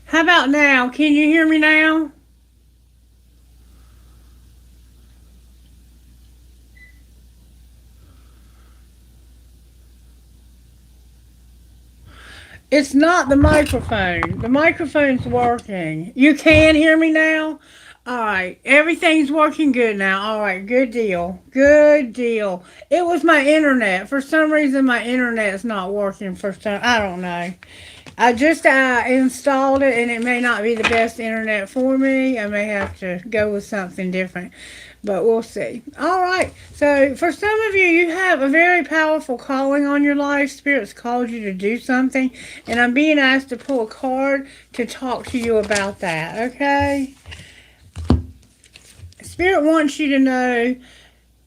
How about now? Can you hear me now? It's not the microphone. The microphone's working. You can hear me now? All right. Everything's working good now. All right. Good deal. Good deal. It was my internet. For some reason, my internet's not working for some. I don't know. I just installed it, and it may not be the best internet for me. I may have to go with something different, but we'll see. All right. So, for some of you, you have a very powerful calling on your life. Spirit's called you to do something, and I'm being asked to pull a card to talk to you about that. Okay? Spirit wants you to know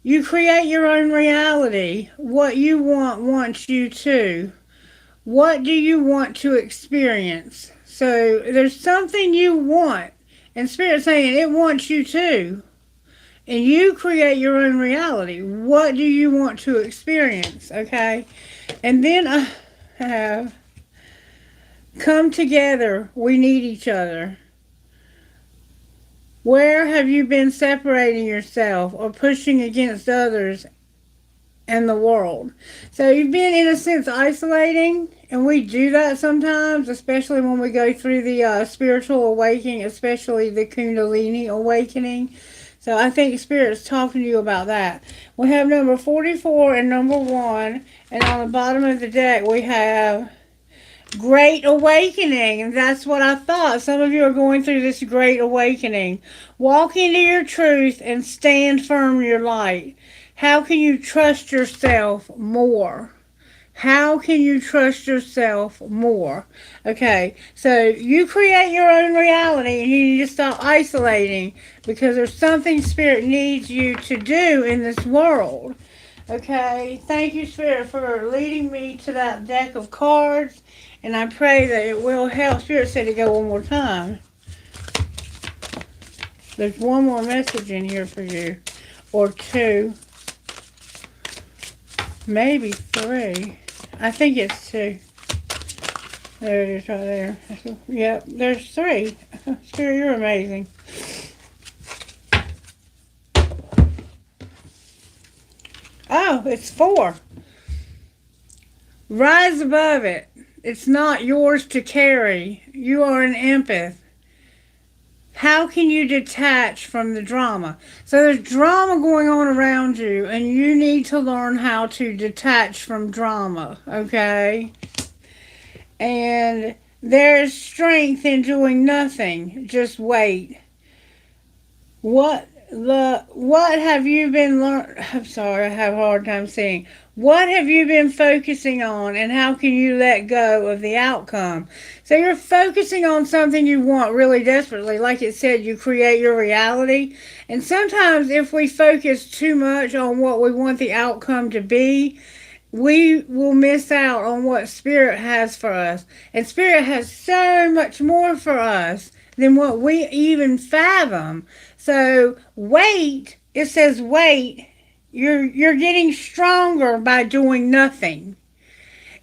you create your own reality. What you want wants you to. What do you want to experience? So there's something you want, and Spirit's saying it wants you too. And you create your own reality. What do you want to experience? Okay? And then I have come together. We need each other. Where have you been separating yourself or pushing against others and the world? So you've been, in a sense, isolating, and we do that sometimes, especially when we go through the spiritual awakening, especially the Kundalini awakening. So I think Spirit's talking to you about that. We have number 44 and number 1, and on the bottom of the deck we have Great Awakening, and that's what I thought. Some of you are going through this Great Awakening. Walk into your truth and stand firm in your light. How can you trust yourself more? How can you trust yourself more? Okay, so you create your own reality and you need to stop isolating because there's something Spirit needs you to do in this world. Okay, thank you, Spirit, for leading me to that deck of cards, and I pray that it will help. Spirit said to go one more time. There's one more message in here for you, or two, maybe three. I think it's two. There it is right there. Yep, there's three. Spirit, you're amazing. Oh, it's four. Rise above it. It's not yours to carry. You are an empath. How can you detach from the drama? So there's drama going on around you, and you need to learn how to detach from drama, okay? And there's strength in doing nothing. Just wait. What have you been I'm sorry, I have a hard time saying. What have you been focusing on, and how can you let go of the outcome? So you're focusing on something you want really desperately. Like it said, you create your reality. And sometimes if we focus too much on what we want the outcome to be, we will miss out on what Spirit has for us. And Spirit has so much more for us than what we even fathom. So wait, it says wait. You're getting stronger by doing nothing.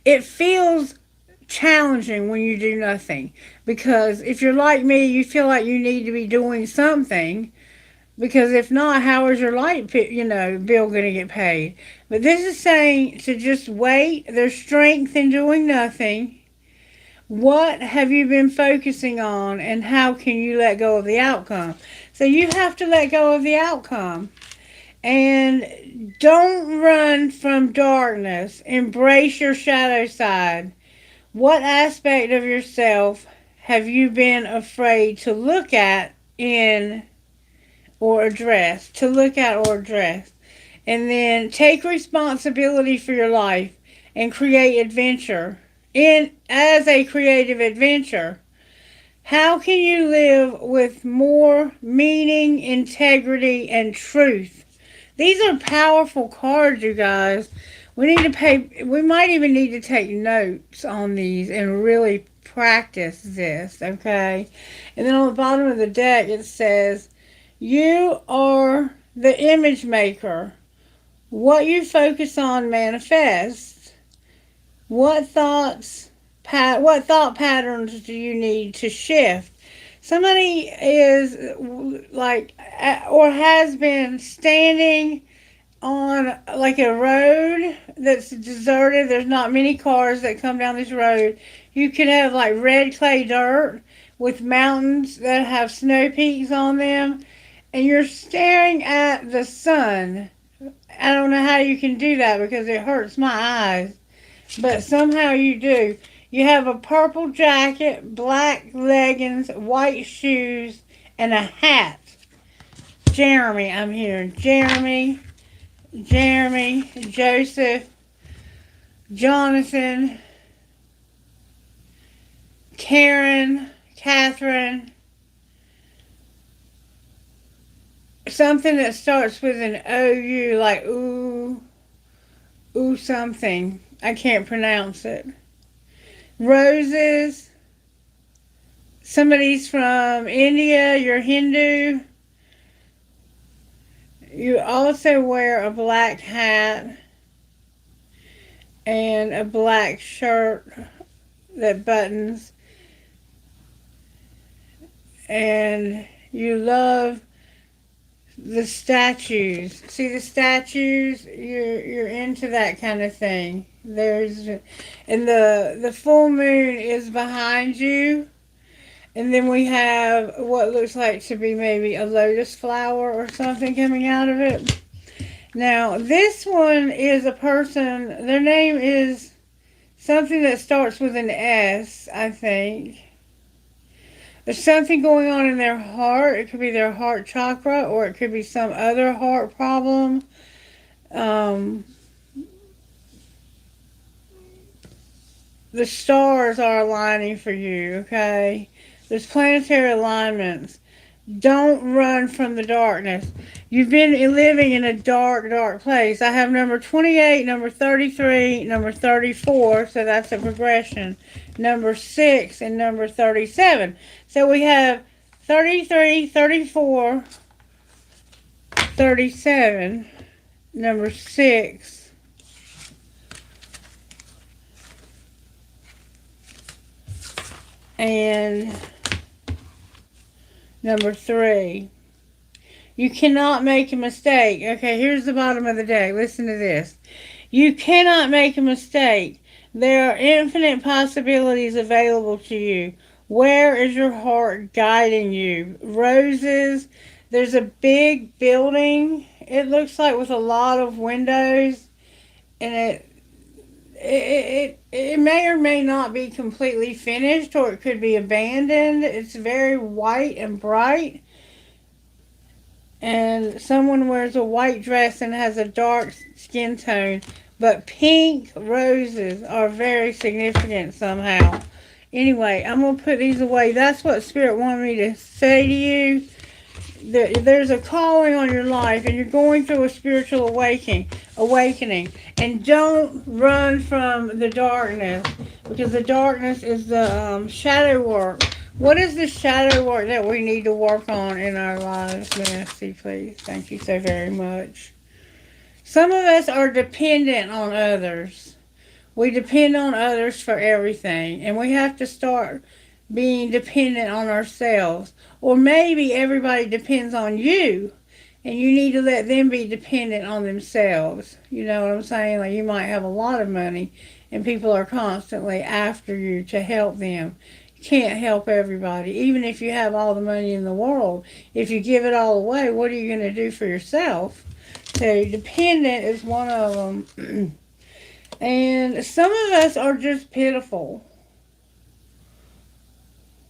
It feels challenging when you do nothing, because if you're like me, you feel like you need to be doing something, because if not, how is your light bill going to get paid? But this is saying to just wait. There's strength in doing nothing. What have you been focusing on, and how can you let go of the outcome? So you have to let go of the outcome. And don't run from darkness. Embrace your shadow side. What aspect of yourself have you been afraid to look at or address? To look at or address. And then take responsibility for your life and create adventure. As a creative adventure, how can you live with more meaning, integrity, and truth? These are powerful cards, you guys. We might even need to take notes on these and really practice this, okay? And then on the bottom of the deck it says, you are the image maker. What you focus on manifests. What thoughts what thought patterns do you need to shift? Somebody is like, or has been standing on like a road that's deserted. There's not many cars that come down this road. You could have like red clay dirt with mountains that have snow peaks on them, and you're staring at the sun. I don't know how you can do that because it hurts my eyes, but somehow you do. You have a purple jacket, black leggings, white shoes, and a hat. Jeremy, I'm here. Jeremy, Joseph, Jonathan, Karen, Catherine, something that starts with an OU, like ooh something. I can't pronounce it. Roses, somebody's from India, you're Hindu. You also wear a black hat and a black shirt that buttons, and you love the statues. See the statues? You're into that kind of thing. And the full moon is behind you, and then we have what looks like to be maybe a lotus flower or something coming out of it. Now, this one is a person, their name is something that starts with an S, I think. There's something going on in their heart. It could be their heart chakra, or it could be some other heart problem. Um, the stars are aligning for you, okay? There's planetary alignments. Don't run from the darkness. You've been living in a dark, dark place. I have number 28, number 33, number 34, so that's a progression. Number 6 and number 37. So we have 33, 34, 37, number 6, and number 3. You cannot make a mistake. Okay, here's the bottom of the deck. Listen to this. You cannot make a mistake. There are infinite possibilities available to you. Where is your heart guiding you? Roses. There's a big building. It looks like with a lot of windows, and it may or may not be completely finished, or it could be abandoned. It's very white and bright, and someone wears a white dress and has a dark skin tone, but pink roses are very significant somehow. Anyway, I'm going to put these away. That's what Spirit wanted me to say to you. There's a calling on your life, and you're going through a spiritual awakening. And don't run from the darkness, because the darkness is the shadow work. What is the shadow work that we need to work on in our lives? Nancy, please. Thank you so very much. Some of us are dependent on others. We depend on others for everything, and we have to start being dependent on ourselves. Or maybe everybody depends on you, and you need to let them be dependent on themselves. You know what I'm saying? Like, you might have a lot of money, and people are constantly after you to help them. You can't help everybody. Even if you have all the money in the world, if you give it all away, what are you going to do for yourself? So dependent is one of them. And some of us are just pitiful.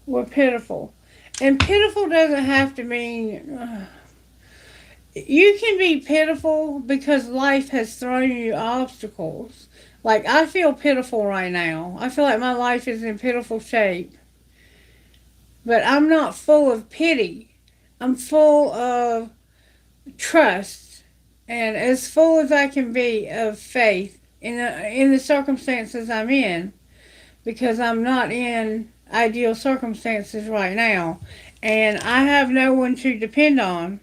We're pitiful. And pitiful doesn't have to mean... you can be pitiful because life has thrown you obstacles. Like, I feel pitiful right now. I feel like my life is in pitiful shape. But I'm not full of pity. I'm full of trust. And as full as I can be of faith in the circumstances I'm in. Because I'm not in ideal circumstances right now. And I have no one to depend on.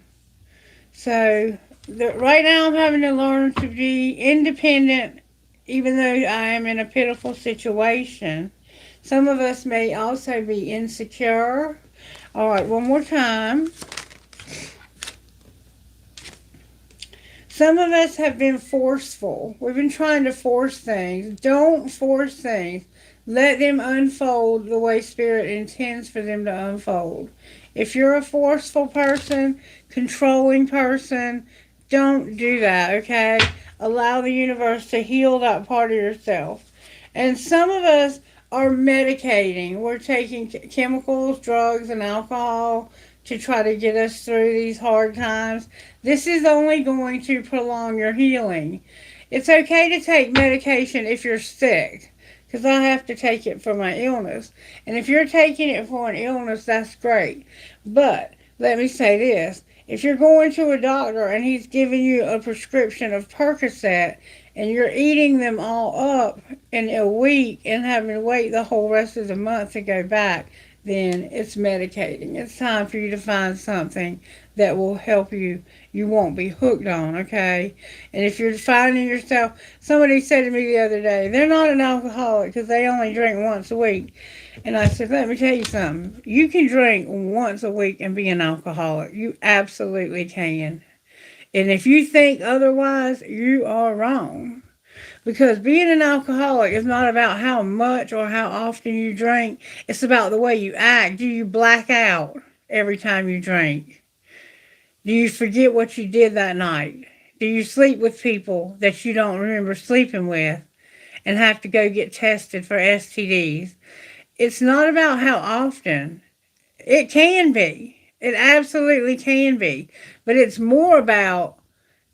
So, right now I'm having to learn to be independent, even though I am in a pitiful situation. Some of us may also be insecure. All right, one more time. Some of us have been forceful. We've been trying to force things. Don't force things. Let them unfold the way Spirit intends for them to unfold. If you're a forceful person, controlling person, don't do that, okay? Allow the universe to heal that part of yourself. And some of us are medicating. We're taking chemicals, drugs, and alcohol to try to get us through these hard times. This is only going to prolong your healing. It's okay to take medication if you're sick, because I have to take it for my illness. And if you're taking it for an illness, that's great. But let me say this. If you're going to a doctor and he's giving you a prescription of Percocet and you're eating them all up in a week and having to wait the whole rest of the month to go back, then it's medicating. It's time for you to find something that will help you. You won't be hooked on, okay? And if you're finding yourself, somebody said to me the other day, they're not an alcoholic because they only drink once a week. And I said, let me tell you something. You can drink once a week and be an alcoholic. You absolutely can. And if you think otherwise, you are wrong. Because being an alcoholic is not about how much or how often you drink. It's about the way you act. Do you black out every time you drink? Do you forget what you did that night? Do you sleep with people that you don't remember sleeping with and have to go get tested for STDs? It's not about how often. It can be. It absolutely can be. But it's more about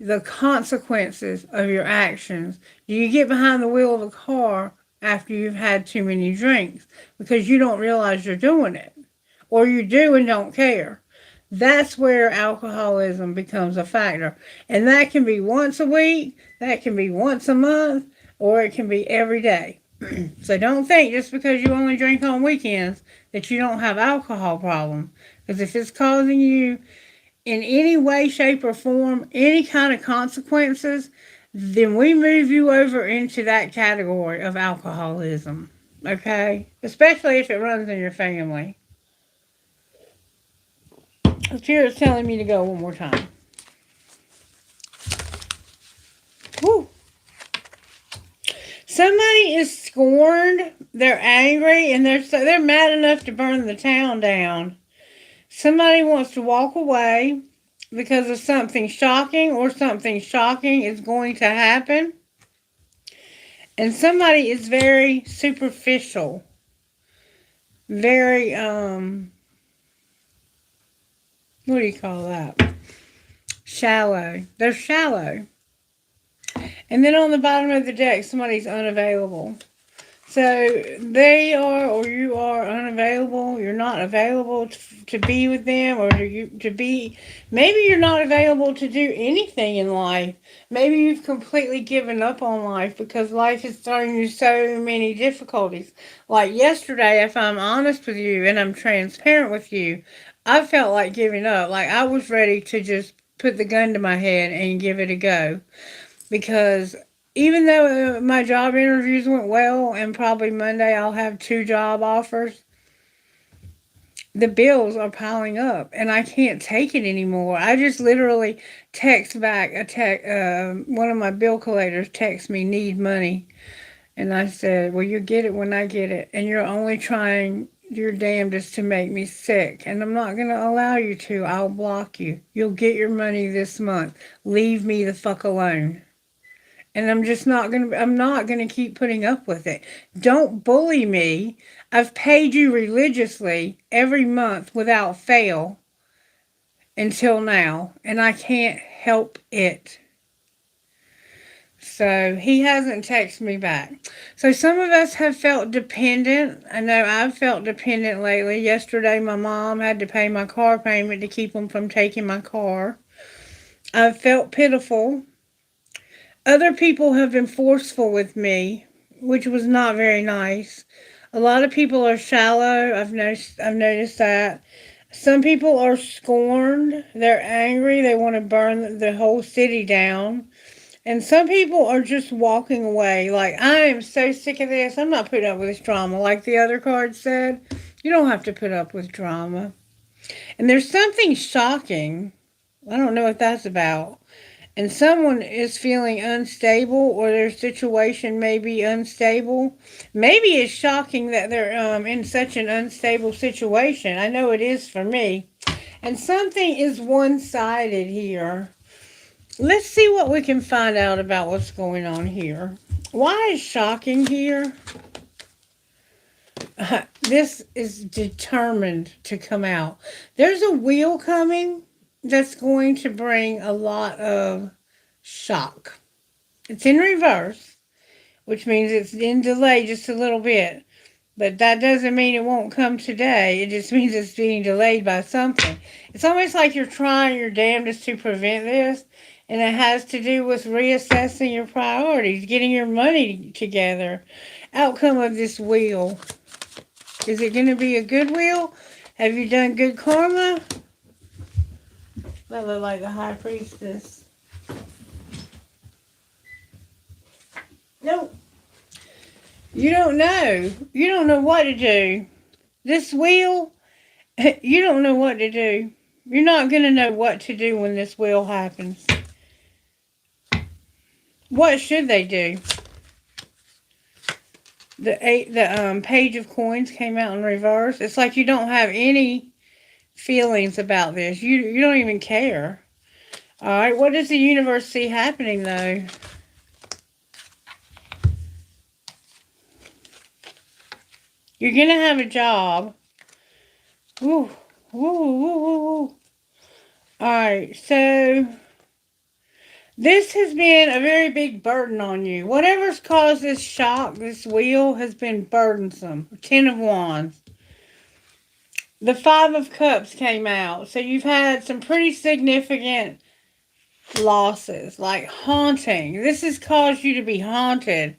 the consequences of your actions. Do you get behind the wheel of a car after you've had too many drinks because you don't realize you're doing it? Or you do and don't care? That's where alcoholism becomes a factor. And that can be once a week, that can be once a month, or it can be every day. So don't think just because you only drink on weekends that you don't have alcohol problem. Because if it's causing you in any way, shape, or form any kind of consequences, then we move you over into that category of alcoholism. Okay? Especially if it runs in your family. Spirit's telling me to go one more time. Woo! Somebody is scorned, they're angry, and they're mad enough to burn the town down. Somebody wants to walk away because of something shocking or something shocking is going to happen. And somebody is very superficial. Very, what do you call that? Shallow. They're shallow. And then on the bottom of the deck, somebody's unavailable. So they are, or you are unavailable. You're not available to be with them, or to be. Maybe you're not available to do anything in life. Maybe you've completely given up on life because life is throwing you so many difficulties. Like yesterday, if I'm honest with you and I'm transparent with you, I felt like giving up. Like I was ready to just put the gun to my head and give it a go because even though my job interviews went well and probably Monday I'll have 2 job offers, the bills are piling up and I can't take it anymore. I just literally text back one of my bill collectors texts me, need money. And I said, well, you get it when I get it. And you're only trying your damnedest to make me sick. And I'm not going to allow you to. I'll block you. You'll get your money this month. Leave me the fuck alone. And I'm not going to keep putting up with it. Don't bully me. I've paid you religiously every month without fail until now. And I can't help it. So he hasn't texted me back. So some of us have felt dependent. I know I've felt dependent lately. Yesterday my mom had to pay my car payment to keep them from taking my car. I've felt pitiful. Other people have been forceful with me, which was not very nice. A lot of people are shallow. I've noticed that. Some people are scorned. They're angry. They want to burn the whole city down. And some people are just walking away. Like, I am so sick of this. I'm not putting up with this drama. Like the other card said, you don't have to put up with drama. And there's something shocking. I don't know what that's about. And someone is feeling unstable, or their situation may be unstable. Maybe it's shocking that they're in such an unstable situation. I know it is for me. And something is one-sided here. Let's see what we can find out about what's going on here. Why is shocking here? This is determined to come out. There's a wheel coming that's going to bring a lot of shock. It's in reverse, which means it's in delay just a little bit. But that doesn't mean it won't come today. It just means it's being delayed by something. It's almost like you're trying your damnedest to prevent this. And it has to do with reassessing your priorities, getting your money together. Outcome of this wheel. Is it going to be a good wheel? Have you done good karma? That look like the high priestess. Nope. You don't know. You don't know what to do. This wheel, you don't know what to do. You're not going to know what to do when this wheel happens. What should they do? The page of coins came out in reverse. It's like you don't have any feelings about this. You don't even care. All right, what does the universe see happening though? You're gonna have a job. Woo, woo, woo, woo, woo. All right, so this has been a very big burden on you. Whatever's caused this shock, this wheel, has been burdensome. 10 of Wands. The 5 of Cups came out. So you've had some pretty significant losses, like haunting. This has caused you to be haunted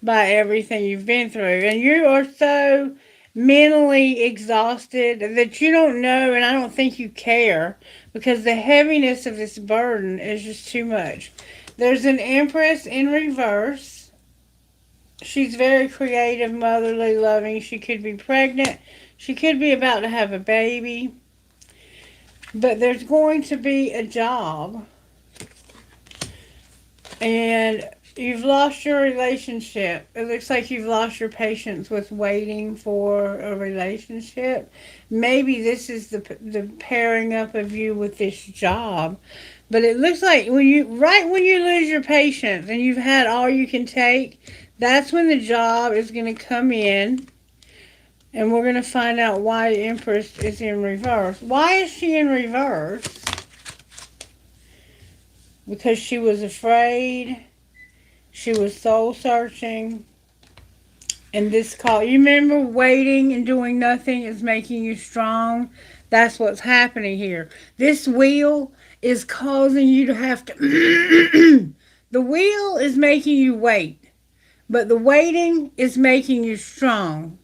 by everything you've been through. And you are so mentally exhausted that you don't know, and I don't think you care, because the heaviness of this burden is just too much. There's an Empress in reverse. She's very creative, motherly, loving. She could be pregnant. She could be about to have a baby. But there's going to be a job. And you've lost your relationship. It looks like you've lost your patience with waiting for a relationship. Maybe this is the pairing up of you with this job. But it looks like when you lose your patience and you've had all you can take, that's when the job is going to come in. And we're going to find out why the Empress is in reverse. Why is she in reverse? Because she was afraid. She was soul searching. And this call, you remember waiting and doing nothing is making you strong? That's what's happening here. This wheel is causing you to have to... The wheel is making you wait. But the waiting is making you strong.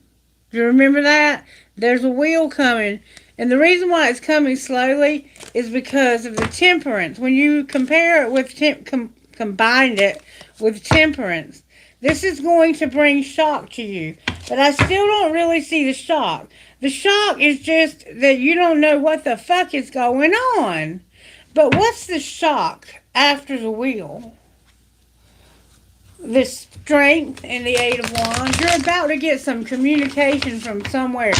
Do you remember that? There's a wheel coming. And the reason why it's coming slowly is because of the temperance. When you compare it with combined it with temperance, this is going to bring shock to you. But I still don't really see the shock. The shock is just that you don't know what the fuck is going on. But what's the shock after the wheel? The strength and the 8 of Wands. You're about to get some communication from somewhere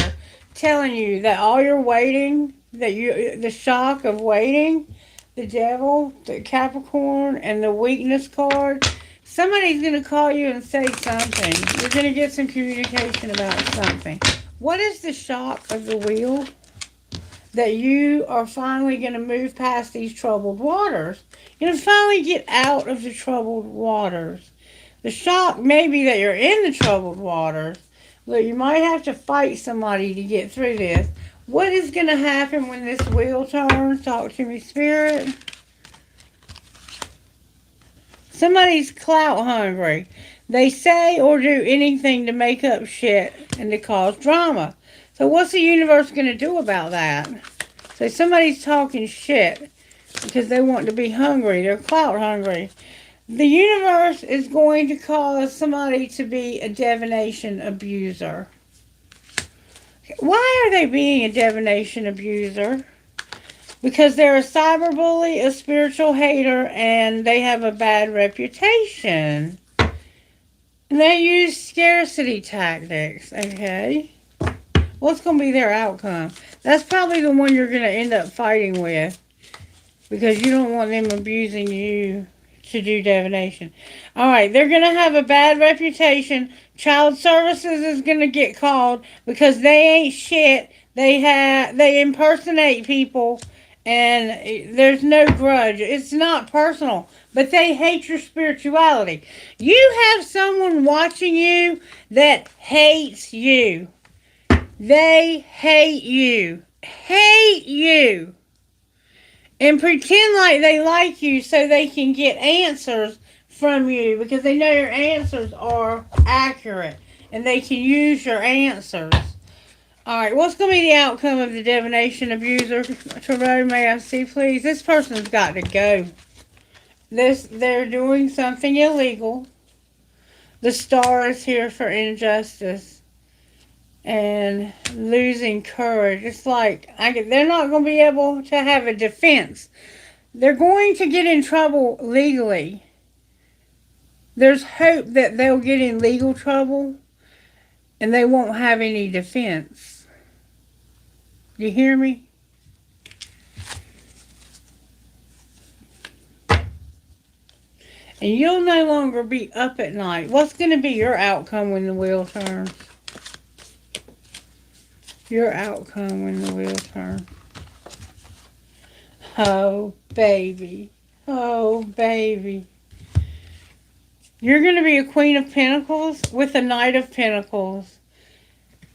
telling you that all your waiting, the shock of waiting, the Devil, the Capricorn, and the weakness card, somebody's going to call you and say something. You're going to get some communication about something. What is the shock of the wheel? That you are finally going to move past these troubled waters. You're going to finally get out of the troubled waters. The shock may be that you're in the troubled waters. Look, you might have to fight somebody to get through this. What is going to happen when this wheel turns? Talk to me, Spirit. Somebody's clout hungry. They say or do anything to make up shit and to cause drama. So what's the universe going to do about that? So somebody's talking shit because they want to be hungry. They're clout hungry. The universe is going to cause somebody to be a divination abuser. Why are they being a divination abuser? Because they're a cyberbully, a spiritual hater, and they have a bad reputation. And they use scarcity tactics, okay? What's going to be their outcome? That's probably the one you're going to end up fighting with, because you don't want them abusing you to do divination. All right, they're going to have a bad reputation. Child services is going to get called because they ain't shit. They impersonate people, and there's no grudge. It's not personal, but they hate your spirituality. You have someone watching you that hates you. They hate you. Hate you. And pretend like they like you so they can get answers from you, because they know your answers are accurate and they can use your answers. Alright, what's going to be the outcome of the divination abuser? Tarot, may I see, please? This person's got to go. They're doing something illegal. The star is here for injustice and losing courage. It's like they're not going to be able to have a defense. They're going to get in trouble legally. There's hope that they'll get in legal trouble and they won't have any defense. You hear me? And you'll no longer be up at night. What's going to be your outcome when the wheel turns? Your outcome when the wheel turns. Oh, baby. Oh, baby. You're going to be a Queen of Pentacles with a Knight of Pentacles.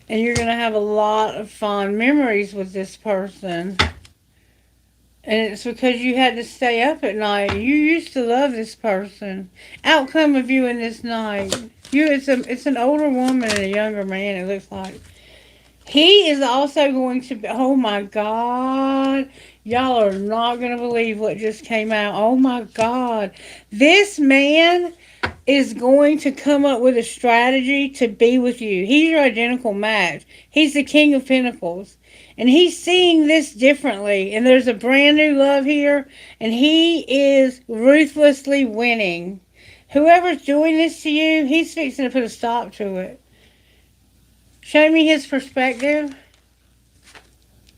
And you're going to have a lot of fond memories with this person. And it's because you had to stay up at night. You used to love this person. Outcome of you in this night. It's an older woman and a younger man, it looks like. He is also going to be, oh my God. Y'all are not going to believe what just came out. Oh my God. This man is going to come up with a strategy to be with you. He's your identical match. He's the King of Pentacles. And he's seeing this differently. And there's a brand new love here. And he is ruthlessly winning. Whoever's doing this to you, he's fixing to put a stop to it. Show me his perspective.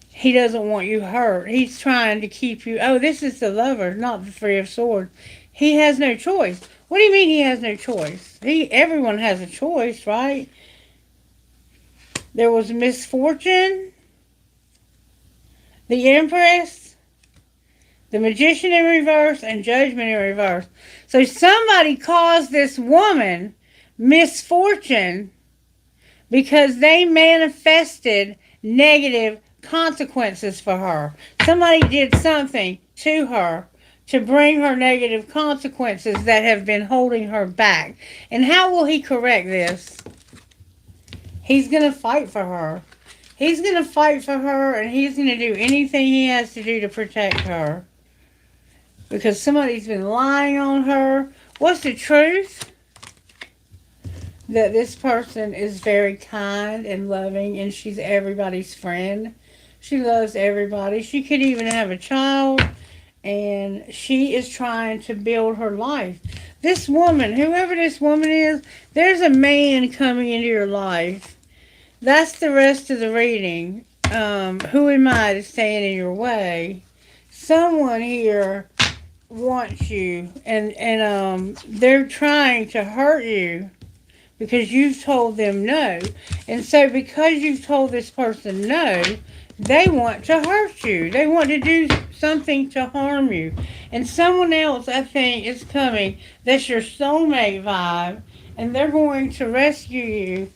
He doesn't want you hurt. He's trying to keep you. Oh, this is the Lover, not the Three of Swords. He has no choice. What do you mean he has no choice? Everyone has a choice, right? There was misfortune, the Empress, the Magician in reverse, and Judgment in reverse. So somebody caused this woman misfortune because they manifested negative consequences for her. Somebody did something to her to bring her negative consequences that have been holding her back. And how will he correct this? He's going to fight for her. He's going to fight for her, and he's going to do anything he has to do to protect her. Because somebody's been lying on her. What's the truth? That this person is very kind and loving, and she's everybody's friend. She loves everybody. She could even have a child, and she is trying to build her life. This woman, whoever this woman is, there's a man coming into your life. That's the rest of the reading. Who am I to stand in your way? Someone here wants you, and they're trying to hurt you because you've told them no. And so because you've told this person no, they want to hurt you. They want to do something to harm you. And someone else, I think, is coming. That's your soulmate vibe. And they're going to rescue you.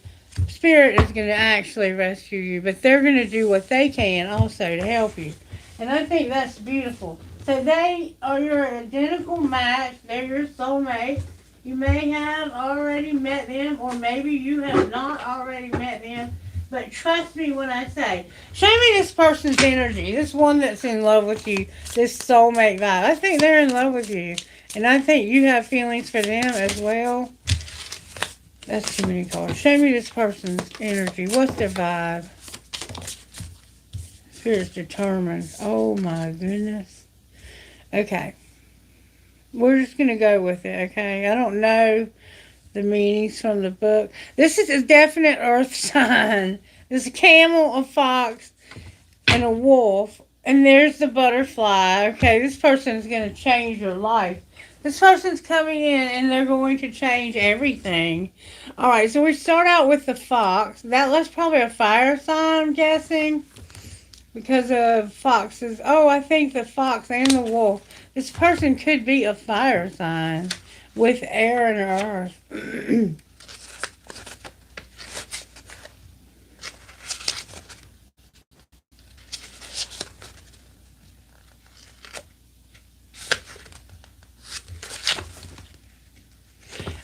Spirit is going to actually rescue you. But they're going to do what they can also to help you. And I think that's beautiful. So they are your identical match. They're your soulmate. You may have already met them, or maybe you have not already met them. But trust me when I say, show me this person's energy. This one that's in love with you, this soulmate vibe. I think they're in love with you. And I think you have feelings for them as well. That's too many cards. Show me this person's energy. What's their vibe? Spirit's determined. Oh my goodness. Okay. We're just going to go with it, okay? I don't know the meanings from the book. This is a definite earth sign. There's a camel, a fox, and a wolf. And there's the butterfly. Okay, this person's going to change your life. This person's coming in and they're going to change everything. All right, so we start out with the fox. That's probably a fire sign, I'm guessing. Because of foxes. Oh, I think the fox and the wolf. This person could be a fire sign with air and earth.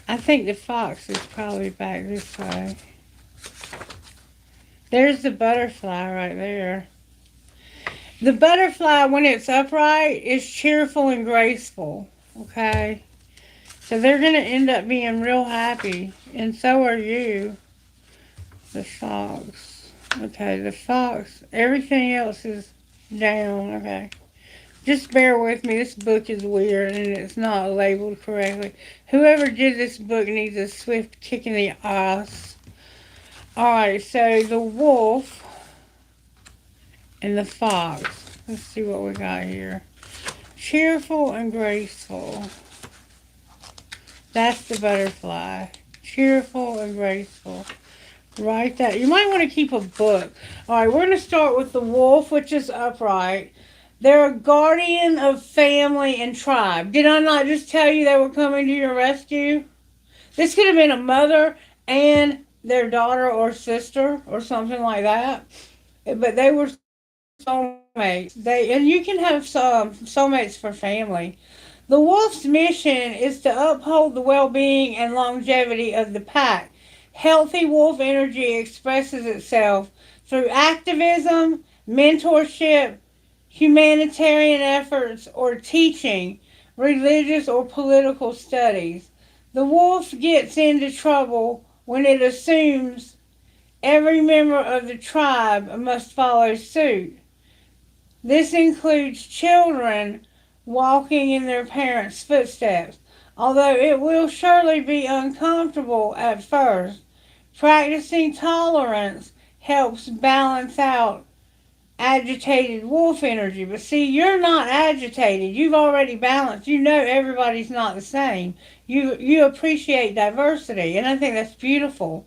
I think the fox is probably back this way. There's the butterfly right there. The butterfly, when it's upright, is cheerful and graceful. Okay? So they're going to end up being real happy. And so are you. The fox. Okay, the fox. Everything else is down. Okay. Just bear with me. This book is weird and it's not labeled correctly. Whoever did this book needs a swift kick in the ass. Alright, so the wolf and the fox. Let's see what we got here. Cheerful and graceful. That's the butterfly. Cheerful and graceful. Write that. You might want to keep a book. Alright, we're going to start with the wolf, which is upright. They're a guardian of family and tribe. Did I not just tell you they were coming to your rescue? This could have been a mother and their daughter or sister or something like that. But they were soulmates. And you can have some soulmates for family. The wolf's mission is to uphold the well-being and longevity of the pack. Healthy wolf energy expresses itself through activism, mentorship, humanitarian efforts, or teaching, religious or political studies. The wolf gets into trouble when it assumes every member of the tribe must follow suit. This includes children walking in their parents' footsteps, although it will surely be uncomfortable at first. Practicing tolerance helps balance out agitated wolf energy. But see, you're not agitated. You've already balanced. You know everybody's not the same. You appreciate diversity, and I think that's beautiful.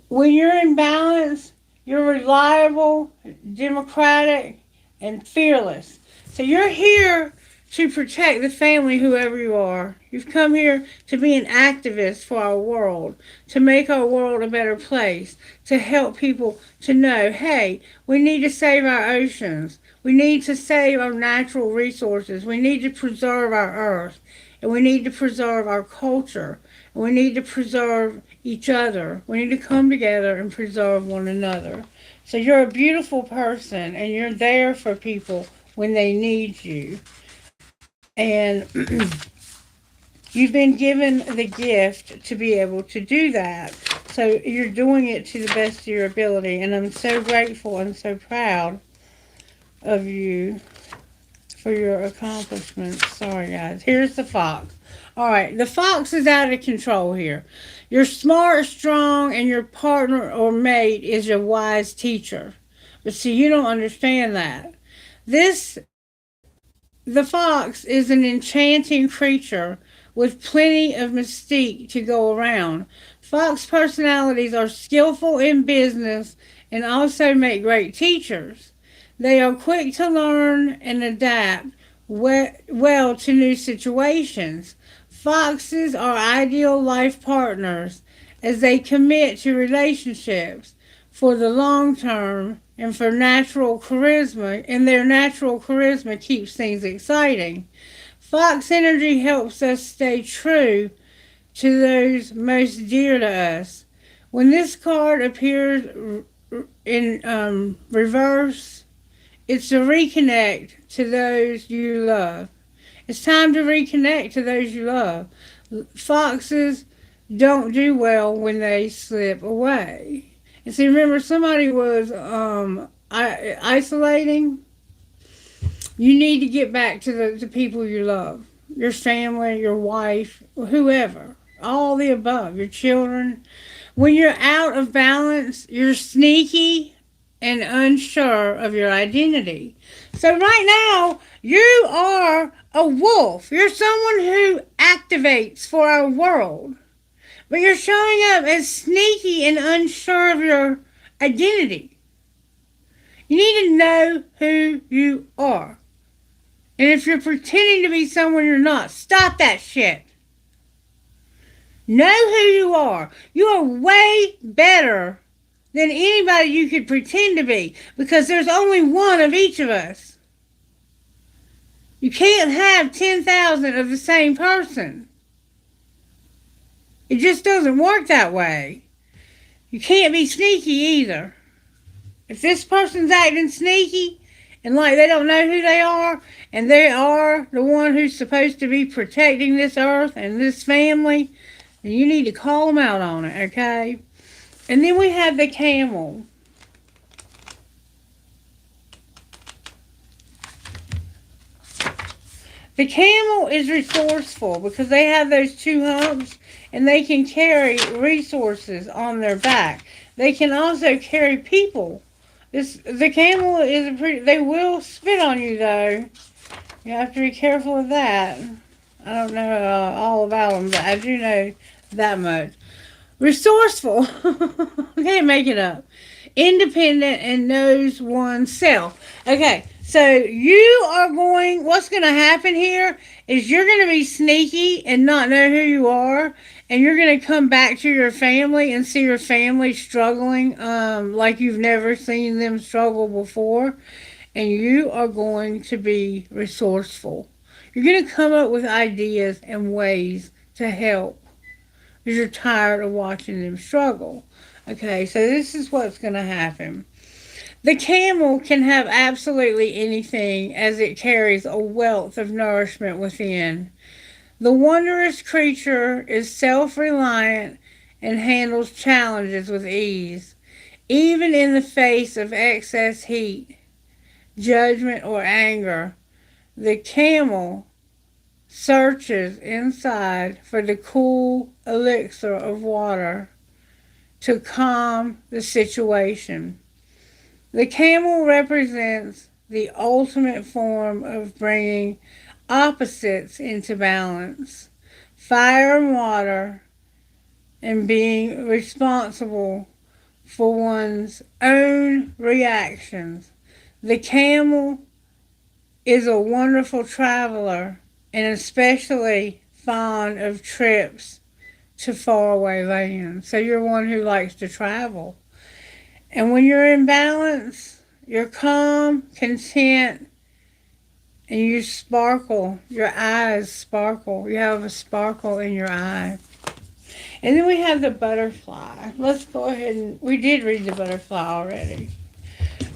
When you're in balance, you're reliable, democratic, and fearless. So you're here to protect the family, whoever you are. You've come here to be an activist for our world, to make our world a better place, to help people to know, hey, we need to save our oceans. We need to save our natural resources. We need to preserve our earth. And we need to preserve our culture. And we need to preserve each other. We need to come together and preserve one another. So you're a beautiful person, and you're there for people when they need you. And you've been given the gift to be able to do that. So you're doing it to the best of your ability. And I'm so grateful and so proud of you for your accomplishments. Sorry, guys. Here's the fox. All right, the fox is out of control here. You're smart, strong, and your partner or mate is a wise teacher. But see, you don't understand that. The fox is an enchanting creature with plenty of mystique to go around. Fox personalities are skillful in business and also make great teachers. They are quick to learn and adapt well to new situations. Foxes are ideal life partners as they commit to relationships for the long term and for natural charisma, and their natural charisma keeps things exciting. Fox energy helps us stay true to those most dear to us. When this card appears in reverse, it's a reconnect to those you love. It's time to reconnect to those you love. Foxes don't do well when they slip away. And see, remember, somebody was isolating. You need to get back to the people you love, your family, your wife, whoever, all the above, your children. When you're out of balance, you're sneaky and unsure of your identity. So right now, you are a wolf. You're someone who activates for our world. But you're showing up as sneaky and unsure of your identity. You need to know who you are. And if you're pretending to be someone you're not, stop that shit. Know who you are. You are way better than anybody you could pretend to be, because there's only one of each of us. You can't have 10,000 of the same person. It just doesn't work that way. You can't be sneaky either. If this person's acting sneaky and like they don't know who they are, and they are the one who's supposed to be protecting this earth and this family, then you need to call them out on it, okay? And then we have the camel. The camel is resourceful because they have those two humps and they can carry resources on their back. They can also carry people. The camel is a pretty... They will spit on you, though. You have to be careful of that. I don't know all about them, but I do know that much. Resourceful. I can't make it up. Independent and knows oneself. Okay, so you are going... What's going to happen here is you're going to be sneaky and not know who you are. And you're going to come back to your family and see your family struggling like you've never seen them struggle before. And you are going to be resourceful. You're going to come up with ideas and ways to help, because you're tired of watching them struggle. Okay, so this is what's going to happen. The camel can have absolutely anything, as it carries a wealth of nourishment within. The wondrous creature is self-reliant and handles challenges with ease, even in the face of excess heat, judgment, or anger. The camel searches inside for the cool elixir of water to calm the situation. The camel represents the ultimate form of bringing opposites into balance: fire and water, and being responsible for one's own reactions. The camel is a wonderful traveler and especially fond of trips to faraway lands. So you're one who likes to travel. And when you're in balance, you're calm, content, and you sparkle. Your eyes sparkle. You have a sparkle in your eye. And then we have the butterfly. Let's go ahead and... We did read the butterfly already.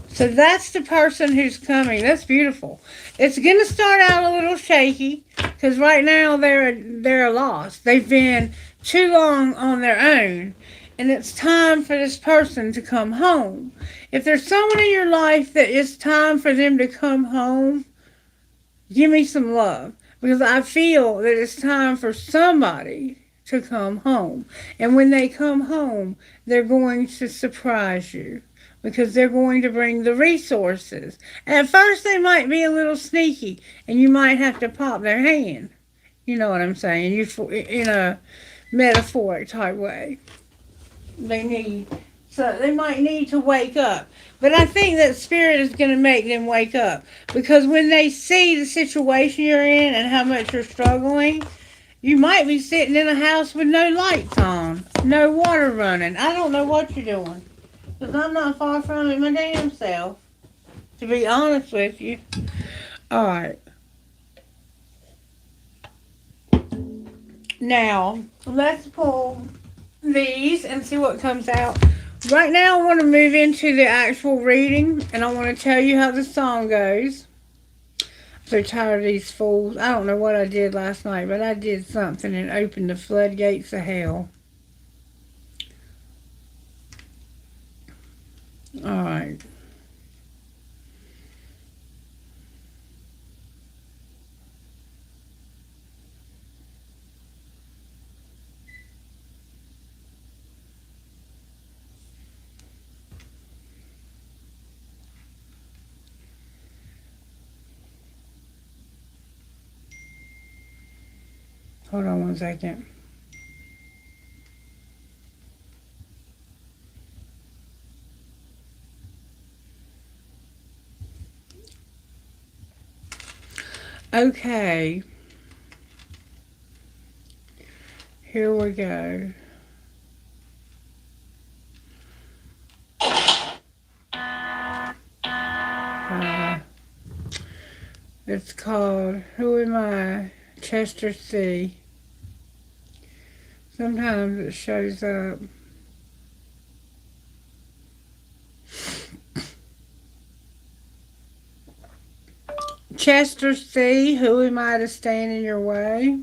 So that's the person who's coming. That's beautiful. It's going to start out a little shaky because right now they're lost. They've been too long on their own. And it's time for this person to come home. If there's someone in your life that it's time for them to come home, give me some love. Because I feel that it's time for somebody to come home. And when they come home, they're going to surprise you, because they're going to bring the resources. At first, they might be a little sneaky, and you might have to pop their hand. You know what I'm saying? In a metaphoric type way. So they might need to wake up. But I think that Spirit is going to make them wake up. Because when they see the situation you're in and how much you're struggling, you might be sitting in a house with no lights on, no water running. I don't know what you're doing. Because I'm not far from it my damn self, to be honest with you. Alright. Now, let's pull these and see what comes out. Right now, I want to move into the actual reading, and I want to tell you how the song goes. So tired of these fools. I don't know what I did last night, but I did something and opened the floodgates of hell. Alright. Hold on 1 second. Okay. Here we go. It's called Who Am I? Chester C. Sometimes it shows up. Chester C. Who am I to stand in your way?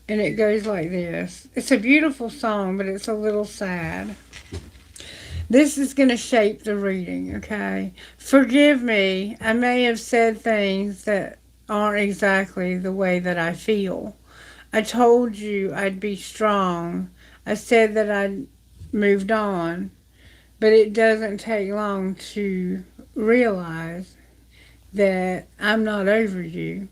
And it goes like this. It's a beautiful song, but it's a little sad. This is going to shape the reading, okay? Forgive me. I may have said things that aren't exactly the way that I feel. I told you I'd be strong. I said that I'd moved on. But it doesn't take long to realize that I'm not over you.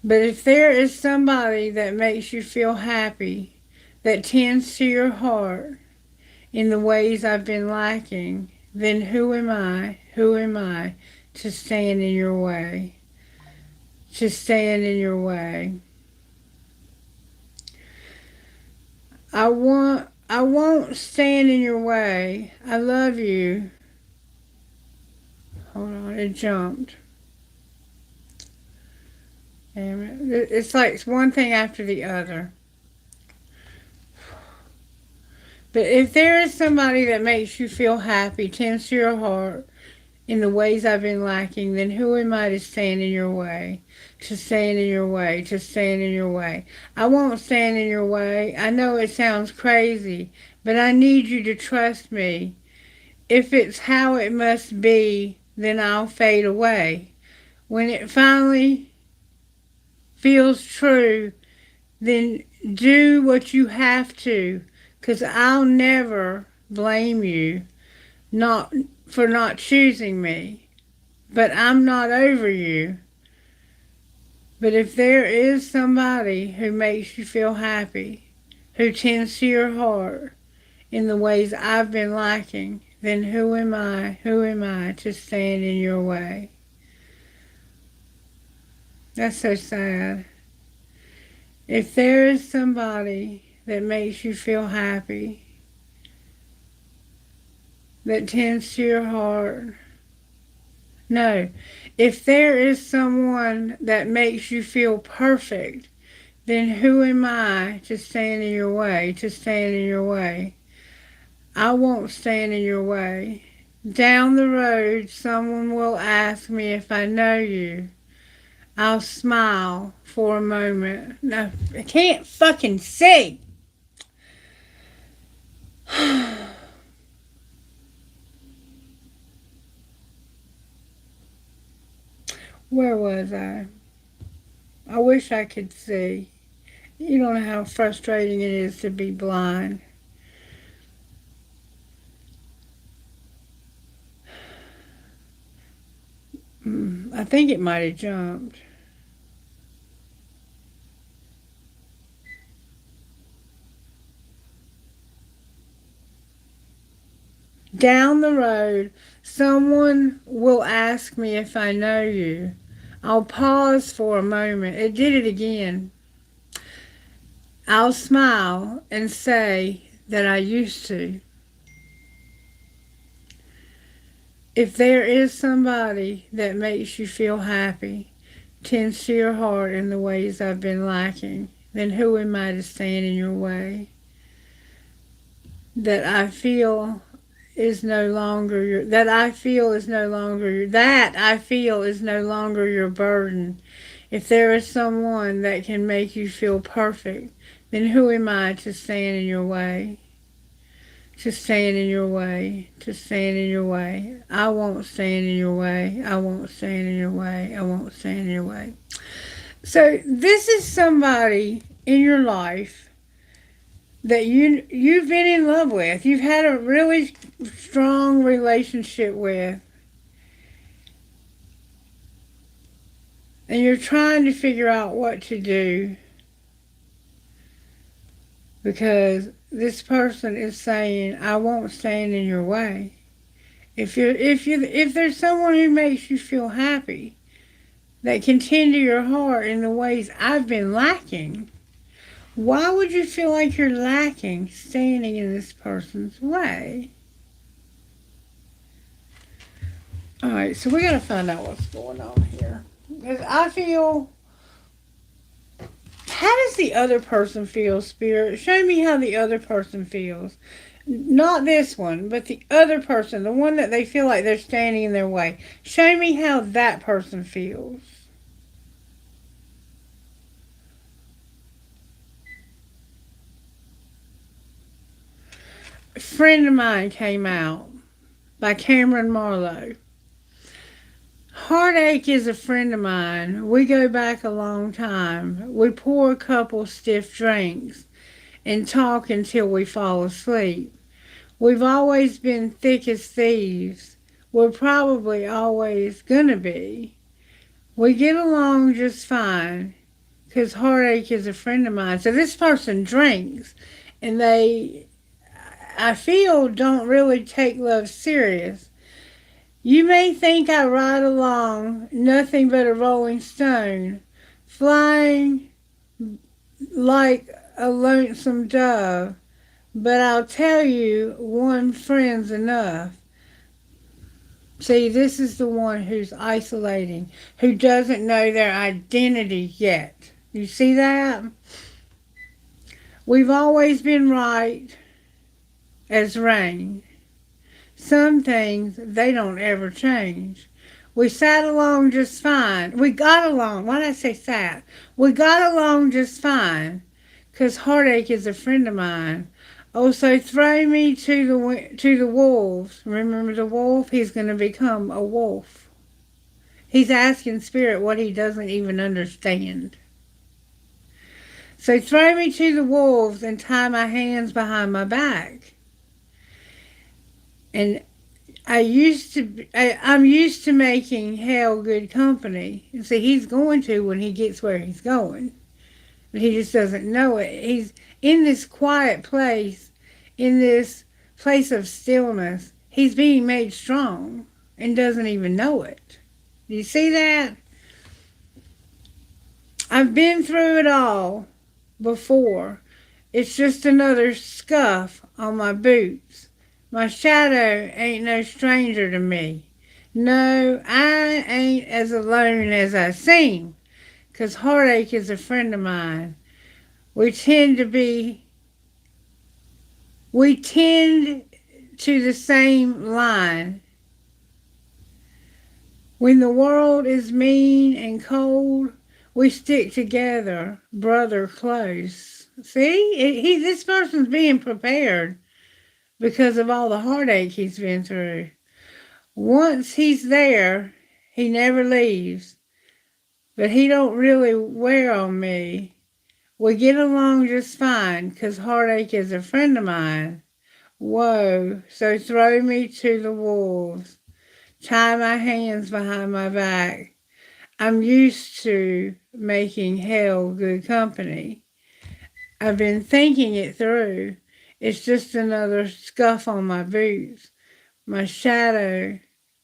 But if there is somebody that makes you feel happy, that tends to your heart in the ways I've been lacking, then who am I? Who am I to stand in your way? To stand in your way. I won't stand in your way. I love you. Hold on, it jumped. Damn it. It's like one thing after the other. But if there is somebody that makes you feel happy, tends to your heart in the ways I've been lacking, then who am I to stand in your way? To stand in your way, to stand in your way. I won't stand in your way. I know it sounds crazy, but I need you to trust me. If it's how it must be, then I'll fade away. When it finally feels true, then do what you have to, 'cause I'll never blame you not for not choosing me. But I'm not over you. But if there is somebody who makes you feel happy, who tends to your heart in the ways I've been lacking, then who am I? Who am I to stand in your way? That's so sad. If there is somebody that makes you feel happy, that tends to your heart, no, if there is someone that makes you feel perfect, then who am I to stand in your way, to stand in your way? I won't stand in your way. Down the road, someone will ask me if I know you. I'll smile for a moment. No, I can't fucking see. Where was I? I wish I could see. You don't know how frustrating it is to be blind. I think it might have jumped. Down the road, someone will ask me if I know you. I'll pause for a moment. It did it again. I'll smile and say that I used to. If there is somebody that makes you feel happy, tends to your heart in the ways I've been lacking, then who am I to stand in your way? That I feel is no longer your, that I feel is no longer your, that I feel is no longer your burden. If there is someone that can make you feel perfect, then who am I to stand in your way? To stand in your way, to stand in your way. I won't stand in your way. I won't stand in your way. I won't stand in your way. So this is somebody in your life that you've been in love with. You've had a really strong relationship with. And you're trying to figure out what to do because this person is saying, I won't stand in your way. If there's someone who makes you feel happy, that can tend to your heart in the ways I've been lacking, why would you feel like you're lacking standing in this person's way? Alright, so we gotta find out what's going on here. Because I feel, how does the other person feel, Spirit? Show me how the other person feels. Not this one, but the other person, the one that they feel like they're standing in their way. Show me how that person feels. A friend of mine came out by Cameron Marlowe. Heartache is a friend of mine. We go back a long time. We pour a couple stiff drinks and talk until we fall asleep. We've always been thick as thieves. We're probably always gonna be. We get along just fine because heartache is a friend of mine. So this person drinks and they, I feel, don't really take love serious. You may think I ride along, nothing but a rolling stone, flying like a lonesome dove. But I'll tell you, one friend's enough. See, this is the one who's isolating, who doesn't know their identity yet. You see that? We've always been right as rain. Some things, they don't ever change. We sat along just fine. We got along. Why did I say sat? We got along just fine, 'cause heartache is a friend of mine. Oh, so throw me to the wolves. Remember the wolf? He's going to become a wolf. He's asking Spirit what he doesn't even understand. So throw me to the wolves and tie my hands behind my back. And I'm used to making hell good company. And see, he's going to when he gets where he's going. But he just doesn't know it. He's in this quiet place, in this place of stillness. He's being made strong and doesn't even know it. Do you see that? I've been through it all before. It's just another scuff on my boots. My shadow ain't no stranger to me. No, I ain't as alone as I seem, 'cause heartache is a friend of mine. We tend to the same line. When the world is mean and cold, we stick together, brother close. See, this person's being prepared because of all the heartache he's been through. Once he's there, he never leaves. But he don't really wear on me. We get along just fine, 'cause heartache is a friend of mine. Whoa, so throw me to the wolves. Tie my hands behind my back. I'm used to making hell good company. I've been thinking it through. It's just another scuff on my boots. My shadow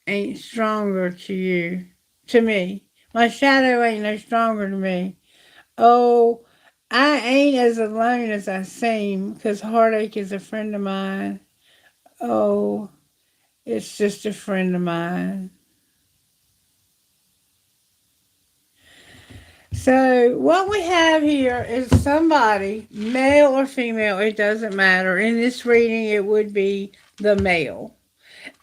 ain't stronger to me. My shadow ain't no stronger to me. Oh, I ain't as alone as I seem, 'cause heartache is a friend of mine. Oh, it's just a friend of mine. So what we have here is somebody, male or female, it doesn't matter. In this reading, it would be the male.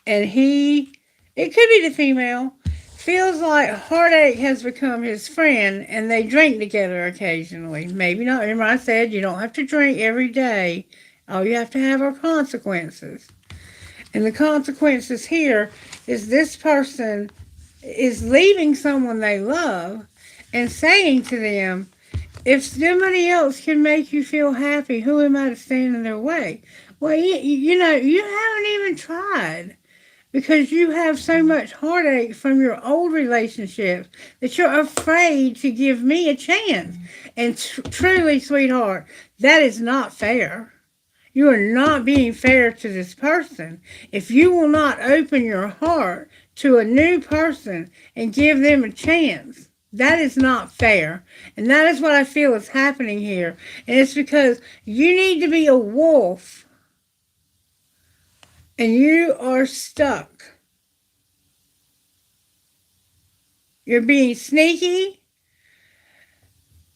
And it could be the female, feels like heartache has become his friend and they drink together occasionally. Maybe not. Remember, I said you don't have to drink every day. All you have to have are consequences. And the consequences here is this person is leaving someone they love and saying to them, if somebody else can make you feel happy, who am I to stand in their way? Well, you know, you haven't even tried because you have so much heartache from your old relationships that you're afraid to give me a chance. And truly, sweetheart, that is not fair. You are not being fair to this person. If you will not open your heart to a new person and give them a chance, that is not fair. And that is what I feel is happening here. And it's because you need to be a wolf and you are stuck. You're being sneaky.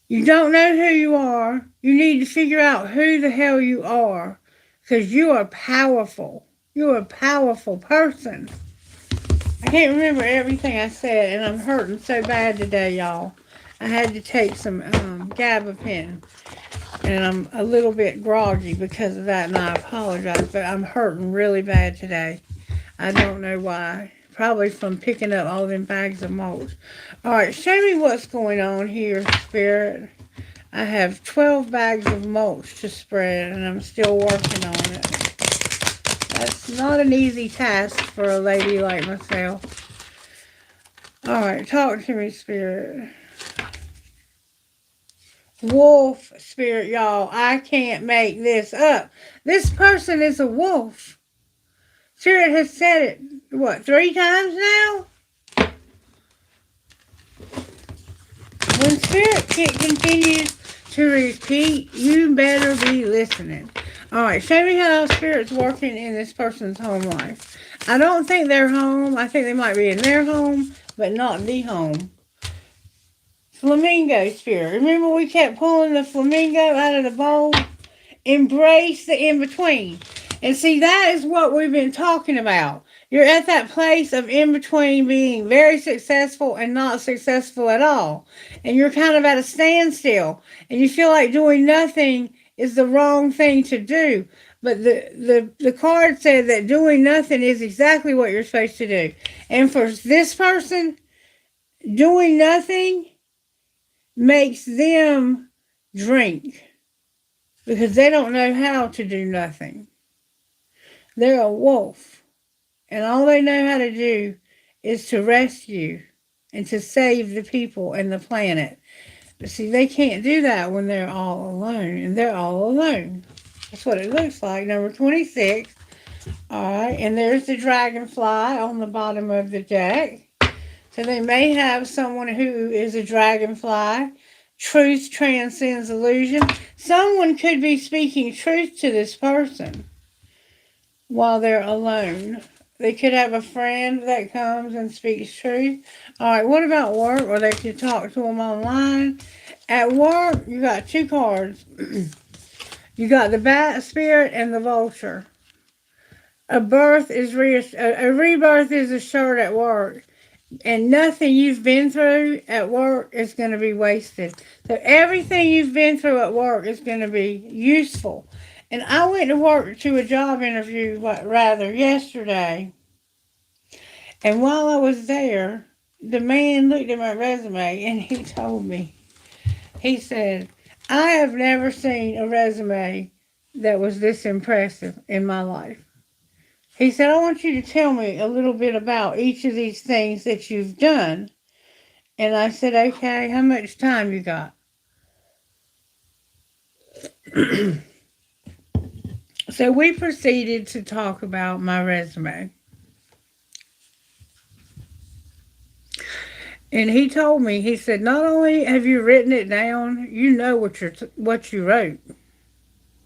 You don't know who you are. You need to figure out who the hell you are because you are powerful. You're a powerful person. I can't remember everything I said, and I'm hurting so bad today, y'all. I had to take some gabapentin, and I'm a little bit groggy because of that, and I apologize, but I'm hurting really bad today. I don't know why. Probably from picking up all them bags of mulch. All right, show me what's going on here, Spirit. I have 12 bags of mulch to spread, and I'm still working on it. That's not an easy task for a lady like myself. All right, talk to me, Spirit. Wolf, Spirit, y'all. I can't make this up. This person is a wolf. Spirit has said it, what, 3 times now? When Spirit continues to repeat, you better be listening. Alright, show me how Spirit's working in this person's home life. I don't think they're home. I think they might be in their home, but not the home. Flamingo Spirit. Remember we kept pulling the flamingo out of the bowl? Embrace the in-between. And see, that is what we've been talking about. You're at that place of in-between being very successful and not successful at all. And you're kind of at a standstill. And you feel like doing nothing is the wrong thing to do. But the card said that doing nothing is exactly what you're supposed to do. And for this person, doing nothing makes them drink. Because they don't know how to do nothing. They're a wolf. And all they know how to do is to rescue and to save the people and the planet. But see, they can't do that when they're all alone. And they're all alone. That's what it looks like. Number 26. Alright, and there's the dragonfly on the bottom of the deck. So they may have someone who is a dragonfly. Truth transcends illusion. Someone could be speaking truth to this person while they're alone. They could have a friend that comes and speaks truth. All right, what about work? Or they could talk to them online. At work, you got 2 cards. You got the bat spirit and the vulture. A rebirth is assured at work. And nothing you've been through at work is going to be wasted. So everything you've been through at work is going to be useful. And I went to work to a job interview, yesterday. And while I was there, the man looked at my resume and he told me, he said, I have never seen a resume that was this impressive in my life. He said, I want you to tell me a little bit about each of these things that you've done. And I said, okay, how much time you got? So we proceeded to talk about my resume. And he told me, he said, not only have you written it down, you know what you wrote.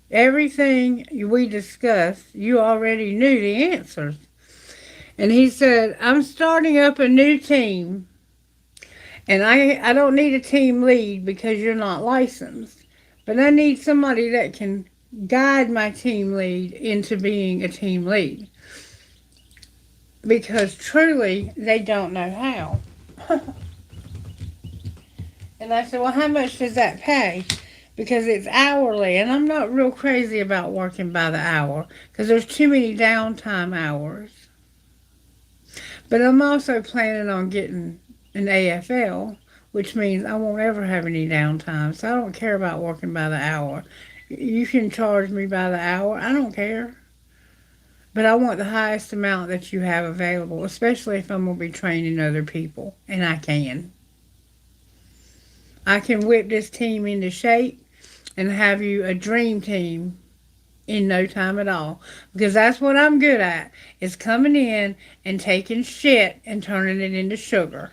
Everything we discussed, you already knew the answers. And he said, I'm starting up a new team. And I don't need a team lead because you're not licensed. But I need somebody that can guide my team lead into being a team lead. because truly they don't know how. And I said, well, how much does that pay? Because it's hourly, and I'm not real crazy about working by the hour because there's too many downtime hours. But I'm also planning on getting an AFL, which means I won't ever have any downtime. So I don't care about working by the hour. You can charge me by the hour. I don't care. But I want the highest amount that you have available, especially if I'm going to be training other people. And I can. I can whip this team into shape and have you a dream team in no time at all. Because that's what I'm good at, is coming in and taking shit and turning it into sugar.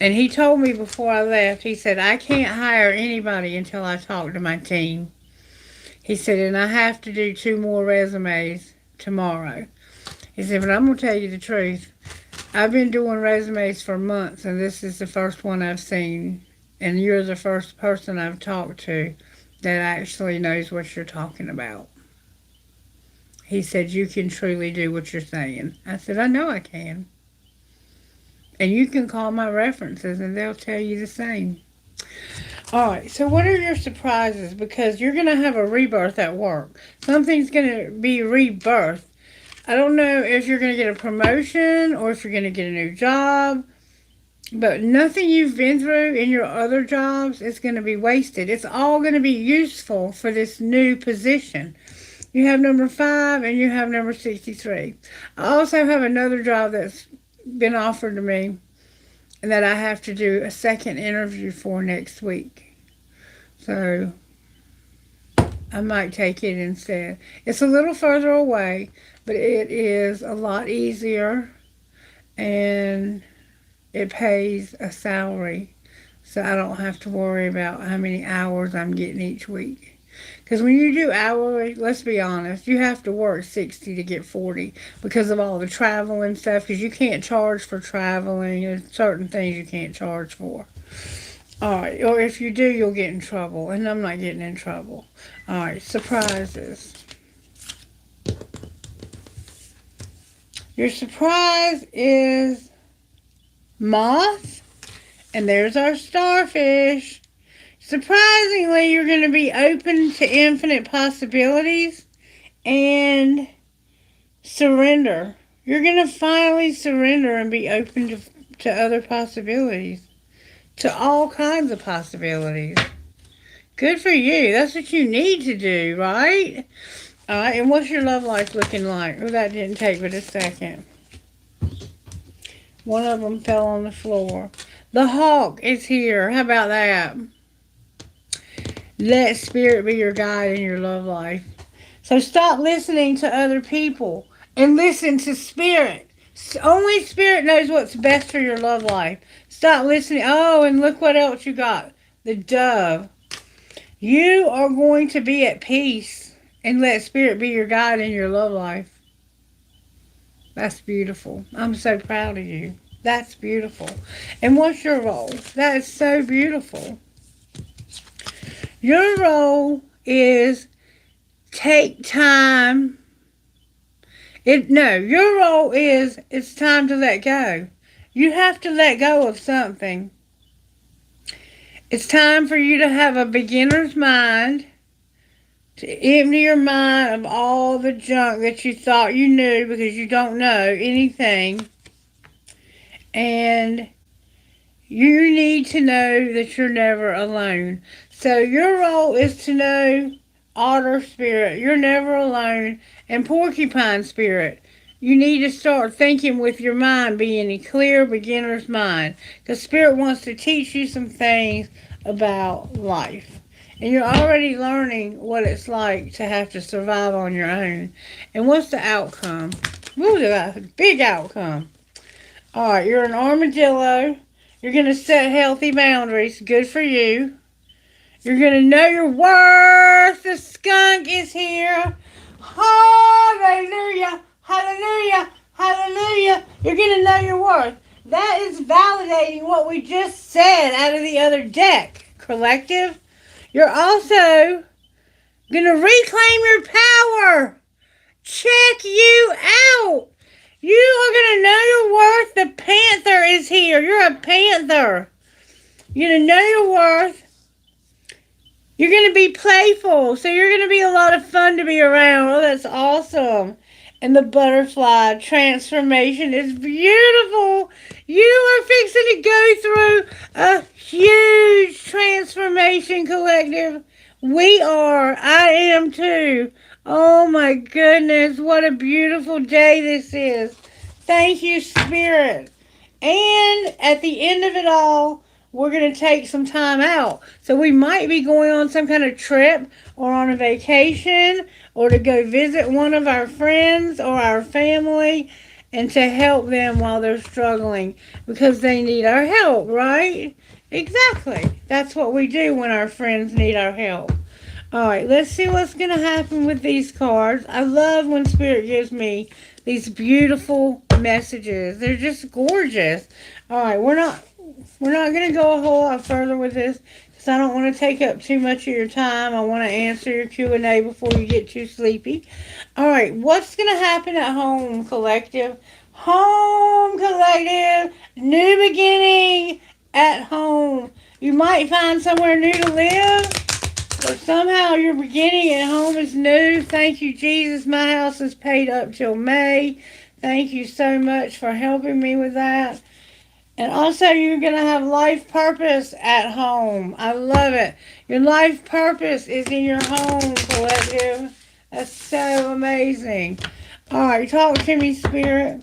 And he told me before I left, he said, I can't hire anybody until I talk to my team. He said, and I have to do 2 more resumes tomorrow. He said, but I'm going to tell you the truth. I've been doing resumes for months, and this is the first one I've seen. And you're the first person I've talked to that actually knows what you're talking about. He said, you can truly do what you're saying. I said, I know I can. And you can call my references and they'll tell you the same. All right, so what are your surprises? Because you're going to have a rebirth at work. Something's going to be rebirthed. I don't know if you're going to get a promotion or if you're going to get a new job. But nothing you've been through in your other jobs is going to be wasted. It's all going to be useful for this new position. You have number 5 and you have number 63. I also have another job that's been offered to me and that I have to do a second interview for next week. So I might take it instead. It's a little further away, but it is a lot easier and it pays a salary, so I don't have to worry about how many hours I'm getting each week. Because when you do hourly, let's be honest, you have to work 60 to get 40 because of all the travel and stuff, because you can't charge for traveling. There's certain things you can't charge for. All right, or if you do, you'll get in trouble, and I'm not getting in trouble. All right, surprises. Your surprise is moth, and there's our starfish. Surprisingly, you're going to be open to infinite possibilities and surrender. You're going to finally surrender and be open to other possibilities, to all kinds of possibilities. Good for you. That's what you need to do, right? All right, and what's your love life looking like? Oh, that didn't take but a second. One of them fell on the floor. The hawk is here. How about that? Let spirit be your guide in your love life. So stop listening to other people and listen to spirit. Only spirit knows what's best for your love life. Stop listening. Oh, and look what else you got. The dove. You are going to be at peace and let spirit be your guide in your love life. That's beautiful. I'm so proud of you. That's beautiful. And what's your role? That is so beautiful. Your role is take time. Your role is it's time to let go. You have to let go of something. It's time for you to have a beginner's mind, to empty your mind of all the junk that you thought you knew because you don't know anything. And you need to know that you're never alone. So your role is to know otter spirit, you're never alone, and porcupine spirit. You need to start thinking with your mind being a clear beginner's mind. Because spirit wants to teach you some things about life. And you're already learning what it's like to have to survive on your own. And what's the outcome? Ooh, that's a big outcome. Alright, you're an armadillo. You're going to set healthy boundaries. Good for you. You're going to know your worth. The skunk is here. Hallelujah. Hallelujah. Hallelujah. You're going to know your worth. That is validating what we just said out of the other deck. Collective. You're also going to reclaim your power. Check you out. You are going to know your worth. The panther is here. You're a panther. You're going to know your worth. You're going to be playful. So you're going to be a lot of fun to be around. Oh, that's awesome. And the butterfly transformation is beautiful. You are fixing to go through a huge transformation, collective. We are. I am too. Oh my goodness. What a beautiful day this is. Thank you, Spirit. And at the end of it all, we're going to take some time out. So we might be going on some kind of trip or on a vacation or to go visit one of our friends or our family and to help them while they're struggling because they need our help, right? Exactly. That's what we do when our friends need our help. All right, let's see what's going to happen with these cards. I love when Spirit gives me these beautiful messages. They're just gorgeous. All right, we're not going to go a whole lot further with this because I don't want to take up too much of your time. I want to answer your Q&A before you get too sleepy. All right, what's going to happen at home, collective? Home, collective. New beginning at home. You might find somewhere new to live. Or somehow your beginning at home is new. Thank you, Jesus. My house is paid up till May. Thank you so much for helping me with that. And also, you're going to have life purpose at home. I love it. Your life purpose is in your home, collective. That's so amazing. All right, talk to me, Spirit.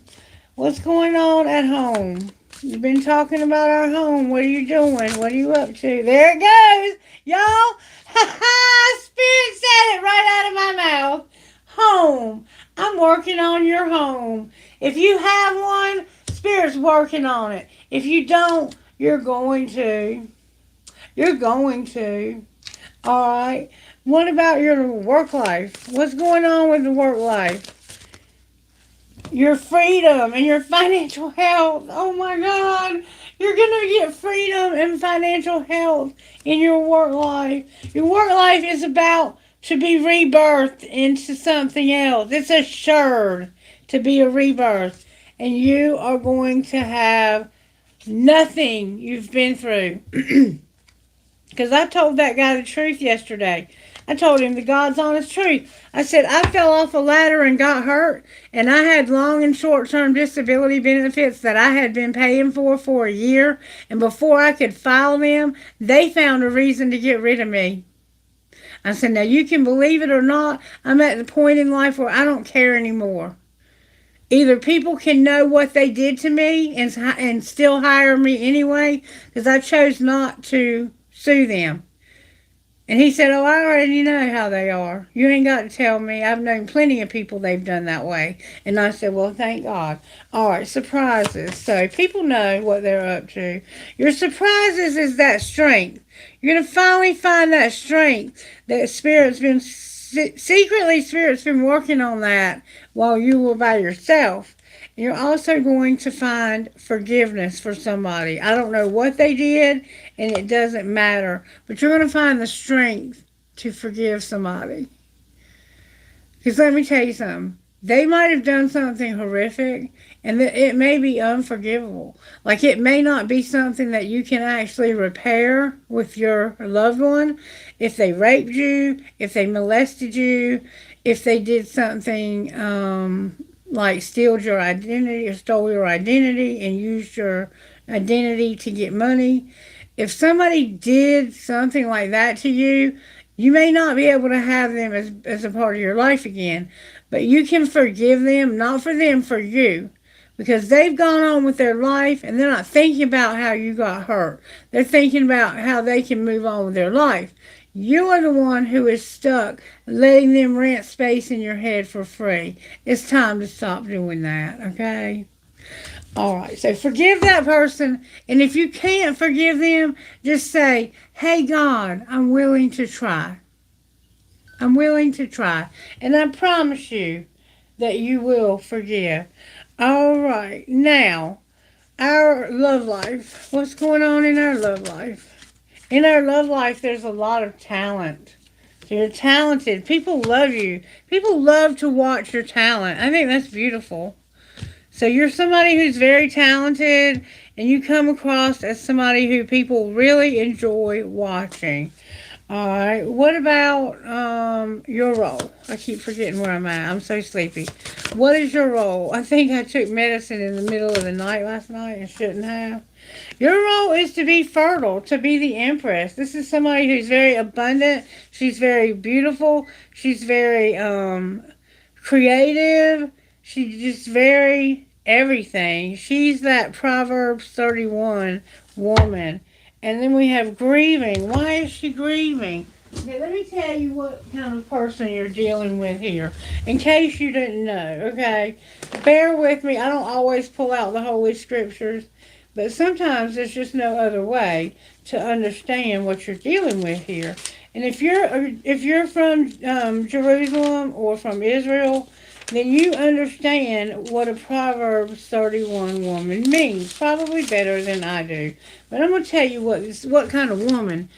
What's going on at home? You've been talking about our home. What are you doing? What are you up to? There it goes. Y'all, ha ha, Spirit said it right out of my mouth. Home. I'm working on your home. If you have one, Spirit's working on it. If you don't, you're going to. You're going to. All right. What about your work life? What's going on with the work life? Your freedom and your financial health. Oh my God. You're going to get freedom and financial health in your work life. Your work life is about to be rebirthed into something else. It's assured to be a rebirth. And you are going to have nothing you've been through. Because I told that guy the truth yesterday. I told him the God's honest truth. I said, I fell off a ladder and got hurt, and I had long and short-term disability benefits that I had been paying for a year, and before I could file them, they found a reason to get rid of me. I said, now you can believe it or not, I'm at the point in life where I don't care anymore. Either people can know what they did to me and still hire me anyway, because I chose not to sue them. And he said, oh, I already know how they are. You ain't got to tell me. I've known plenty of people they've done that way. And I said, well, thank God. All right, surprises. So people know what they're up to. Your surprises is that strength. You're going to finally find that strength that Spirit's been working on that while you were by yourself. You're also going to find forgiveness for somebody. I don't know what they did, and it doesn't matter. But you're going to find the strength to forgive somebody. Because let me tell you something. They might have done something horrific, and it may be unforgivable. Like it may not be something that you can actually repair with your loved one. If they raped you, if they molested you, if they did something like steal your identity or stole your identity and used your identity to get money. If somebody did something like that to you, you may not be able to have them as a part of your life again. But you can forgive them, not for them, for you. Because they've gone on with their life and they're not thinking about how you got hurt. They're thinking about how they can move on with their life. You are the one who is stuck letting them rent space in your head for free. It's time to stop doing that, okay? All right, so forgive that person. And if you can't forgive them, just say, hey, God, I'm willing to try. I'm willing to try. And I promise you that you will forgive. All right, now, our love life. What's going on in our love life? In our love life, there's a lot of talent. So you're talented. People love you. People love to watch your talent. I think that's beautiful. So you're somebody who's very talented, and you come across as somebody who people really enjoy watching. All right. What about your role? I keep forgetting where I'm at. I'm so sleepy. What is your role? I think I took medicine in the middle of the night last night and shouldn't have. Your role is to be fertile, to be the empress. This is somebody who's very abundant. She's very beautiful. She's very creative. She's just very everything. She's that Proverbs 31 woman. And then we have grieving. Why is she grieving? Okay, let me tell you what kind of person you're dealing with here, in case you didn't know, okay? Bear with me. I don't always pull out the Holy Scriptures, but sometimes there's just no other way to understand what you're dealing with here. And if you're from Jerusalem or from Israel, then you understand what a Proverbs 31 woman means, probably better than I do. But I'm going to tell you what kind of woman.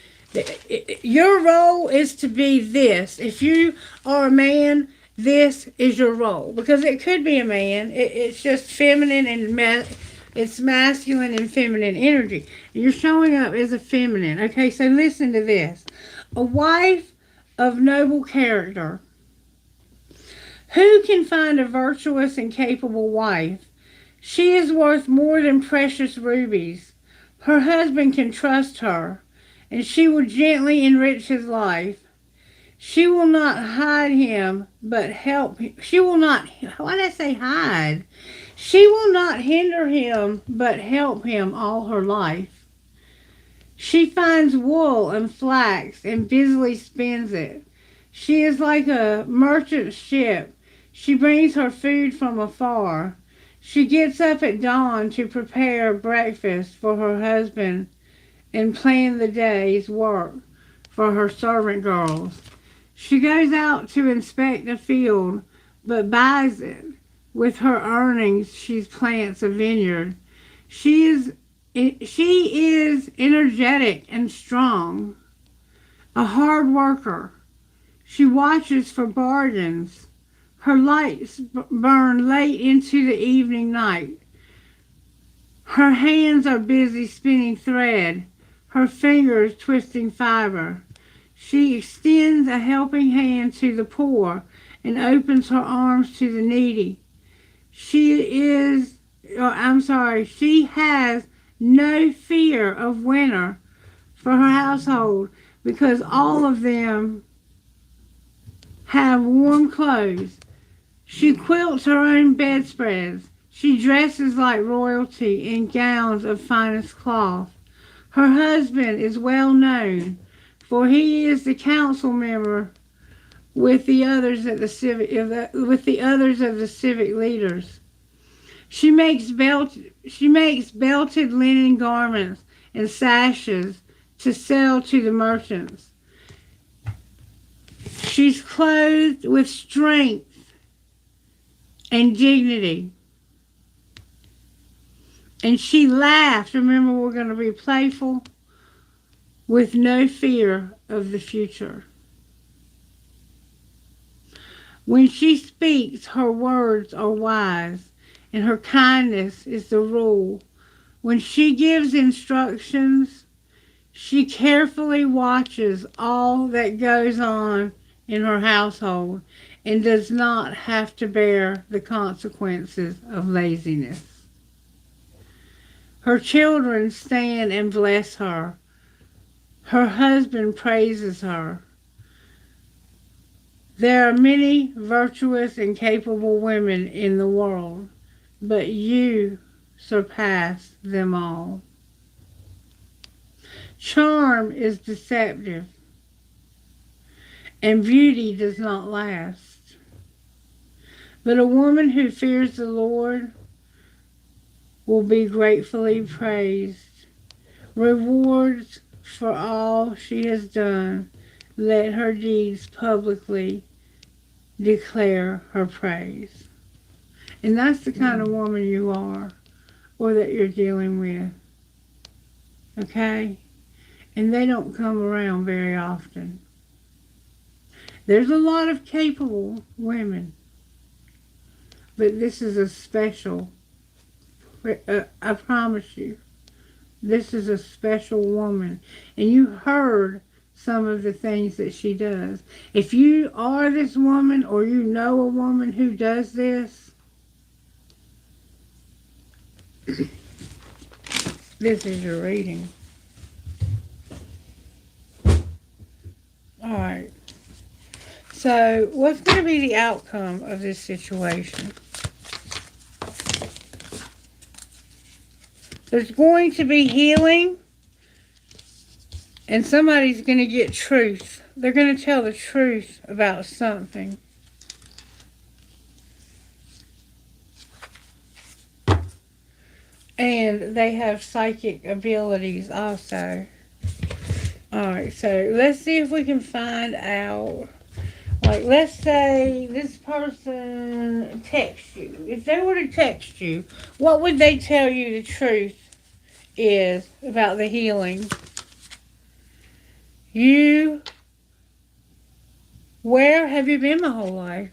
Your role is to be this. If you are a man, this is your role. Because it could be a man. It's just feminine and it's masculine and feminine energy. You're showing up as a feminine. Okay, so listen to this. A wife of noble character. Who can find a virtuous and capable wife? She is worth more than precious rubies. Her husband can trust her, and she will gently enrich his life. She will not hide him, but help him. She will not, why did I say hide? She will not hinder him, but help him all her life. She finds wool and flax and busily spins it. She is like a merchant ship. She brings her food from afar. She gets up at dawn to prepare breakfast for her husband and plan the day's work for her servant girls. She goes out to inspect a field, but buys it. With her earnings, she plants a vineyard. She is energetic and strong, a hard worker. She watches for bargains. Her lights burn late into the evening night. Her hands are busy spinning thread, her fingers twisting fiber. She extends a helping hand to the poor and opens her arms to the needy. She has no fear of winter for her household because all of them have warm clothes. She quilts her own bedspreads. She dresses like royalty in gowns of finest cloth. Her husband is well known, for he is the council member with the others of the civic leaders. She makes belted linen garments and sashes to sell to the merchants. She's clothed with strength and dignity. And she laughs. Remember, we're going to be playful with no fear of the future. When she speaks, her words are wise, and her kindness is the rule. When she gives instructions, she carefully watches all that goes on in her household and does not have to bear the consequences of laziness. Her children stand and bless her. Her husband praises her. There are many virtuous and capable women in the world, but you surpass them all. Charm is deceptive, and beauty does not last. But a woman who fears the Lord will be gratefully praised. Rewards for all she has done. Let her deeds publicly declare her praise. And that's the kind of woman you are, or that you're dealing with. Okay? And they don't come around very often. There's a lot of capable women, but this is a special I promise you. This is a special woman. And you heard some of the things that she does. If you are this woman or you know a woman who does this, this is your reading. Alright. So, what's going to be the outcome of this situation? There's going to be healing, and somebody's going to get truth. They're going to tell the truth about something. And they have psychic abilities also. Alright, so let's see if we can find out. Like, let's say this person texts you. If they were to text you, what would they tell you the truth is about the healing? Where have you been my whole life?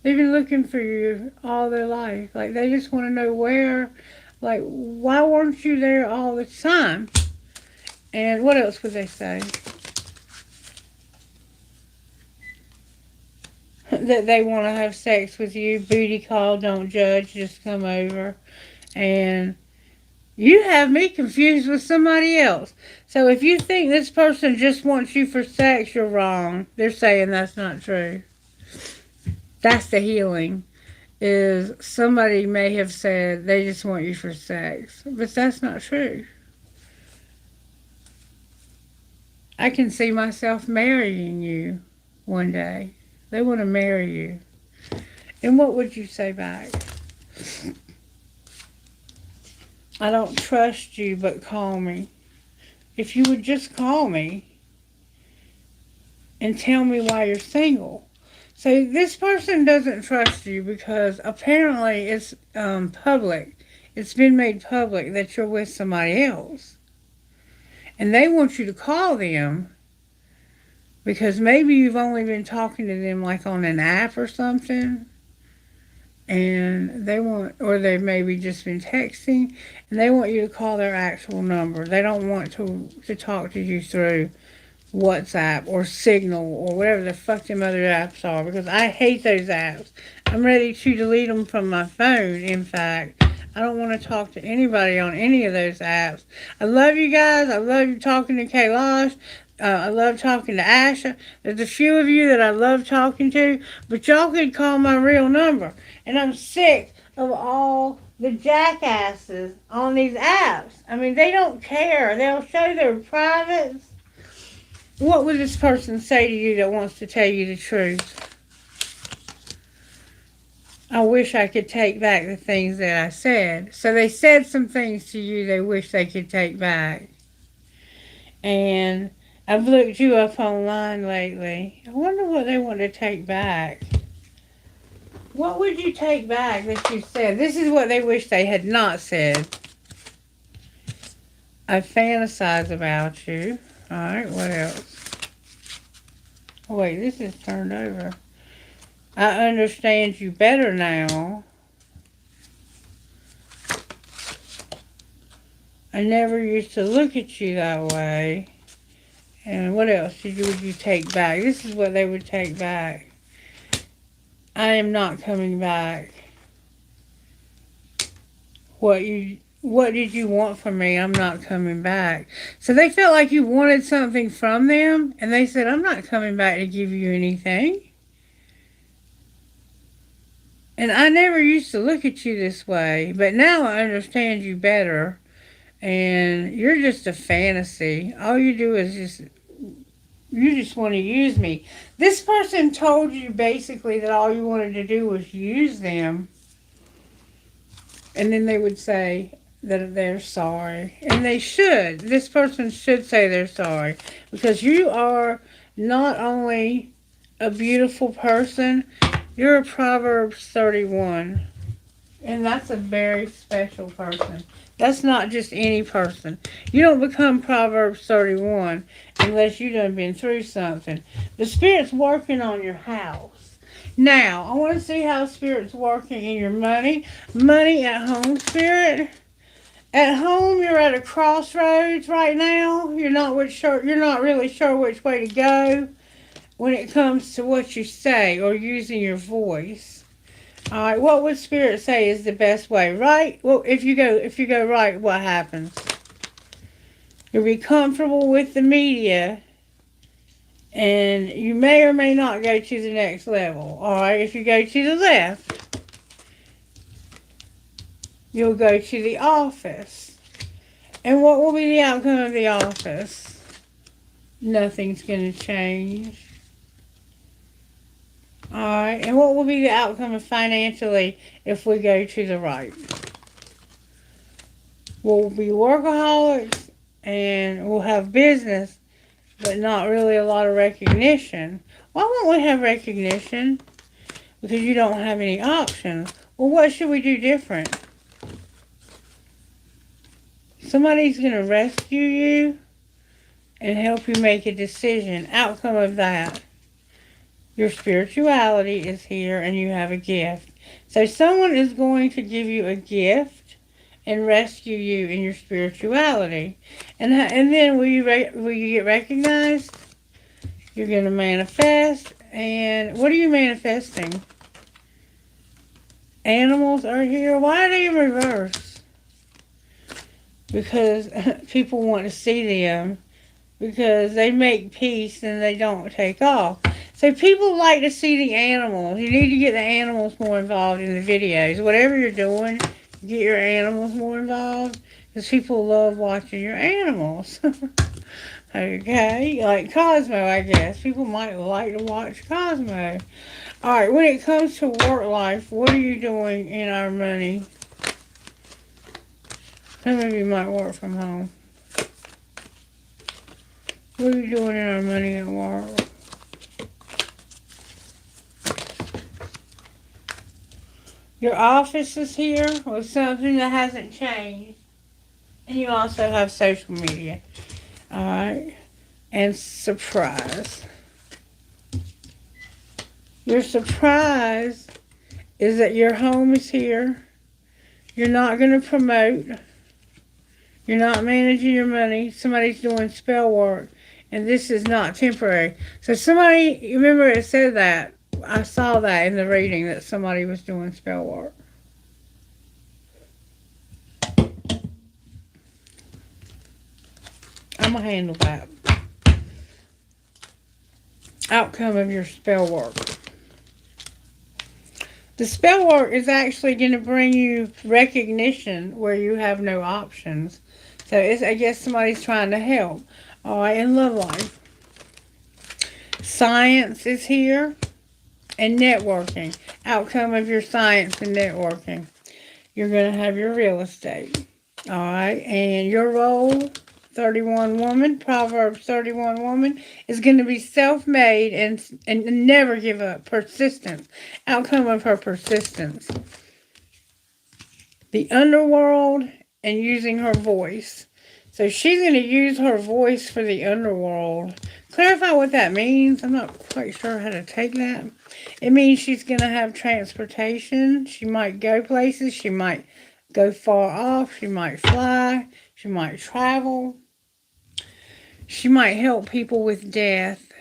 They've been looking for you all their life. Like, they just want to know where, like, why weren't you there all the time? And what else would they say? That they want to have sex with you. Booty call, don't judge, just come over. And you have me confused with somebody else. So if you think this person just wants you for sex, you're wrong. They're saying that's not true. That's the healing. Is somebody may have said they just want you for sex. But that's not true. I can see myself marrying you one day. They want to marry you. And what would you say back? I don't trust you, but call me. If you would just call me and tell me why you're single. So this person doesn't trust you because apparently it's public. It's been made public that you're with somebody else. And they want you to call them because maybe you've only been talking to them like on an app or something. And they want, or they've maybe just been texting, and they want you to call their actual number. They don't want to talk to you through WhatsApp or Signal or whatever the fuck them other apps are, because I hate those apps. I'm ready to delete them from my phone, in fact. I don't want to talk to anybody on any of those apps. I love you guys. I love you talking to Kailash. I love talking to Asha. There's a few of you that I love talking to, but y'all could call my real number. And I'm sick of all the jackasses on these apps. I mean, they don't care. They'll show their privates. What would this person say to you that wants to tell you the truth? I wish I could take back the things that I said. So they said some things to you they wish they could take back. And I've looked you up online lately. I wonder what they want to take back. What would you take back that you said? This is what they wish they had not said. I fantasize about you. Alright, what else? Oh, wait, this is turned over. I understand you better now. I never used to look at you that way. And what else would you take back? This is what they would take back. I am not coming back. What did you want from me? I'm not coming back. So they felt like you wanted something from them, and they said, I'm not coming back to give you anything. And I never used to look at you this way, but now I understand you better. And you're just a fantasy. All you do is you just want to use me. This person told you basically that all you wanted to do was use them. And then they would say that they're sorry. And they should. This person should say they're sorry. Because you are not only a beautiful person, you're a Proverbs 31. And that's a very special person. That's not just any person. You don't become Proverbs 31 unless you done been through something. The Spirit's working on your house. Now, I want to see how Spirit's working in your money. Money at home, Spirit. At home, you're at a crossroads right now. You're not really sure which way to go when it comes to what you say or using your voice. All right, what would Spirit say is the best way? Right? Well, if you go right, what happens? You'll be comfortable with the media, and you may or may not go to the next level. All right, if you go to the left, you'll go to the office. And what will be the outcome of the office? Nothing's going to change. Alright, and what will be the outcome of financially if we go to the right? We'll be workaholics and we'll have business, but not really a lot of recognition. Why won't we have recognition? Because you don't have any options. Well, what should we do different? Somebody's going to rescue you and help you make a decision. Outcome of that. Your spirituality is here and you have a gift. So someone is going to give you a gift and rescue you in your spirituality. And then will you get recognized? You're going to manifest. And what are you manifesting? Animals are here. Why are they in reverse? Because people want to see them. Because they make peace and they don't take off. So people like to see the animals. You need to get the animals more involved in the videos. Whatever you're doing, get your animals more involved. Because people love watching your animals. Okay, like Cosmo, I guess. People might like to watch Cosmo. Alright, when it comes to work life, what are you doing in our money? Some of you might work from home. What are you doing in our money at work? Your office is here with something that hasn't changed. And you also have social media. Alright. And surprise. Your surprise is that your home is here. You're not going to promote. You're not managing your money. Somebody's doing spell work. And this is not temporary. So somebody, remember it said that. I saw that in the reading that somebody was doing spell work. I'm going to handle that. Outcome of your spell work. The spell work is actually going to bring you recognition where you have no options. So I guess somebody's trying to help. Alright, in love life. Science is here. And networking. Outcome of your science and networking. You're going to have your real estate. Alright, and your role, 31 woman, Proverbs 31 woman, is going to be self-made and never give up. Persistence. Outcome of her persistence. The underworld and using her voice. So she's going to use her voice for the underworld. Clarify what that means. I'm not quite sure how to take that. It means she's going to have transportation. She might go places. She might go far off. She might fly. She might travel. She might help people with death.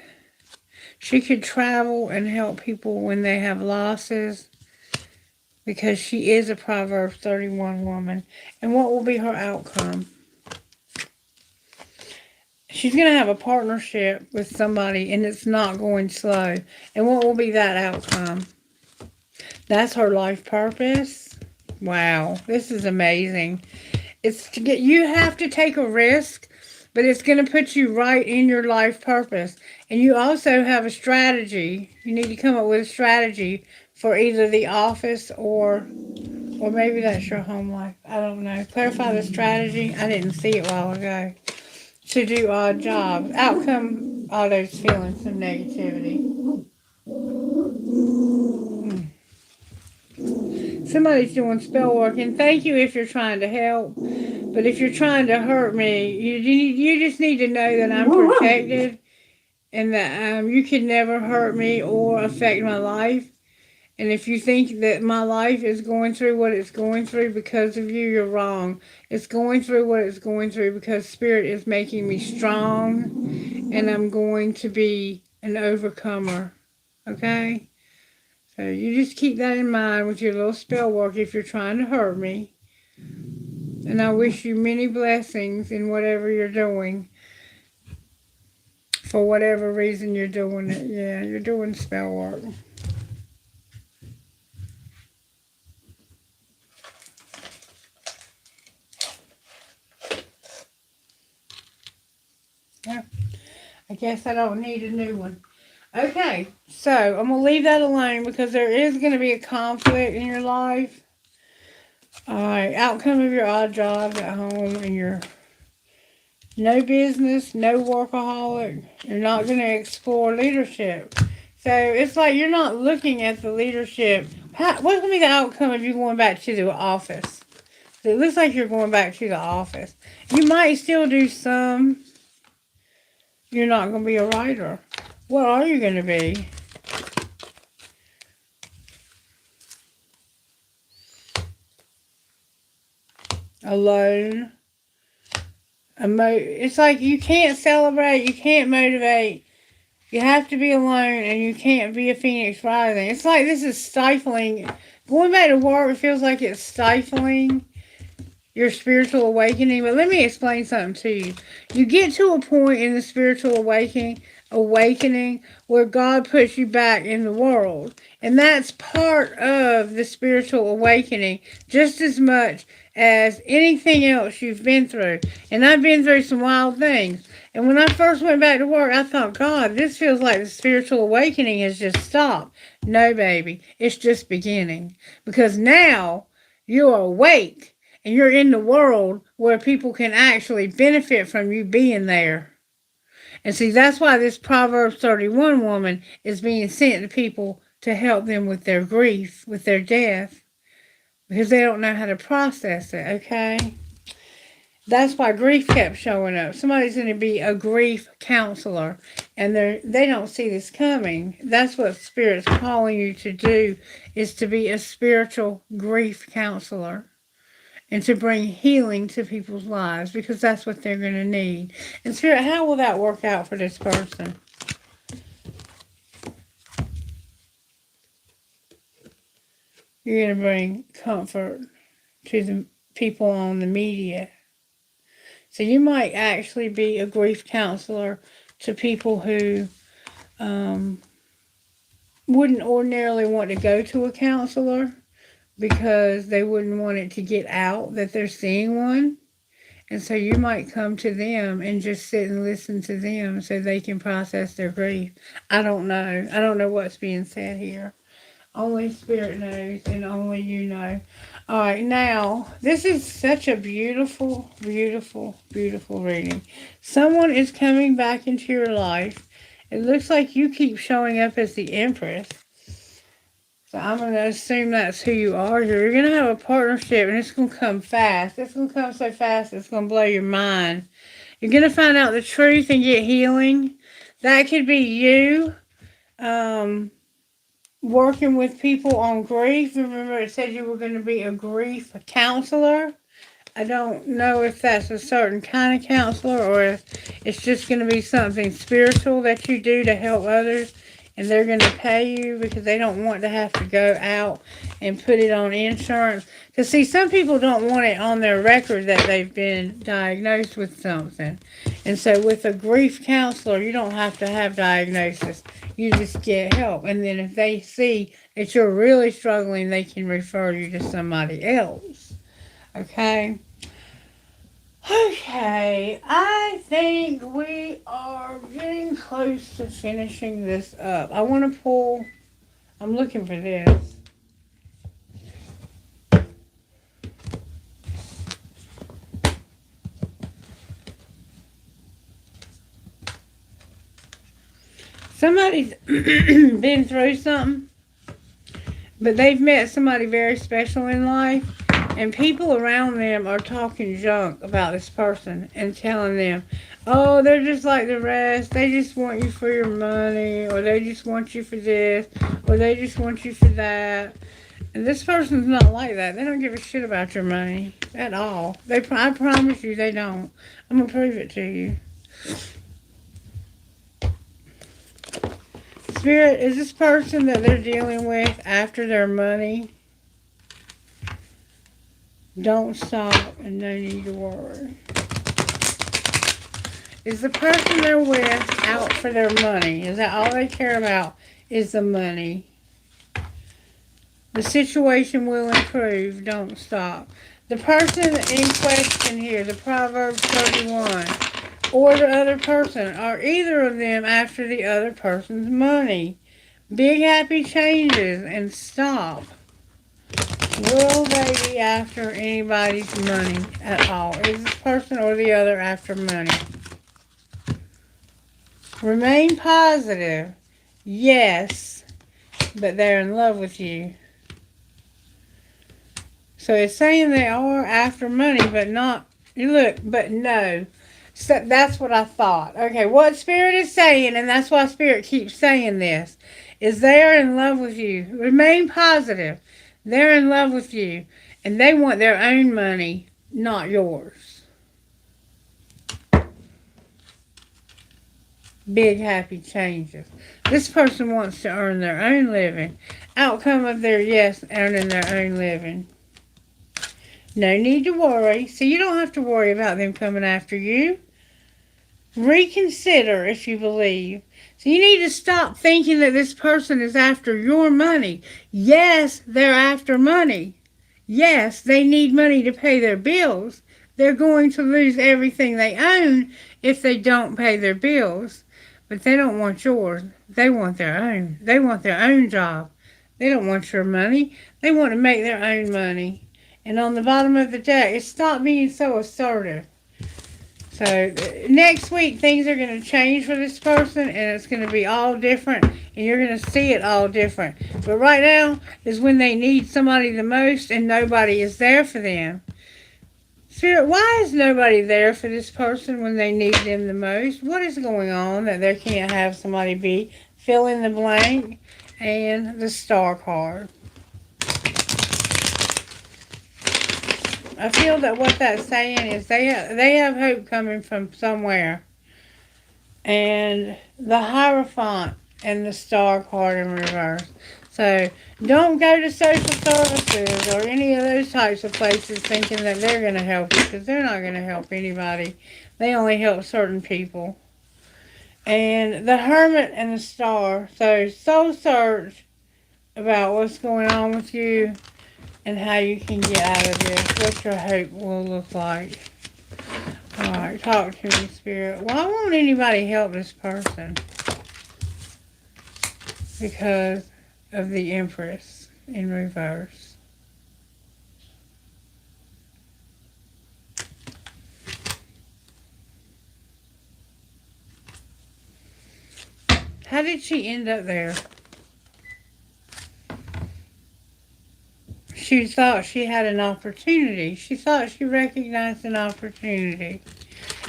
She could travel and help people when they have losses. Because she is a Proverbs 31 woman. And what will be her outcome? She's going to have a partnership with somebody, and it's not going slow. And what will be that outcome? That's her life purpose. Wow, this is amazing. It's to get, you have to take a risk, but it's going to put you right in your life purpose. And you also have a strategy. You need to come up with a strategy for either the office or maybe that's your home life. I don't know. Clarify the strategy. I didn't see it a while ago. To do odd jobs. Outcome, all those feelings of negativity. Somebody's doing spell work, and thank you if you're trying to help. But if you're trying to hurt me, you just need to know that I'm protected and that you can never hurt me or affect my life. And if you think that my life is going through what it's going through because of you, you're wrong. It's going through what it's going through because Spirit is making me strong, and I'm going to be an overcomer. Okay? So you just keep that in mind with your little spell work if you're trying to hurt me. And I wish you many blessings in whatever you're doing. For whatever reason you're doing it. Yeah, you're doing spell work. Yeah. I guess I don't need a new one. Okay, so I'm going to leave that alone because there is going to be a conflict in your life. Alright, outcome of your odd job at home and your no business, no workaholic. You're not going to explore leadership. So it's like you're not looking at the leadership. What's going to be the outcome of you going back to the office? It looks like you're going back to the office. You might still do some. You're not going to be a writer. What are you going to be? Alone. It's like you can't celebrate, you can't motivate. You have to be alone, and you can't be a phoenix rising. It's like this is stifling. Going back to work, it feels like it's stifling your spiritual awakening. But let me explain something to you. You get to a point in the spiritual awakening where God puts you back in the world. And that's part of the spiritual awakening just as much as anything else you've been through. And I've been through some wild things. And when I first went back to work, I thought, God, this feels like the spiritual awakening has just stopped. No, baby, it's just beginning. Because now you're awake and you're in the world where people can actually benefit from you being there. And see, that's why this Proverbs 31 woman is being sent to people to help them with their grief, with their death, because they don't know how to process it, okay? That's why grief kept showing up. Somebody's going to be a grief counselor, and they don't see this coming. That's what Spirit's calling you to do, is to be a spiritual grief counselor and to bring healing to people's lives, because that's what they're going to need. And Spirit, how will that work out for this person? You're going to bring comfort to the people on the media. So you might actually be a grief counselor to people who wouldn't ordinarily want to go to a counselor because they wouldn't want it to get out that they're seeing one. And so you might come to them and just sit and listen to them so they can process their grief. I don't know. I don't know what's being said here. Only Spirit knows, and only you know. All right, now, this is such a beautiful, beautiful, beautiful reading. Someone is coming back into your life. It looks like you keep showing up as the Empress. So I'm going to assume that's who you are here. You're going to have a partnership, and it's going to come fast. It's going to come so fast, it's going to blow your mind. You're going to find out the truth and get healing. That could be you. Working with people on grief. Remember, it said you were going to be a grief counselor. I don't know if that's a certain kind of counselor or if it's just going to be something spiritual that you do to help others, and they're going to pay you because they don't want to have to go out and put it on insurance. Because, see, some people don't want it on their record that they've been diagnosed with something. And so with a grief counselor, you don't have to have diagnosis. You just get help. And then if they see that you're really struggling, they can refer you to somebody else. Okay? Okay, I think we are getting close to finishing this up. I want to pull, I'm looking for this. Somebody's been through something, but they've met somebody very special in life, And people around them are talking junk about this person and telling them, oh, they're just like the rest. They just want you for your money, or they just want you for this, or they just want you for that. And this person's not like that. They don't give a shit about your money at all. I promise you they don't. I'm going to prove it to you. Spirit, is this person that they're dealing with after their money? Don't stop and no need to worry. Is the person they're with out for their money? Is that all they care about is the money? The situation will improve. Don't stop. The person in question here, the Proverbs 31, or the other person, are either of them after the other person's money? Big happy changes and stop. Will they be after anybody's money at all? Is this person or the other after money? Remain positive. Yes, but they're in love with you. So it's saying they are after money, but not, but no. So that's what I thought. Okay, what Spirit is saying, and that's why Spirit keeps saying this, is they are in love with you. Remain positive. They're in love with you, and they want their own money, not yours. Big happy changes. This person wants to earn their own living. Outcome of their yes, earning their own living. No need to worry. So you don't have to worry about them coming after you. Reconsider if you believe. So you need to stop thinking that this person is after your money. Yes, they're after money. Yes, they need money to pay their bills. They're going to lose everything they own if they don't pay their bills. But they don't want yours. They want their own. They want their own job. They don't want your money. They want to make their own money. And on the bottom of the deck, it's stop being so assertive. So next week, things are going to change for this person, and it's going to be all different, and you're going to see it all different. But right now is when they need somebody the most, and nobody is there for them. Spirit, why is nobody there for this person when they need them the most? What is going on that they can't have somebody be? Fill in the blank and the star card. I feel that what that's saying is they have hope coming from somewhere. And the Hierophant and the star card in reverse. So don't go to social services or any of those types of places thinking that they're going to help you, because they're not going to help anybody. They only help certain people. And the Hermit and the Star. So soul search about what's going on with you and how you can get out of this, what your hope will look like. Alright, talk to me, Spirit. Why won't anybody help this person? Because of the Empress in reverse. How did she end up there? She thought she had an opportunity. She thought she recognized an opportunity.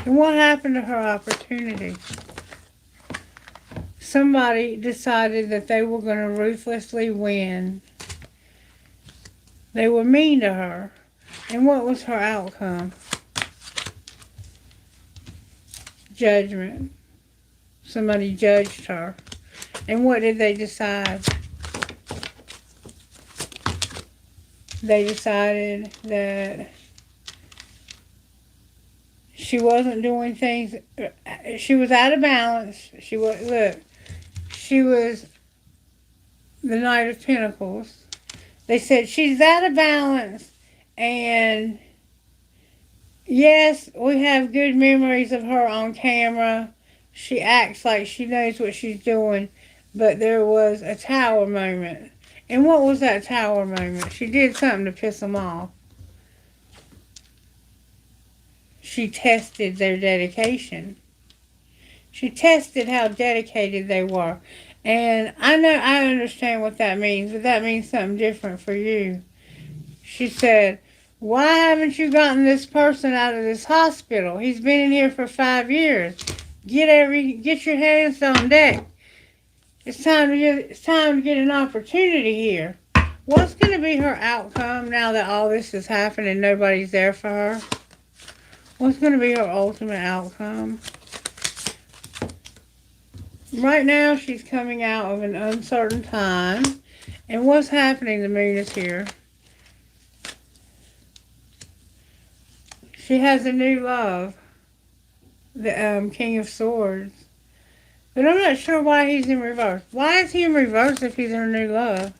And what happened to her opportunity? Somebody decided that they were going to ruthlessly win. They were mean to her. And what was her outcome? Judgment. Somebody judged her. And what did they decide? They decided that she wasn't doing things. She was out of balance. She was the Knight of Pentacles. They said she's out of balance, and yes, we have good memories of her on camera. She acts like she knows what she's doing, but there was a tower moment. And what was that tower moment? She did something to piss them off. She tested their dedication. She tested how dedicated they were. And I understand what that means, but that means something different for you. She said, Why haven't you gotten this person out of this hospital? He's been in here for 5 years. Get your hands on deck. It's time to get an opportunity here. What's going to be her outcome now that all this has happened and nobody's there for her? What's going to be her ultimate outcome? Right now, she's coming out of an uncertain time. And what's happening? The moon is here. She has a new love. The King of Swords. But I'm not sure why he's in reverse. Why is he in reverse if he's in a new love?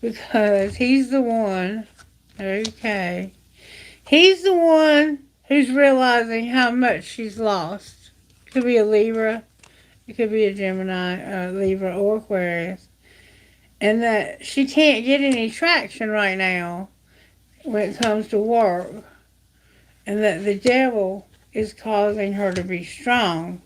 Because he's the one. Okay. He's the one who's realizing how much she's lost. It could be a Libra. It could be a Gemini, Libra, or Aquarius. And that she can't get any traction right now when it comes to work. And that the devil is causing her to be strong.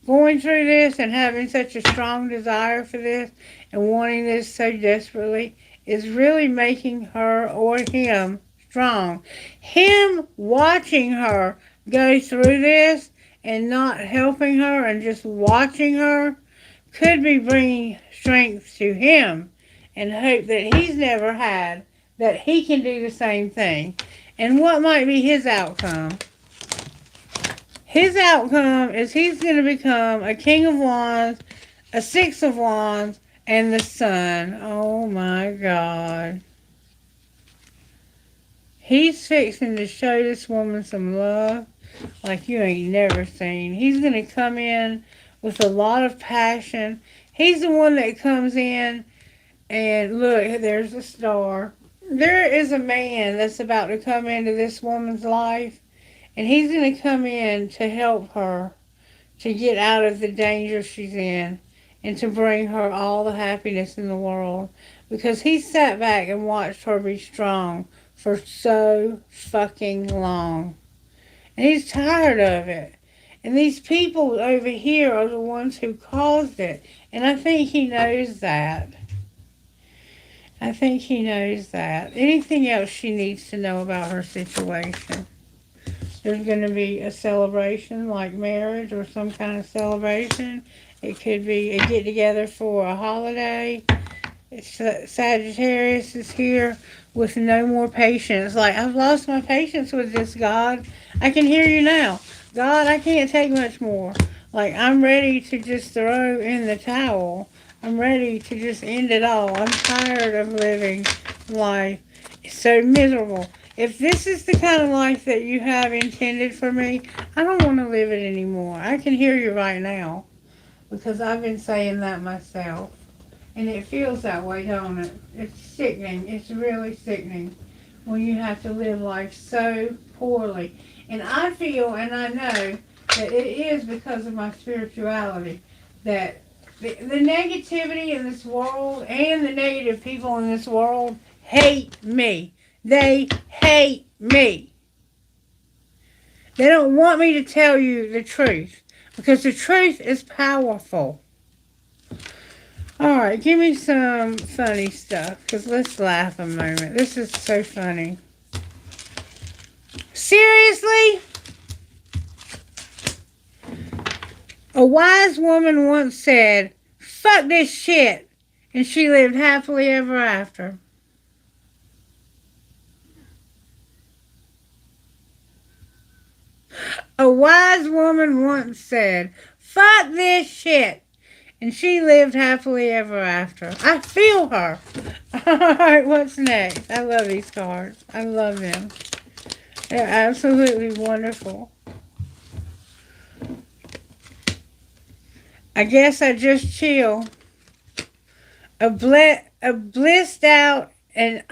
Going through this and having such a strong desire for this and wanting this so desperately is really making her or him strong. Him watching her go through this and not helping her and just watching her could be bringing strength to him and hope that he's never had, that he can do the same thing. And what might be his outcome? His outcome is he's going to become a King of Wands, a Six of Wands, and the Sun. Oh my God. He's fixing to show this woman some love like you ain't never seen. He's going to come in with a lot of passion. He's the one that comes in and look, there's a star. There is a man that's about to come into this woman's life. And he's going to come in to help her to get out of the danger she's in and to bring her all the happiness in the world. Because he sat back and watched her be strong for so fucking long. And he's tired of it. And these people over here are the ones who caused it. And I think he knows that. I think he knows that. Anything else she needs to know about her situation? There's going to be a celebration like marriage or some kind of celebration. It could be a get-together for a holiday. Sagittarius is here with no more patience. Like, I've lost my patience with this, God. I can hear you now. God, I can't take much more. Like, I'm ready to just throw in the towel. I'm ready to just end it all. I'm tired of living life. It's so miserable. If this is the kind of life that you have intended for me, I don't want to live it anymore. I can hear you right now because I've been saying that myself. And it feels that way, don't it? It's sickening. It's really sickening when you have to live life so poorly. And I feel and I know that it is because of my spirituality that the negativity in this world and the negative people in this world hate me. They hate me. They don't want me to tell you the truth because the truth is powerful. Alright, give me some funny stuff because let's laugh a moment. This is so funny. Seriously? A wise woman once said, "Fuck this shit," and she lived happily ever after. A wise woman once said, "Fuck this shit," and she lived happily ever after. I feel her. Alright, what's next? I love these cards. I love them. They're absolutely wonderful. I guess I just chill. A blissed out and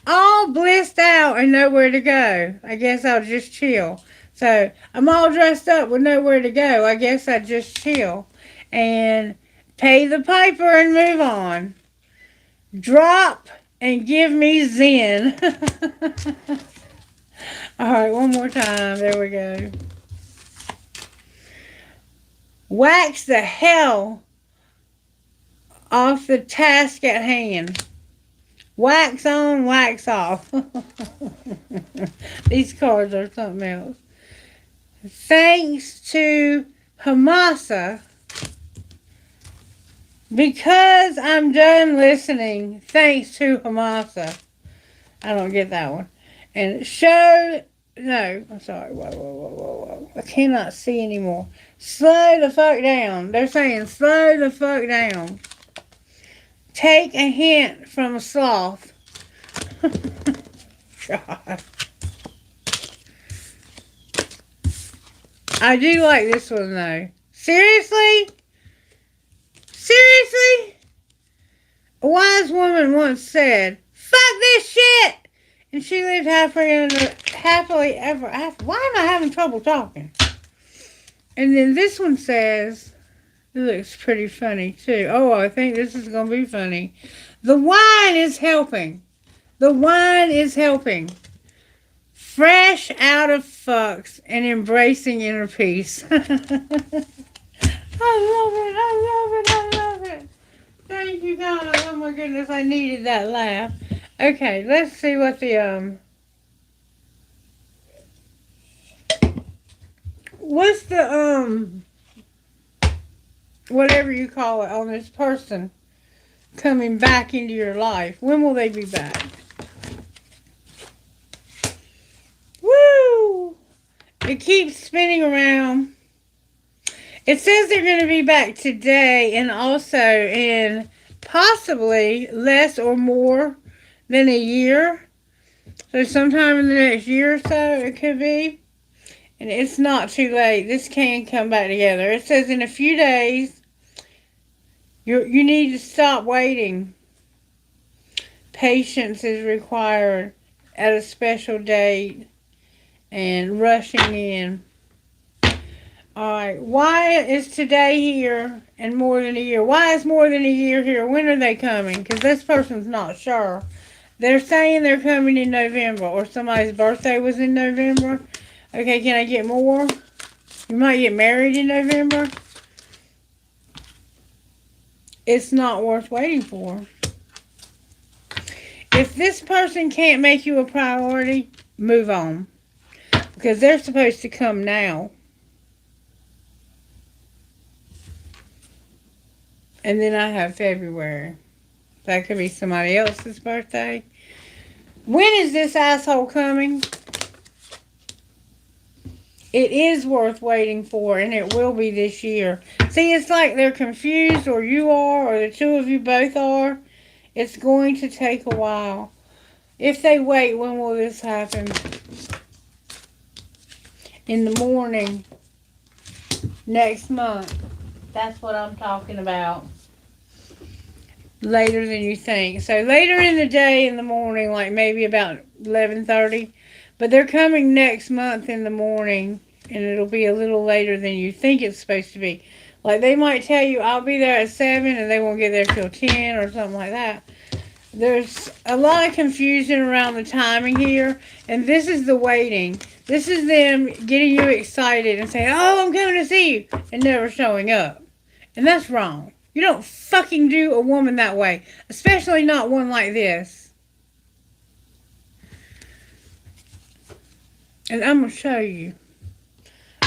all blissed out and nowhere to go. I guess I'll just chill. So I'm all dressed up with nowhere to go. I guess I just chill and pay the piper and move on. Drop and give me zen. All right, one more time. There we go. Wax the hell off the task at hand. Wax on, wax off. These cards are something else. Thanks to Hamasa, because I'm done listening. Thanks to Hamasa. I don't get that one. And show, no, I'm sorry. Whoa. I cannot see anymore. Slow the fuck down. They're saying slow the fuck down. Take a hint from a sloth. God. I do like this one though. Seriously? Seriously? A wise woman once said, "Fuck this shit!" And she lived happily ever after. Why am I having trouble talking? And then this one says, it looks pretty funny too. Oh, I think this is going to be funny. The wine is helping. The wine is helping. Fresh out of fucks and embracing inner peace. I love it. Thank you, God. Oh my goodness, I needed that laugh. Okay, let's see what the, what's the, whatever you call it on this person coming back into your life. When will they be back? Woo! It keeps spinning around. It says they're going to be back today and also in possibly less or more than a year. So sometime in the next year or so it could be. And it's not too late. This can come back together. It says in a few days you need to stop waiting. Patience is required at a special date and rushing in. Alright, why is today here and more than a year? Why is more than a year here? When are they coming? Because this person's not sure. They're saying they're coming in November, or somebody's birthday was in November. Okay, can I get more? You might get married in November. It's not worth waiting for. If this person can't make you a priority, move on. Because they're supposed to come now. And then I have February. That could be somebody else's birthday. When is this asshole coming? It is worth waiting for, and it will be this year. See, it's like they're confused, or you are, or the two of you both are. It's going to take a while. If they wait, when will this happen? In the morning. Next month. That's what I'm talking about. Later than you think. So later in the day, in the morning, like maybe about 11:30. But they're coming next month in the morning, and it'll be a little later than you think it's supposed to be. Like they might tell you, I'll be there at 7, and they won't get there till 10 or something like that. There's a lot of confusion around the timing here, and this is the waiting. This is them getting you excited and saying, oh, I'm coming to see you, and never showing up. And that's wrong. You don't fucking do a woman that way, especially not one like this. And I'm going to show you,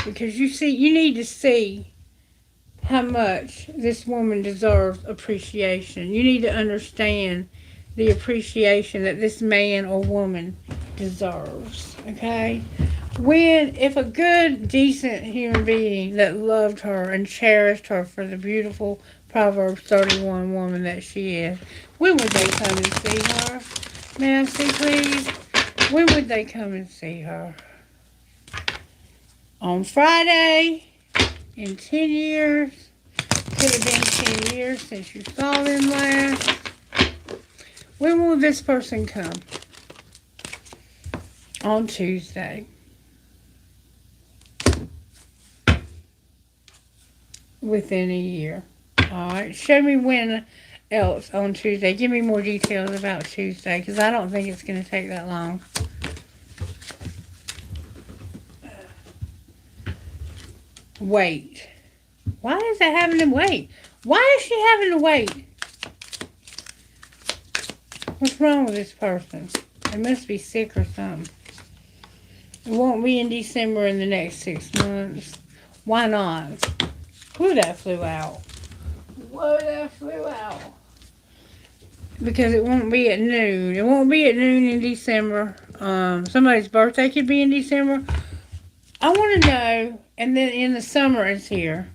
because you need to see how much this woman deserves appreciation. You need to understand the appreciation that this man or woman deserves, okay? If a good, decent human being that loved her and cherished her for the beautiful Proverbs 31 woman that she is, when would they come and see her? May I see, please? When would they come and see her? On Friday? In 10 years? Could have been 10 years since you saw them last. When will this person come? On Tuesday. Within a year. Alright, show me when else on Tuesday. Give me more details about Tuesday, because I don't think it's going to take that long. Wait. Why is it having to wait? Why is she having to wait? What's wrong with this person? They must be sick or something. It won't be in December in the next 6 months. Why not? Whoa, that flew out. Whoa, that flew out. Because it won't be at noon. It won't be at noon in December. Somebody's birthday could be in December. I want to know, and then in the summer it's here.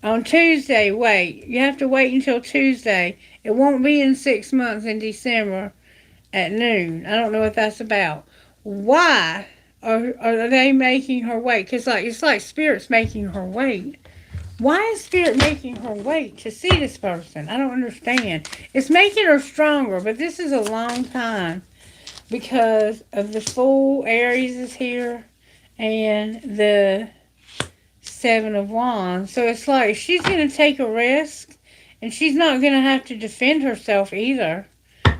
On Tuesday, wait. You have to wait until Tuesday. It won't be in 6 months in December at noon. I don't know what that's about. Why are they making her wait? Because it's like Spirit's making her wait. Why is Spirit making her wait to see this person? I don't understand. It's making her stronger, but this is a long time because of the full Aries is here and the Seven of Wands. So it's like she's going to take a risk, and she's not going to have to defend herself either.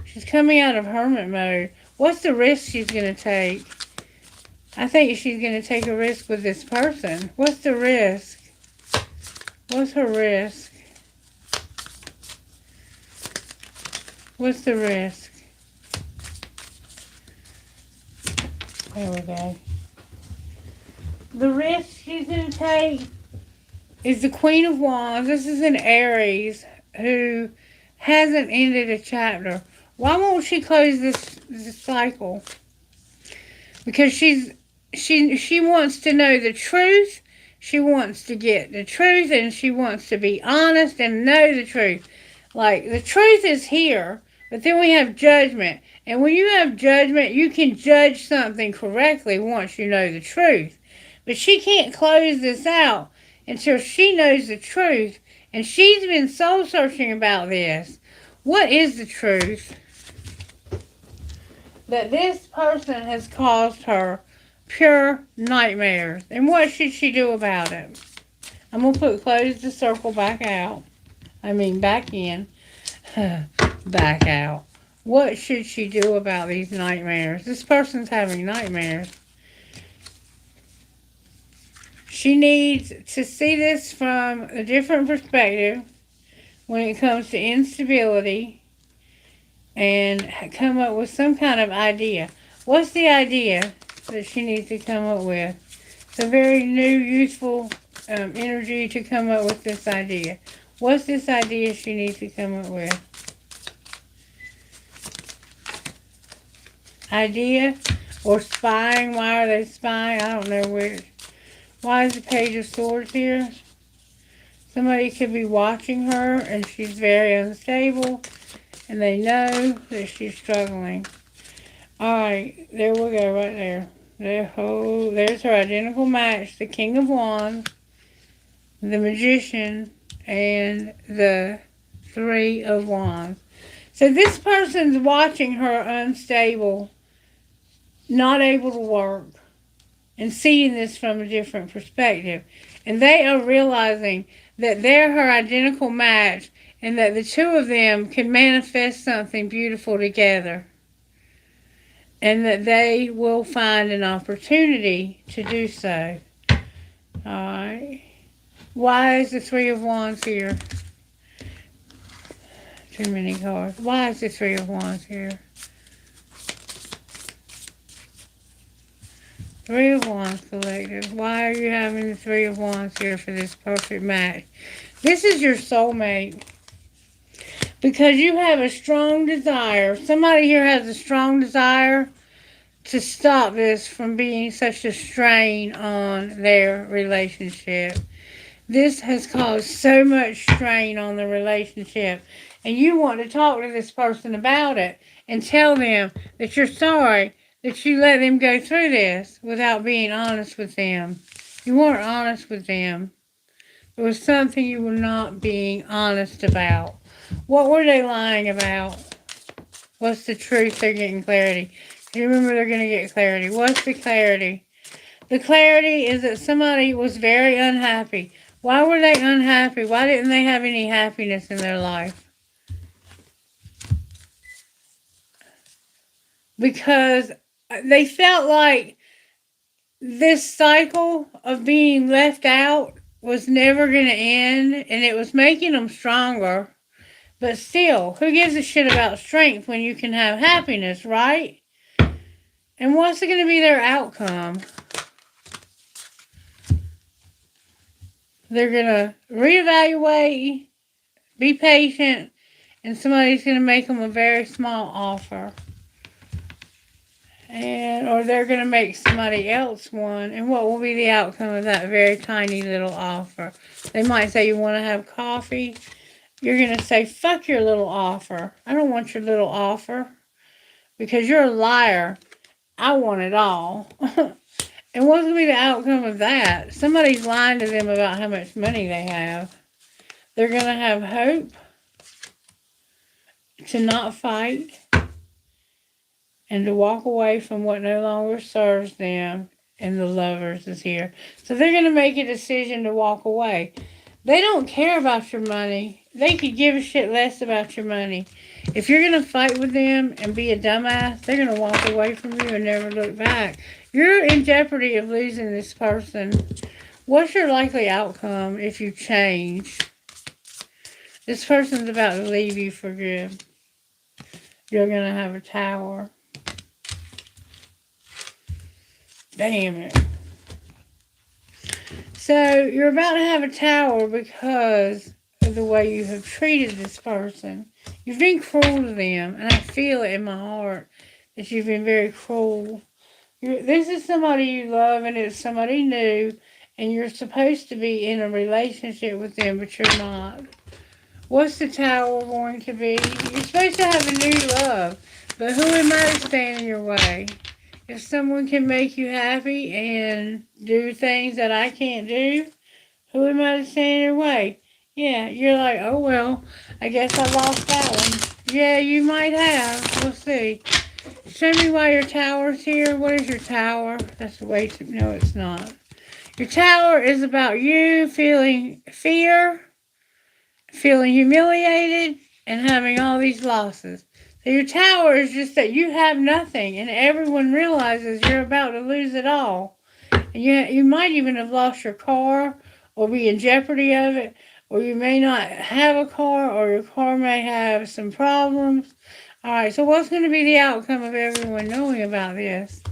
She's coming out of hermit mode. What's the risk she's going to take? I think she's going to take a risk with this person. What's the risk? What's her risk? What's the risk? There we go. The risk she's going to take is the Queen of Wands. This is an Aries who hasn't ended a chapter. Why won't she close this cycle? Because she wants to know the truth. She wants to get the truth, and she wants to be honest and know the truth. Like, the truth is here, but then we have judgment. And when you have judgment, you can judge something correctly once you know the truth. But she can't close this out until she knows the truth. And she's been soul searching about this. What is the truth? That this person has caused her pure nightmares. And what should she do about it? I'm going to close the circle back out. Back in. Back out. What should she do about these nightmares? This person's having nightmares. She needs to see this from a different perspective when it comes to instability and come up with some kind of idea. What's the idea that she needs to come up with? It's a very new, youthful energy to come up with this idea. What's this idea she needs to come up with? Idea or spying? Why are they spying? I don't know which. Why is the Page of Swords here? Somebody could be watching her and she's very unstable and they know that she's struggling. Alright, there we go right there. There's her identical match, the King of Wands, the Magician, and the Three of Wands. So this person's watching her unstable, not able to work, and seeing this from a different perspective. And they are realizing that they're her identical match and that the two of them can manifest something beautiful together. And that they will find an opportunity to do so. Alright. Why is the Three of Wands here? Too many cards. Why is the Three of Wands here? Three of Wands, collective. Why are you having the Three of Wands here for this perfect match? This is your soulmate. Because you have a strong desire. Somebody here has a strong desire to stop this from being such a strain on their relationship. This has caused so much strain on the relationship. And you want to talk to this person about it and tell them that you're sorry that you let them go through this without being honest with them. You weren't honest with them. It was something you were not being honest about. What were they lying about? What's the truth? They're getting clarity. You remember they're going to get clarity. What's the clarity? The clarity is that somebody was very unhappy. Why were they unhappy? Why didn't they have any happiness in their life? Because they felt like this cycle of being left out was never going to end, and it was making them stronger. But still, who gives a shit about strength when you can have happiness, right? And what's going to be their outcome? They're going to reevaluate, be patient, and somebody's going to make them a very small offer. Or they're going to make somebody else one. And what will be the outcome of that very tiny little offer? They might say, you want to have coffee? You're going to say, fuck your little offer. I don't want your little offer. Because you're a liar. I want it all. And what's going to be the outcome of that? Somebody's lying to them about how much money they have. They're going to have hope to not fight and to walk away from what no longer serves them, and the lovers is here. So they're going to make a decision to walk away. They don't care about your money. They could give a shit less about your money. If you're going to fight with them and be a dumbass, they're going to walk away from you and never look back. You're in jeopardy of losing this person. What's your likely outcome if you change? This person's about to leave you for good. You're going to have a tower. Damn it. So, you're about to have a tower because of the way you have treated this person. You've been cruel to them, and I feel it in my heart that you've been very cruel. This is somebody you love, and it's somebody new, and you're supposed to be in a relationship with them, but you're not. What's the tower going to be? You're supposed to have a new love, but who am I to stand in your way? If someone can make you happy and do things that I can't do, who am I to stand in your way? Yeah, you're like, oh well, I guess I lost that one. Yeah, you might have. We'll see. Show me why your tower's here. What is your tower? That's the way to... No, it's not. Your tower is about you feeling fear, feeling humiliated, and having all these losses. So your tower is just that you have nothing, and everyone realizes you're about to lose it all. And you might even have lost your car, or be in jeopardy of it, or you may not have a car, or your car may have some problems. Alright, so what's going to be the outcome of everyone knowing about this?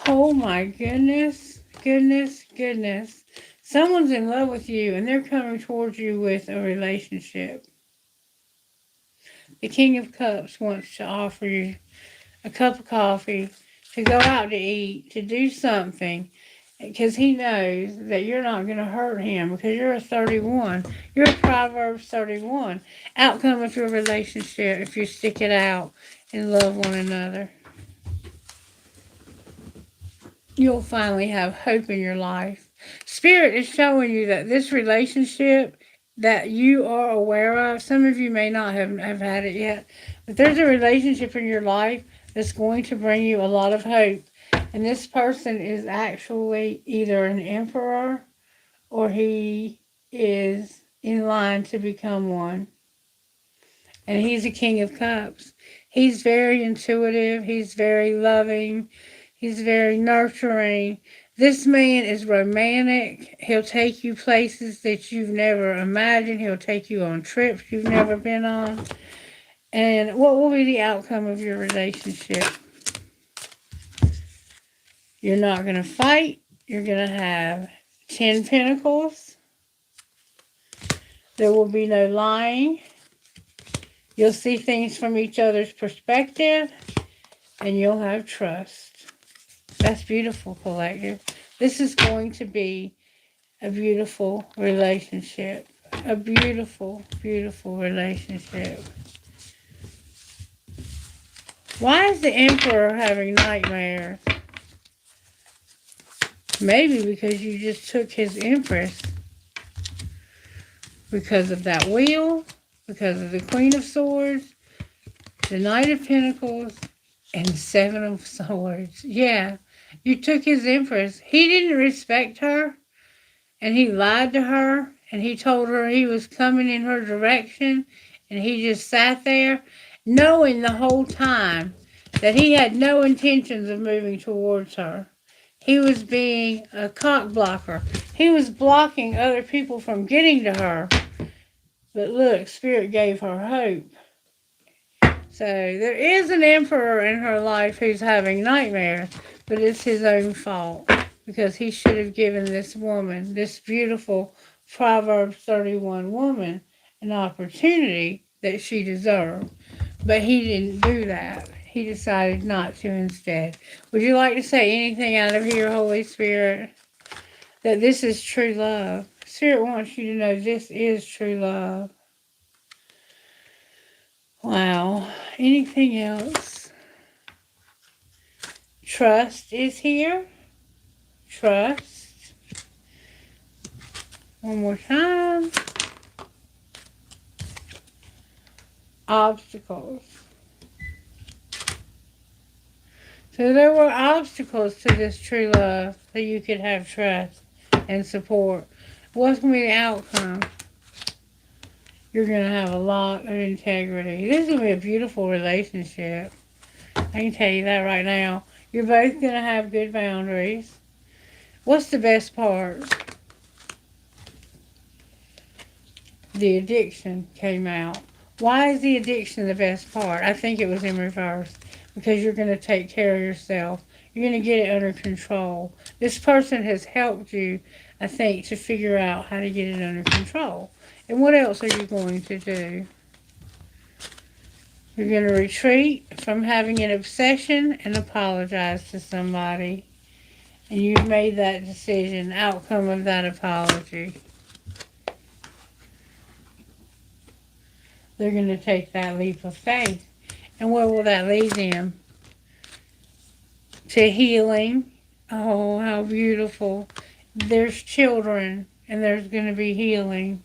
Oh my goodness, goodness, goodness. Someone's in love with you, and they're coming towards you with a relationship. The King of Cups wants to offer you a cup of coffee, to go out to eat, to do something, because he knows that you're not going to hurt him, because you're a 31. You're a Proverbs 31. Outcome of your relationship if you stick it out and love one another. You'll finally have hope in your life. Spirit is showing you that this relationship that you are aware of, some of you may not have had it yet, but there's a relationship in your life that's going to bring you a lot of hope. And this person is actually either an emperor or he is in line to become one. And he's a King of Cups. He's very intuitive. He's very loving. He's very nurturing. This man is romantic. He'll take you places that you've never imagined. He'll take you on trips you've never been on. And what will be the outcome of your relationship? You're not going to fight. You're going to have 10 pentacles. There will be no lying. You'll see things from each other's perspective. And you'll have trust. That's beautiful, collective. This is going to be a beautiful relationship. A beautiful, beautiful relationship. Why is the Emperor having nightmares? Maybe because you just took his Empress. Because of that wheel. Because of the Queen of Swords. The Knight of Pentacles. And 7 of Swords. Yeah. You took his Empress. He didn't respect her. And he lied to her. And he told her he was coming in her direction. And he just sat there, knowing the whole time that he had no intentions of moving towards her. He was being a cock blocker. He was blocking other people from getting to her. But look, Spirit gave her hope. So there is an emperor in her life who's having nightmares, but it's his own fault because he should have given this woman, this beautiful Proverbs 31 woman, an opportunity that she deserved. But he didn't do that. He decided not to instead. Would you like to say anything out of here, Holy Spirit? That this is true love. Spirit wants you to know this is true love. Wow. Anything else? Trust is here. Trust. One more time. Obstacles. So there were obstacles to this true love so you could have trust and support. What's going to be the outcome? You're going to have a lot of integrity. This is going to be a beautiful relationship. I can tell you that right now. You're both going to have good boundaries. What's the best part? The addiction came out. Why is the addiction the best part? I think it was in reverse. Because you're going to take care of yourself. You're going to get it under control. This person has helped you, I think, to figure out how to get it under control. And what else are you going to do? You're going to retreat from having an obsession and apologize to somebody. And you've made that decision, outcome of that apology. They're going to take that leap of faith. And where will that lead them? To healing. Oh, how beautiful. There's children, and there's going to be healing.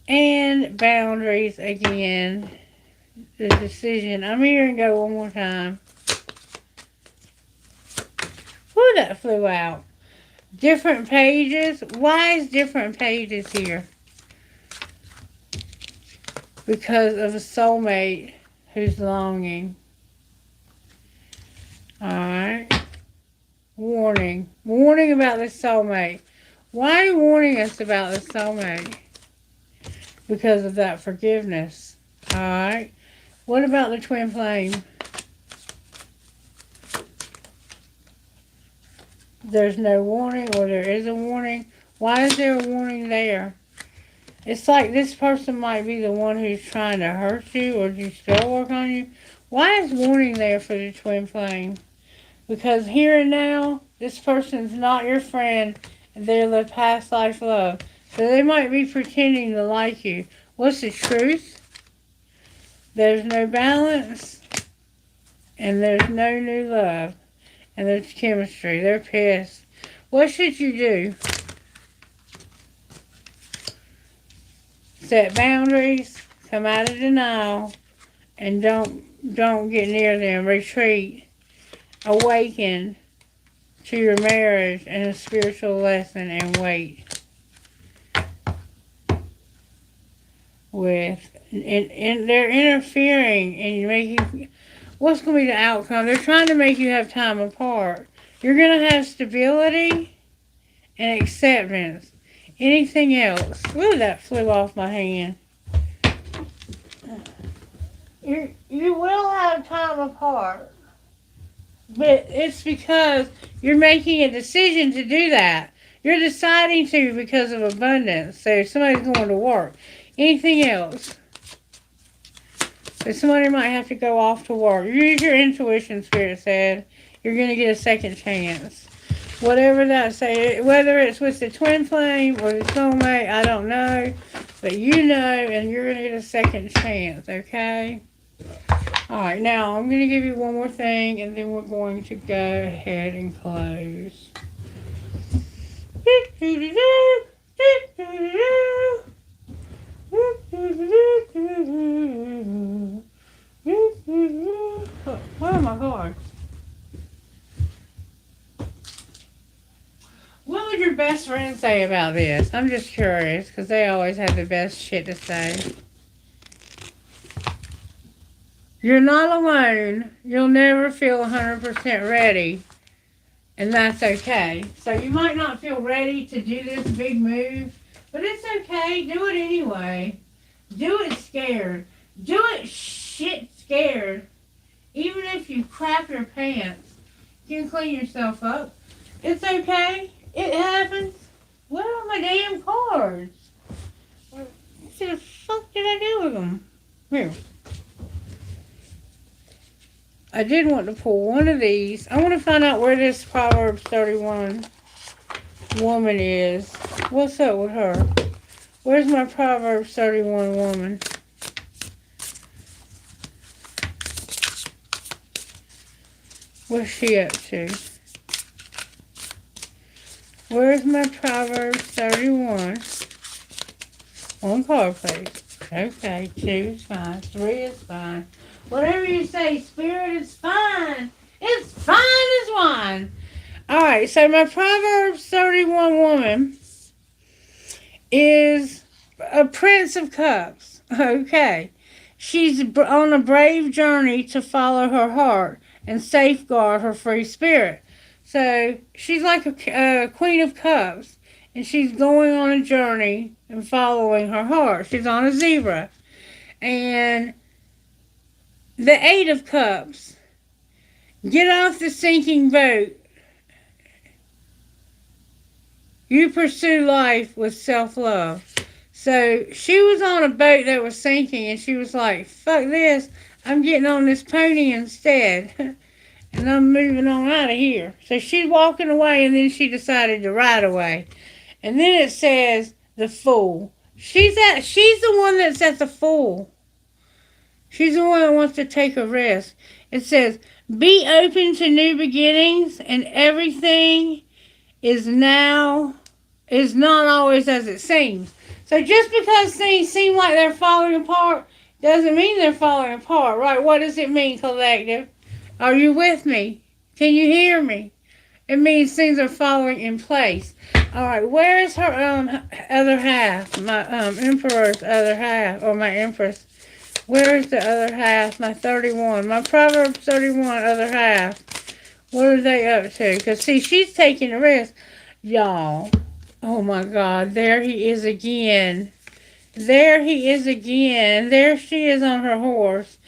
And boundaries again. The decision. I'm here and go one more time. Whew, that flew out. Different pages. Why is different pages here? Because of a soulmate who's longing. Alright. Warning. Warning about this soulmate. Why are you warning us about this soulmate? Because of that forgiveness. Alright. What about the twin flame? There's no warning, or there is a warning. Why is there a warning there? It's like this person might be the one who's trying to hurt you or do spell work on you. Why is warning there for the twin flame? Because here and now, this person's not your friend, and they're the past life love. So they might be pretending to like you. What's the truth? There's no balance, and there's no new love, and there's chemistry. They're pissed. What should you do? Set boundaries, come out of denial, and don't get near them. Retreat. Awaken to your marriage and a spiritual lesson, and wait. And they're interfering and making, what's going to be the outcome? They're trying to make you have time apart. You're going to have stability and acceptance. Anything else? Ooh, that flew off my hand. You will have time apart. But it's because you're making a decision to do that. You're deciding to because of abundance. So somebody's going to work. Anything else? So somebody might have to go off to work. Use your intuition, Spirit said. You're going to get a second chance. Whatever that say, whether it's with the twin flame or the soulmate, I don't know. But you know, and you're going to get a second chance, okay? Alright, now I'm going to give you one more thing, and then we're going to go ahead and close. Where are my cards? What would your best friend say about this? I'm just curious, because they always have the best shit to say. You're not alone. You'll never feel 100% ready. And that's okay. So you might not feel ready to do this big move, But it's okay. Do it anyway. Do it scared. Do it shit scared. Even if you crap your pants, you can clean yourself up. It's okay. It happens. Where are my damn cards? What the fuck did I do with them? Here. I did want to pull one of these. I want to find out where this Proverbs 31 woman is. What's up with her? Where's my Proverbs 31 woman? What's she up to? Where's my Proverbs 31? One card, please. Okay, 2 is fine. 3 is fine. Whatever you say, Spirit, is fine. It's fine as wine. Alright, so my Proverbs 31 woman is a Prince of Cups. Okay. She's on a brave journey to follow her heart and safeguard her free spirit. So she's like a Queen of Cups, and she's going on a journey and following her heart. She's on a zebra. And the 8 of Cups, get off the sinking boat. You pursue life with self-love. So she was on a boat that was sinking, and she was like, fuck this, I'm getting on this pony instead. And I'm moving on out of here. So she's walking away, and then she decided to ride away. And then it says, the Fool. She's the one that's at the Fool. She's the one that wants to take a risk. It says, be open to new beginnings, and everything is not always as it seems. So just because things seem like they're falling apart doesn't mean they're falling apart, right? What does it mean, collective? Are you with me? Can you hear me? It means things are falling in place. All right, where is her other half? My emperor's other half, or my empress. Where is the other half? My 31. My Proverbs 31 other half. What are they up to? Because, see, she's taking a risk. Y'all. Oh, my God. There he is again. There he is again. There she is on her horse.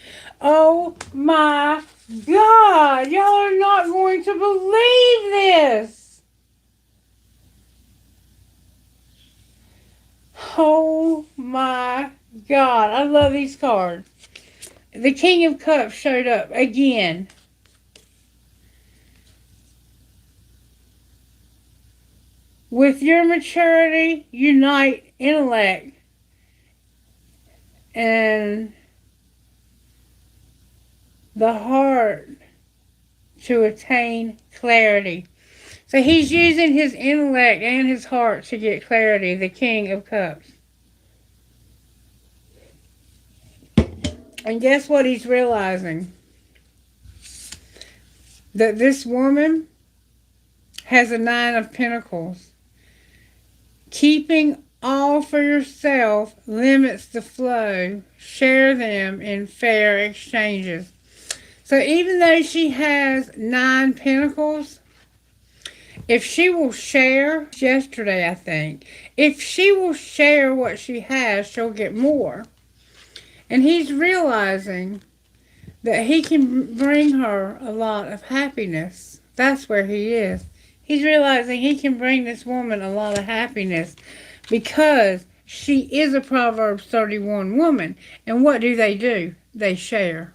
Oh, my God. Y'all are not going to believe this. Oh, my God. I love these cards. The King of Cups showed up again. With your maturity, unite intellect and the heart to attain clarity. So he's using his intellect and his heart to get clarity, the King of Cups. And guess what he's realizing? That this woman has a 9 of Pentacles. Keeping all for yourself limits the flow. Share them in fair exchanges. So even though she has 9 Pentacles, if she will share, yesterday I think, if she will share what she has, she'll get more. And he's realizing that he can bring her a lot of happiness. That's where he is. He's realizing he can bring this woman a lot of happiness because she is a Proverbs 31 woman. And what do? They share.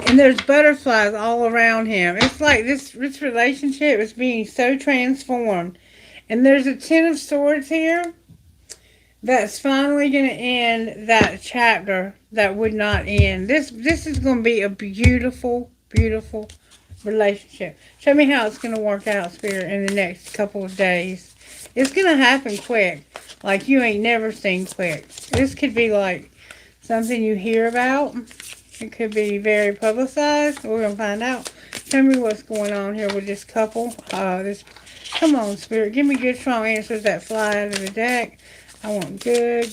And there's butterflies all around him. It's like this relationship is being so transformed. And there's a 10 of Swords here. That's finally going to end that chapter that would not end. This is going to be a beautiful, beautiful relationship. Show me how it's going to work out, Spirit, in the next couple of days. It's going to happen quick, like you ain't never seen quick. This could be like something you hear about. It could be very publicized. We're going to find out. Tell me what's going on here with this couple. Come on, Spirit. Give me good, strong answers that fly out of the deck. I want good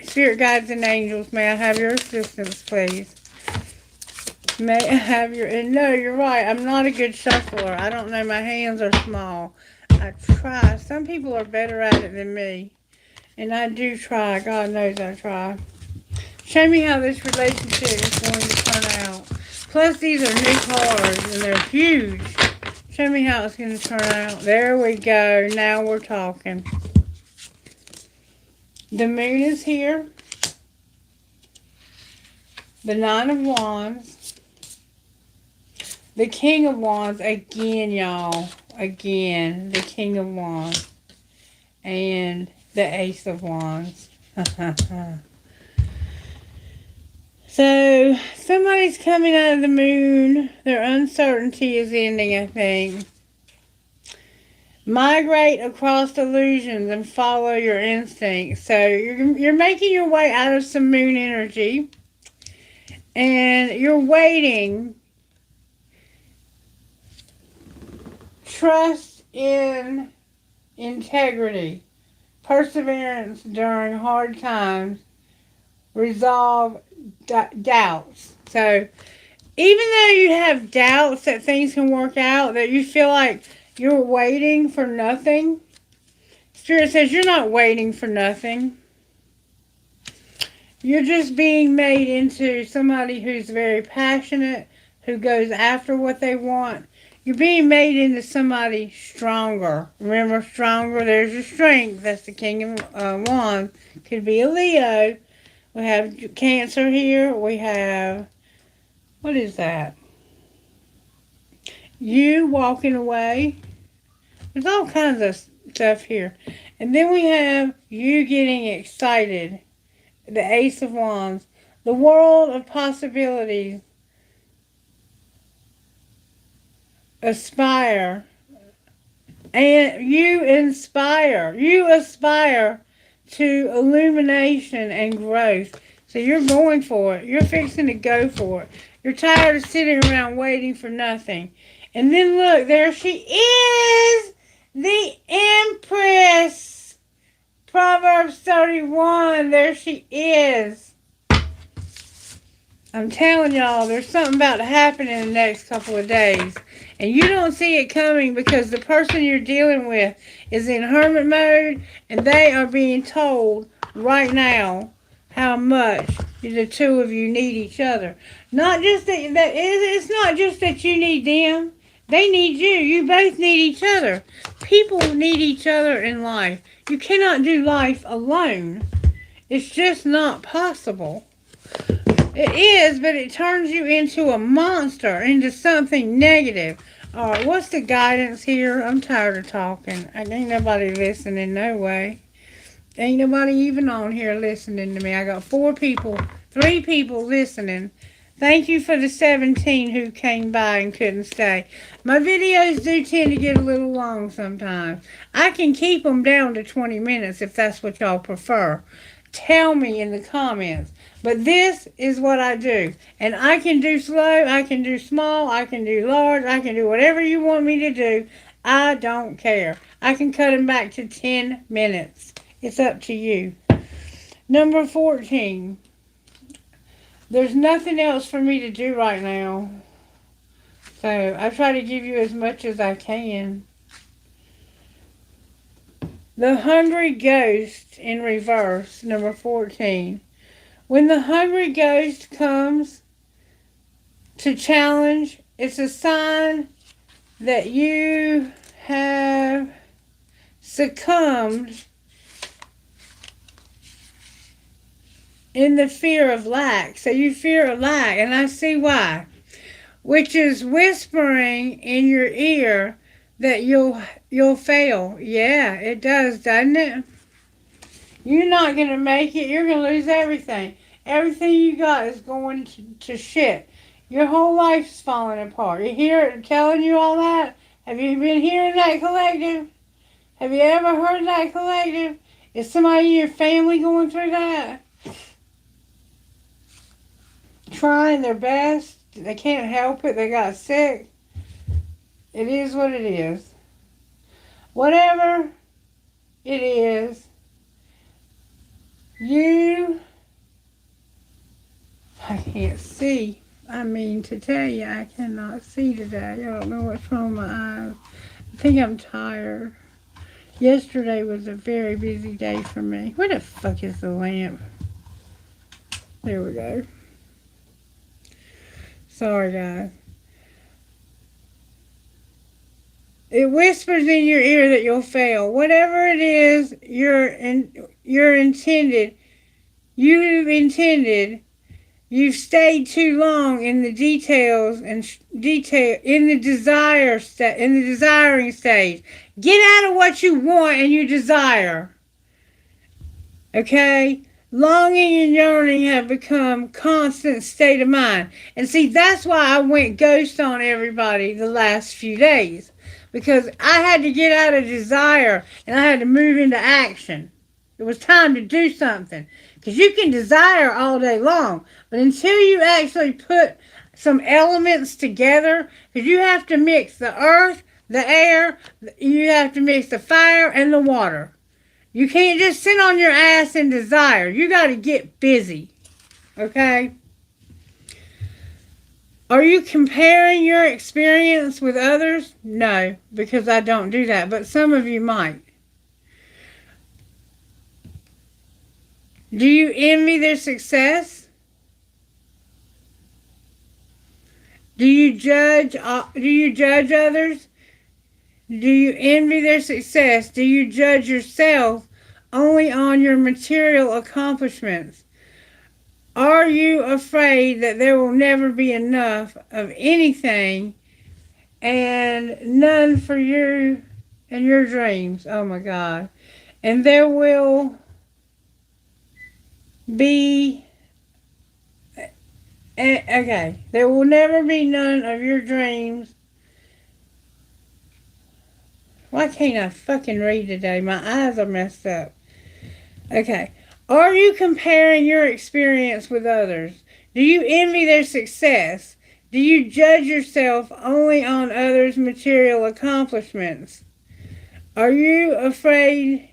Spirit guides and angels. May I have your assistance, please? May have your, and no, you're right. I'm not a good shuffler. I don't know. My hands are small. I try. Some people are better at it than me. And I do try. God knows I try. Show me how this relationship is going to turn out. Plus, these are new cards, and they're huge. Show me how it's going to turn out. There we go. Now we're talking. The moon is here. The Nine of Wands. The King of Wands. Again, y'all. Again. The King of Wands. And the Ace of Wands. So, somebody's coming out of the moon. Their uncertainty is ending, I think. Migrate across illusions and follow your instincts. So, you're making your way out of some moon energy. And you're waiting. Trust in integrity. Perseverance during hard times. Resolve doubts. So, even though you have doubts that things can work out, that you feel like you're waiting for nothing, Spirit says you're not waiting for nothing. You're just being made into somebody who's very passionate, who goes after what they want. You're being made into somebody stronger. Remember, stronger, there's your strength. That's the King of Wands. Could be a Leo. We have Cancer here. We have, what is that? You walking away. There's all kinds of stuff here. And then we have you getting excited. The Ace of Wands. The world of possibilities. Aspire. And you inspire. You aspire to illumination and growth. So you're going for it. You're fixing to go for it. You're tired of sitting around waiting for nothing. And then look, there she is, the Empress. Proverbs 31, there she is. I'm telling y'all, there's something about to happen in the next couple of days. And you don't see it coming because the person you're dealing with is in hermit mode and they are being told right now how much the two of you need each other. Not just that it's not just that you need them. They need you. You both need each other. People need each other in life. You cannot do life alone. It's just not possible. It is, but it turns you into a monster, into something negative. Alright, what's the guidance here? I'm tired of talking. Ain't nobody listening, no way. Ain't nobody even on here listening to me. I got 3 people listening. Thank you for the 17 who came by and couldn't stay. My videos do tend to get a little long sometimes. I can keep them down to 20 minutes if that's what y'all prefer. Tell me in the comments. But this is what I do. And I can do slow, I can do small, I can do large, I can do whatever you want me to do. I don't care. I can cut them back to 10 minutes. It's up to you. Number 14. There's nothing else for me to do right now. So I try to give you as much as I can. The Hungry Ghost in reverse, number 14. When the Hungry Ghost comes to challenge, it's a sign that you have succumbed in the fear of lack. So you fear lack, and I see why. Which is whispering in your ear that you'll fail. Yeah, it does, doesn't it? You're not going to make it. You're going to lose everything. Everything you got is going to shit. Your whole life's falling apart. You hear it telling you all that? Have you been hearing that, collective? Have you ever heard that, collective? Is somebody in your family going through that? Trying their best. They can't help it. They got sick. It is what it is. Whatever it is, I can't see. I mean, to tell you, I cannot see today. I don't know what's wrong with my eyes. I think I'm tired. Yesterday was a very busy day for me. Where the fuck is the lamp? There we go. Sorry, guys. It whispers in your ear that you'll fail. Whatever it is you're intended, you've intended, you've stayed too long in the details and detail in the in the desiring stage. Get out of what you want and you desire. Okay? Longing and yearning have become constant state of mind. And see, that's why I went ghost on everybody the last few days. Because I had to get out of desire and I had to move into action. It was time to do something. Because you can desire all day long, but until you actually put some elements together, because you have to mix the earth, the air, you have to mix the fire and the water. You can't just sit on your ass and desire. You got to get busy. Okay? Are you comparing your experience with others? No, because I don't do that, but some of you might. Do you envy their success? Do you judge others? Do you envy their success? Do you judge yourself only on your material accomplishments? Are you afraid that there will never be enough of anything and none for you and your dreams? Oh my God. And there will be, okay, there will never be none of your dreams. Why can't I fucking read today? My eyes are messed up. Okay. Are you comparing your experience with others? Do you envy their success? Do you judge yourself only on others' material accomplishments? Are you afraid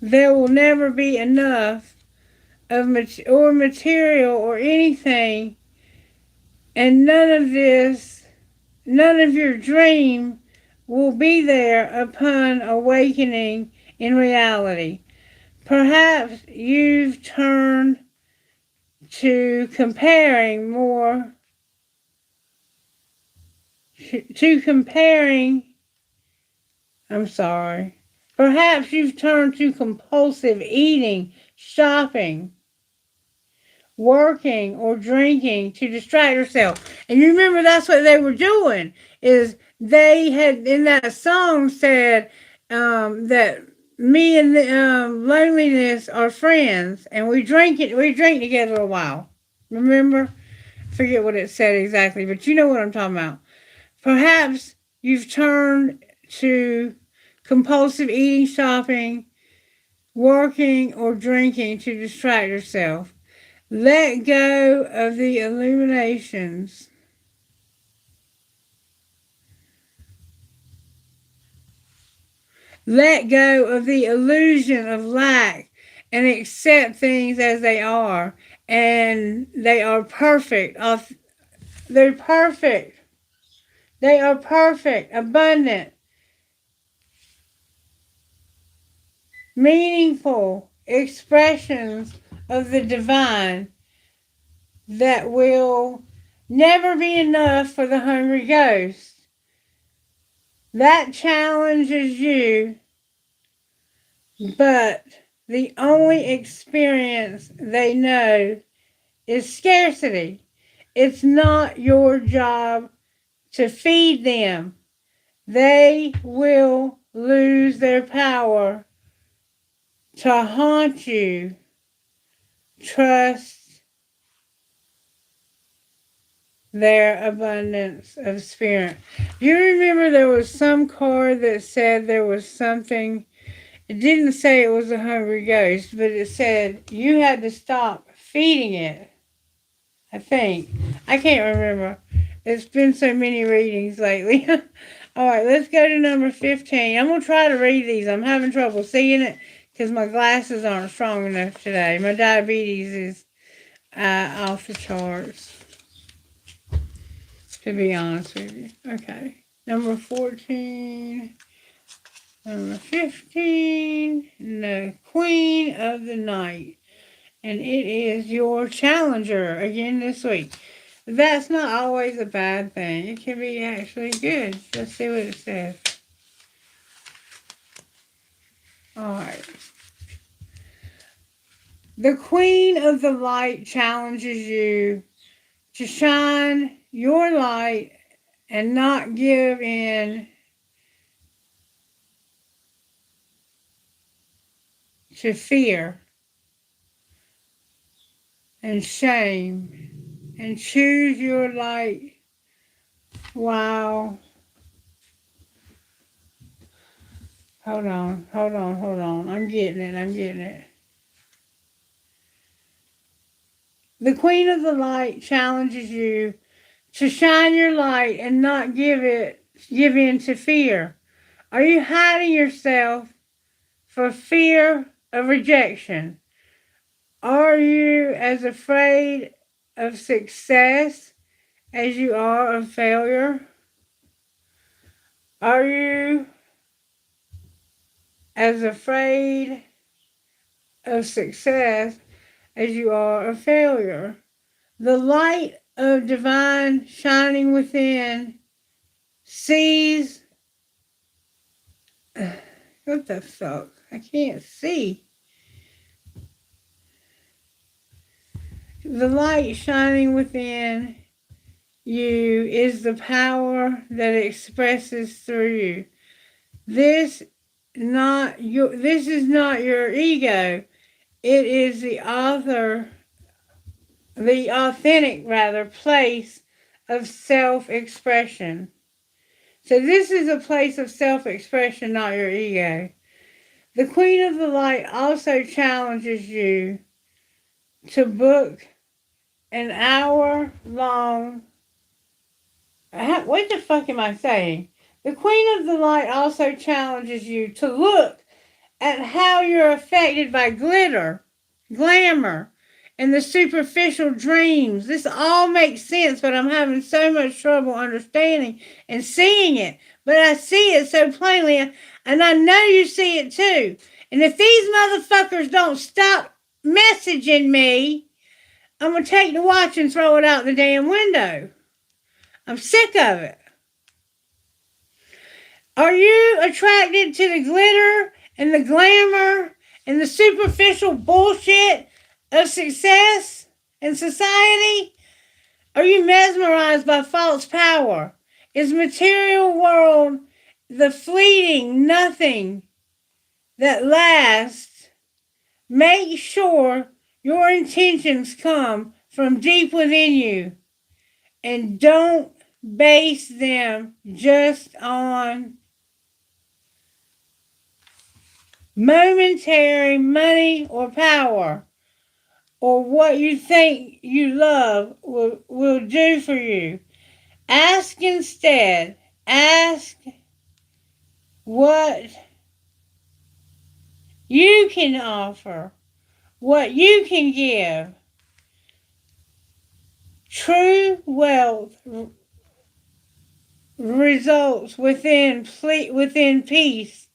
there will never be enough of material or anything, and none of your dream will be there upon awakening in reality? Perhaps you've turned to comparing, I'm sorry. Perhaps you've turned to compulsive eating, shopping, working, or drinking to distract yourself. And you remember that's what they were doing, is they had in that song said that me and the loneliness are friends, and we drink together a while. Remember? Forget what it said exactly, but you know what I'm talking about. Perhaps you've turned to compulsive eating, shopping, working, or drinking to distract yourself. Let go of the illuminations. Let go of the illusion of lack and accept things as they are. And they are perfect. They're perfect. They are perfect, abundant, meaningful expressions of the divine that will never be enough for the hungry ghost. That challenges you, but the only experience they know is scarcity. It's not your job to feed them. They will lose their power to haunt you. Trust their abundance of spirit. Do you remember there was some card that said there was something? It didn't say it was a hungry ghost, but it said you had to stop feeding it. I think. I can't remember. It's been so many readings lately. All right, let's go to number 15. I'm going to try to read these. I'm having trouble seeing it because my glasses aren't strong enough today. My diabetes is off the charts, to be honest with you. Okay. Number 14. Number 15. The Queen of the Night. And it is your challenger again this week. That's not always a bad thing. It can be actually good. Let's see what it says. Alright. The Queen of the Light challenges you to shine your light and not give in to fear and shame and choose your light. Wow. Hold on. I'm getting it. The Queen of the Light challenges you to shine your light and not give in to fear. Are you hiding yourself for fear of rejection? Are you as afraid of success as you are of failure? Are you as afraid of success as you are of failure? The light of divine shining within sees. What the fuck? I can't see. The light shining within you is the power that expresses through you. This is not your ego. It is the authentic place of self-expression. So this is a place of self-expression, not your ego. The Queen of the Light also challenges you to book an hour-long... What the fuck am I saying? The Queen of the Light also challenges you to look at how you're affected by glitter, glamour, and the superficial dreams. This all makes sense, but I'm having so much trouble understanding and seeing it. But I see it so plainly, and I know you see it too. And if these motherfuckers don't stop messaging me, I'm going to take the watch and throw it out the damn window. I'm sick of it. Are you attracted to the glitter and the glamour and the superficial bullshit of success and society? Are you mesmerized by false power? Is material world the fleeting nothing that lasts? Make sure your intentions come from deep within you and don't base them just on momentary money or power or what you think you love will do for you. Ask instead. Ask what you can offer, what you can give. True wealth results within peace,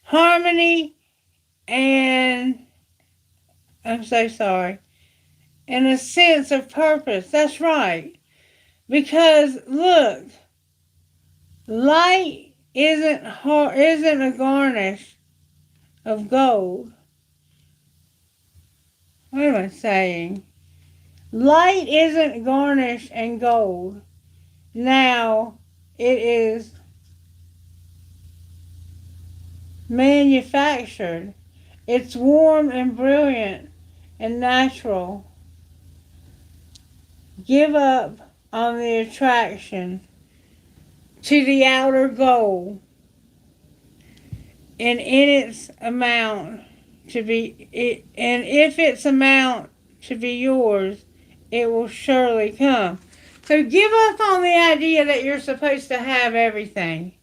harmony, and I'm so sorry, and a sense of purpose. That's right. Because look, light isn't a garnish of gold. What am I saying? Light isn't garnish and gold. Now it is manufactured. It's warm and brilliant and natural. Give up on the attraction to the outer goal, and if its amount to be yours, it will surely come. So give up on the idea that you're supposed to have everything.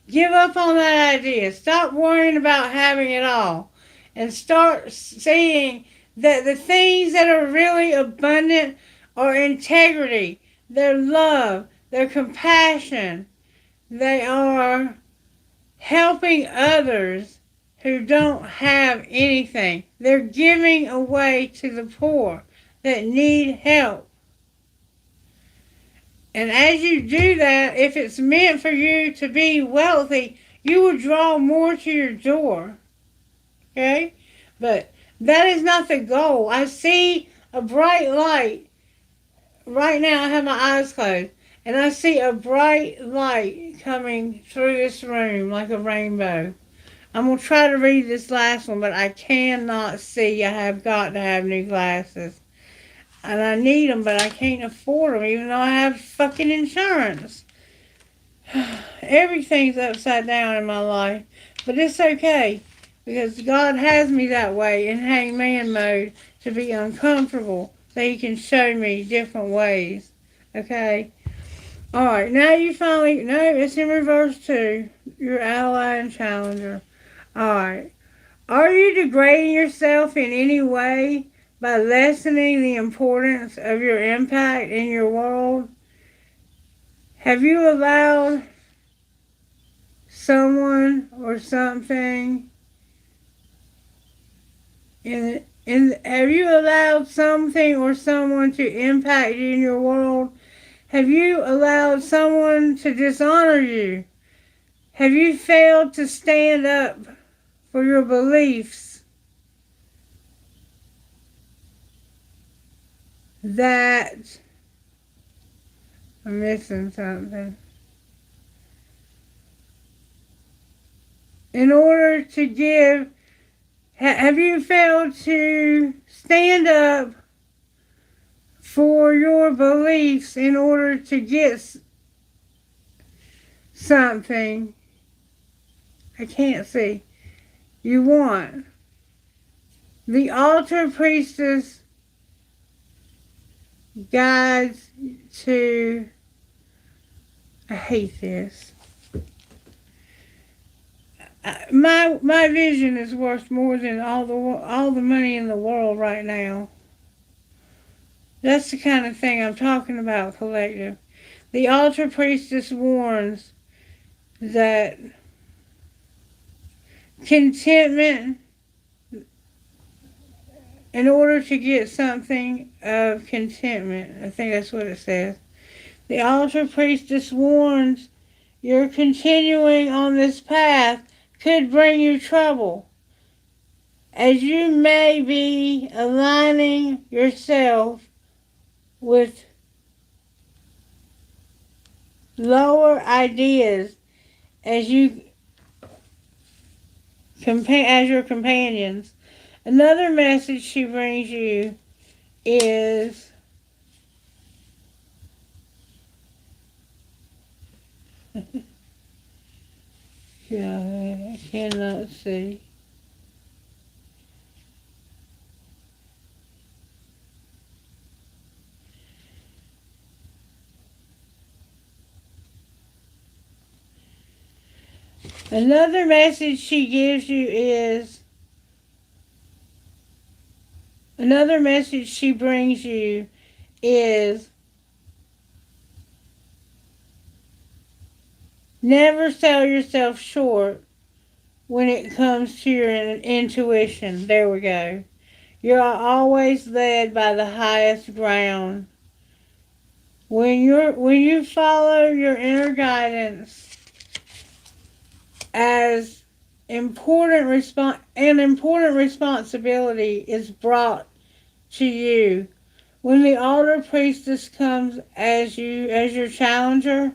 Give up on that idea. Stop worrying about having it all. And start seeing That the things that are really abundant are integrity, their love, their compassion. They are helping others who don't have anything. They're giving away to the poor that need help. And as you do that, if it's meant for you to be wealthy, you will draw more to your door. Okay? But that is not the goal. I see a bright light. Right now I have my eyes closed. And I see a bright light coming through this room like a rainbow. I'm going to try to read this last one, but I cannot see. I have got to have new glasses. And I need them, but I can't afford them, even though I have fucking insurance. Everything's upside down in my life. But it's okay, because God has me that way in hangman mode to be uncomfortable, so He can show me different ways. Okay? Alright, now you finally... No, it's in reverse too. Your ally and challenger. Alright. Are you degrading yourself in any way by lessening the importance of your impact in your world? Have you allowed someone or something have you allowed something or someone to impact you in your world? Have you allowed someone to dishonor you? Have you failed to stand up for your beliefs that... I'm missing something. In order to give... Have you failed to stand up for your beliefs in order to get something? I can't see. You want. The altar priestess guides to... I hate this. My vision is worth more than all the money in the world right now. That's the kind of thing I'm talking about, collective. The altar priestess warns that contentment, in order to get something of contentment, I think that's what it says. The altar priestess warns you're continuing on this path could bring you trouble, as you may be aligning yourself with lower ideas as your companions. Another message she brings you is yeah, I cannot see. Another message she gives you is, another message she brings you is, never sell yourself short when it comes to your intuition. There we go. You are always led by the highest ground. When you follow your inner guidance, as an important responsibility is brought to you. When the altar priestess comes as your challenger,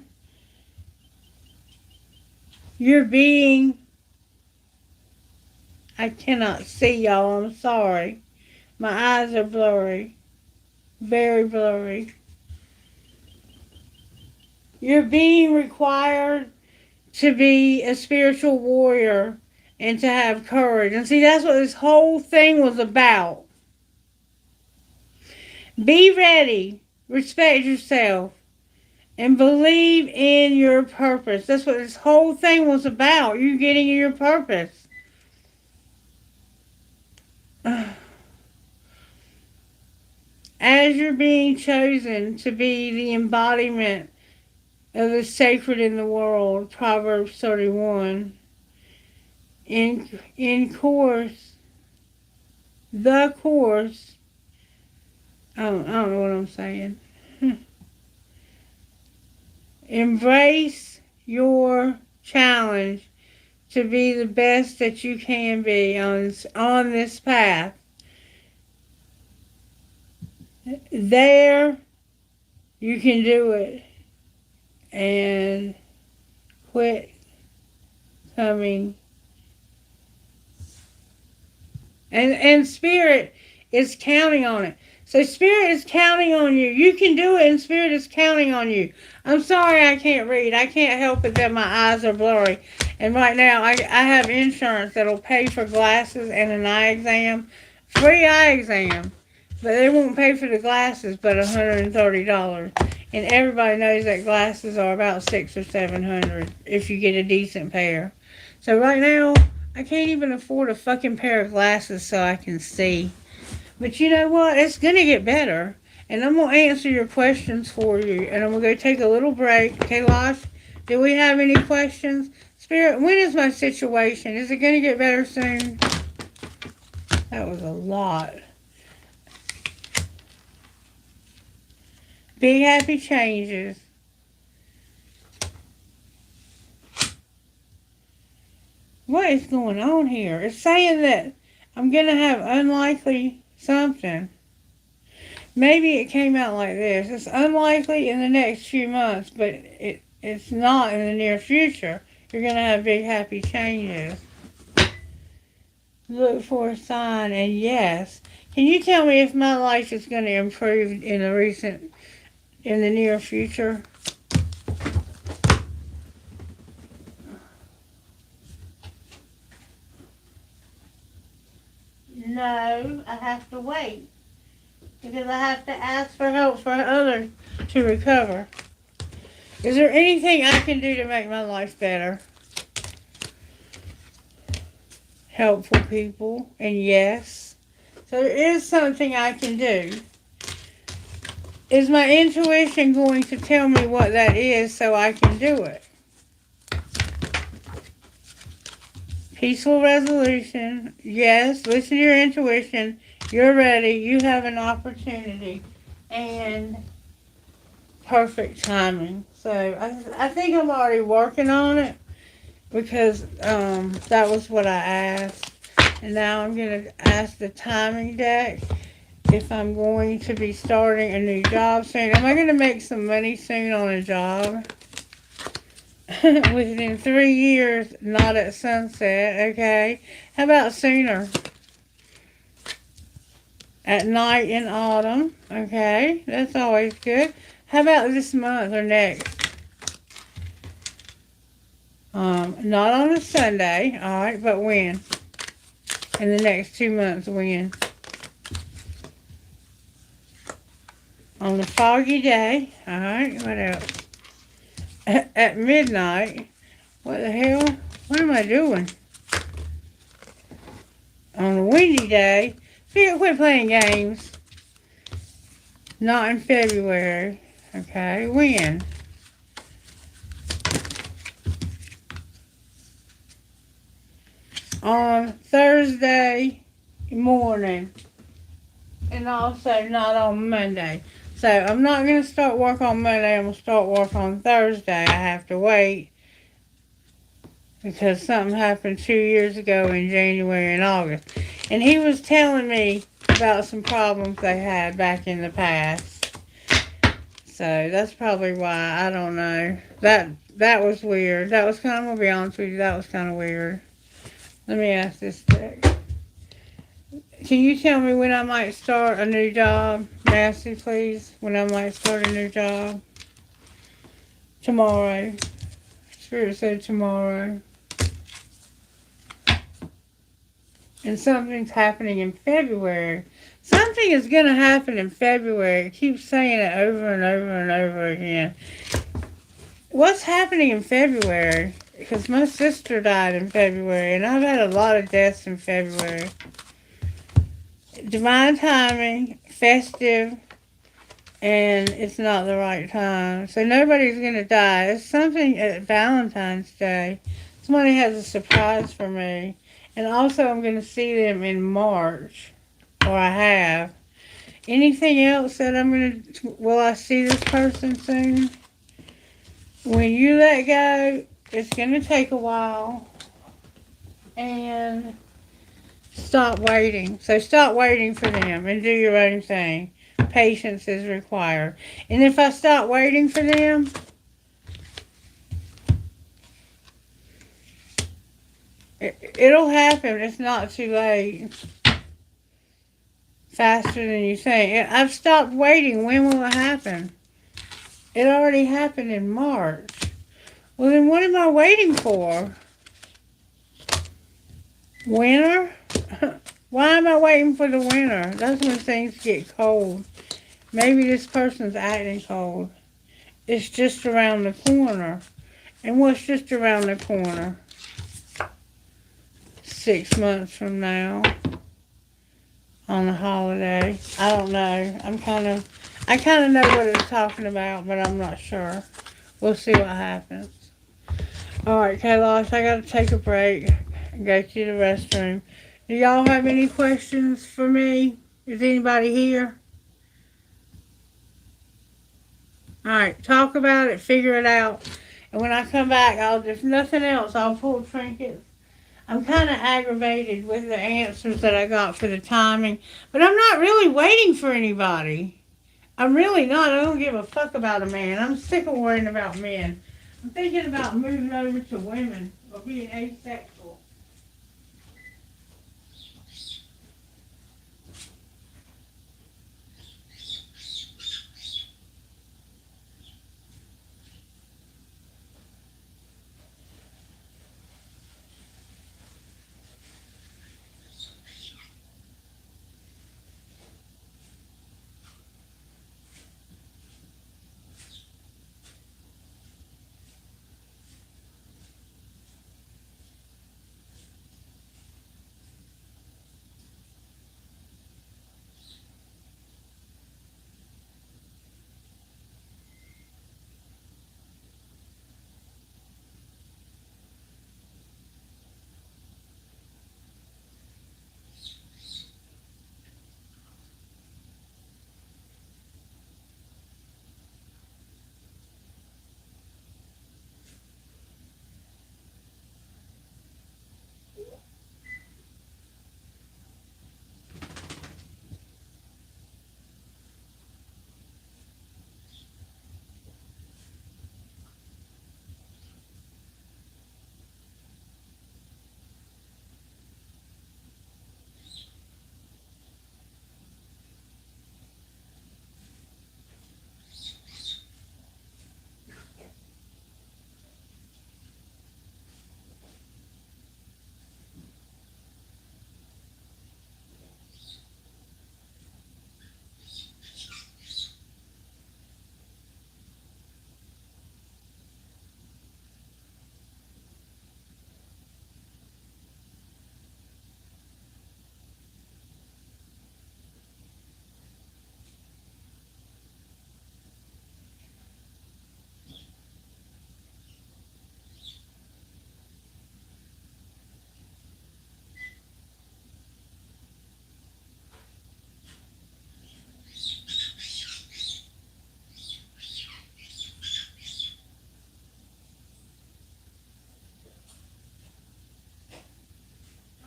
you're being... I cannot see, y'all. I'm sorry. My eyes are blurry. Very blurry. You're being required to be a spiritual warrior and to have courage. And see, that's what this whole thing was about. Be ready, respect yourself, and believe in your purpose. That's what this whole thing was about, you getting your purpose. as you're being chosen to be the embodiment of the sacred in the world, Proverbs 31, in course, the course, I don't know what I'm saying. Embrace your challenge to be the best that you can be on this path. There, you can do it. And quit coming. And Spirit is counting on it. So Spirit is counting on you. You can do it, and Spirit is counting on you. I'm sorry I can't read. I can't help it that my eyes are blurry. And right now, I have insurance that'll pay for glasses and an eye exam. Free eye exam. But they won't pay for the glasses but $130. And everybody knows that glasses are about $600 or $700 if you get a decent pair. So right now, I can't even afford a fucking pair of glasses so I can see. But you know what? It's going to get better. And I'm going to answer your questions for you. And I'm going to go take a little break. Okay, Losh? Do we have any questions? Spirit, when is my situation? Is it going to get better soon? That was a lot. Big happy changes. What is going on here? It's saying that I'm going to have unlikely something. Maybe it came out like this. It's unlikely in the next few months, but it's not in the near future. You're going to have big happy changes. Look for a sign, and yes. Can you tell me if my life is going to improve in the near future? No, I have to wait. Because I have to ask for help for others to recover. Is there anything I can do to make my life better? Helpful people, and yes. So there is something I can do. Is my intuition going to tell me what that is so I can do it? Peaceful resolution. Yes, listen to your intuition. You're ready. You have an opportunity. And perfect timing. So I think I'm already working on it because that was what I asked. And now I'm going to ask the timing deck if I'm going to be starting a new job soon. Am I going to make some money soon on a job? Within 3 years, not at sunset, okay? How about sooner? At night in autumn, okay? That's always good. How about this month or next? Not on a Sunday, alright, but when? In the next 2 months, when? On a foggy day, alright, what else? At midnight, what the hell? What am I doing? On a windy day, quit playing games. Not in February, okay, when? On Thursday morning, and also not on Monday. So I'm not going to start work on Monday. I'm going to start work on Thursday. I have to wait because something happened 2 years ago in January and August. And he was telling me about some problems they had back in the past. So that's probably why. I don't know. That was weird. That was kind of, I'm going to be honest with you, that was kind of weird. Let me ask this deck. Can you tell me when I might start a new job? Nasty, please. When I might start a new job? Tomorrow. Spirit said tomorrow. And something's happening in February. Something is going to happen in February. It keeps saying it over and over and over again. What's happening in February? Because my sister died in February, and I've had a lot of deaths in February. Divine timing, festive, and it's not the right time. So nobody's going to die. It's something at Valentine's Day. Somebody has a surprise for me. And also, I'm going to see them in March, or I have. Anything else that I'm going to, will I see this person soon? When you let go, it's going to take a while. And stop waiting. So stop waiting for them and do your own thing. Patience is required. And if I stop waiting for them, it'll happen. It's not too late. Faster than you think. I've stopped waiting. When will it happen? It already happened in March. Well, then what am I waiting for? Winter? Why am I waiting for the winter? That's when things get cold. Maybe this person's acting cold. It's just around the corner. And what's just around the corner? 6 months from now. On a holiday. I don't know. I kind of know what it's talking about, but I'm not sure. We'll see what happens. Alright, Kayla, I gotta take a break and go to the restroom. Do y'all have any questions for me? Is anybody here? Alright, talk about it, figure it out. And when I come back, if nothing else, I'll pull trinkets. I'm kind of aggravated with the answers that I got for the timing, but I'm not really waiting for anybody. I'm really not. I don't give a fuck about a man. I'm sick of worrying about men. I'm thinking about moving over to women or being asexual.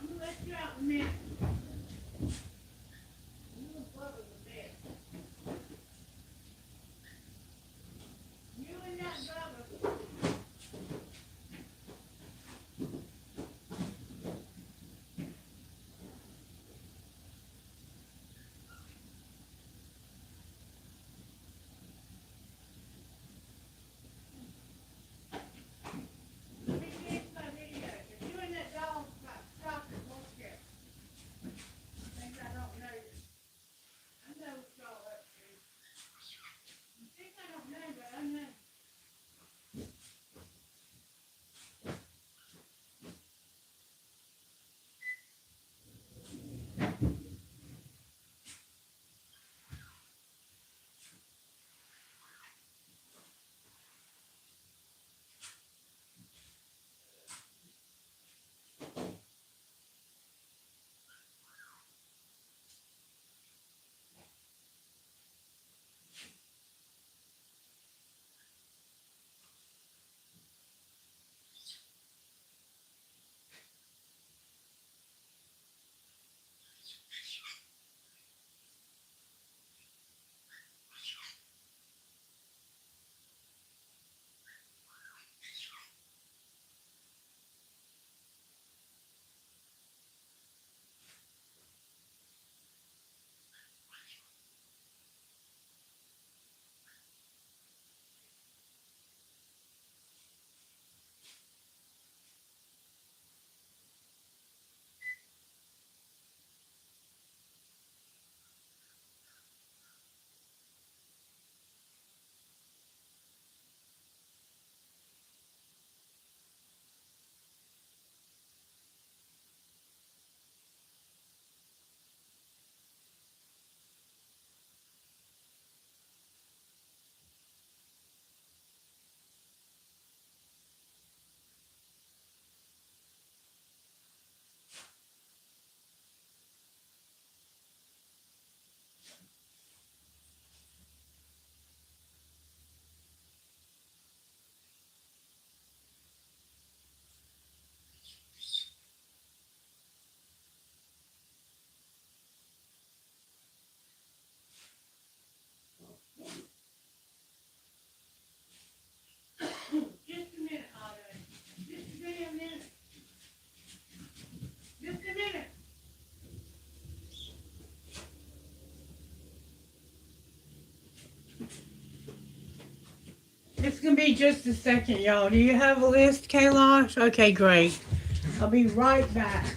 I'm gonna let you out in a minute. You and that brother. Let me finish my video. If you and that dog got chocolate, won't you? gonna be just a second, y'all. Do you have a list, Kaylash? Okay, great. I'll be right back.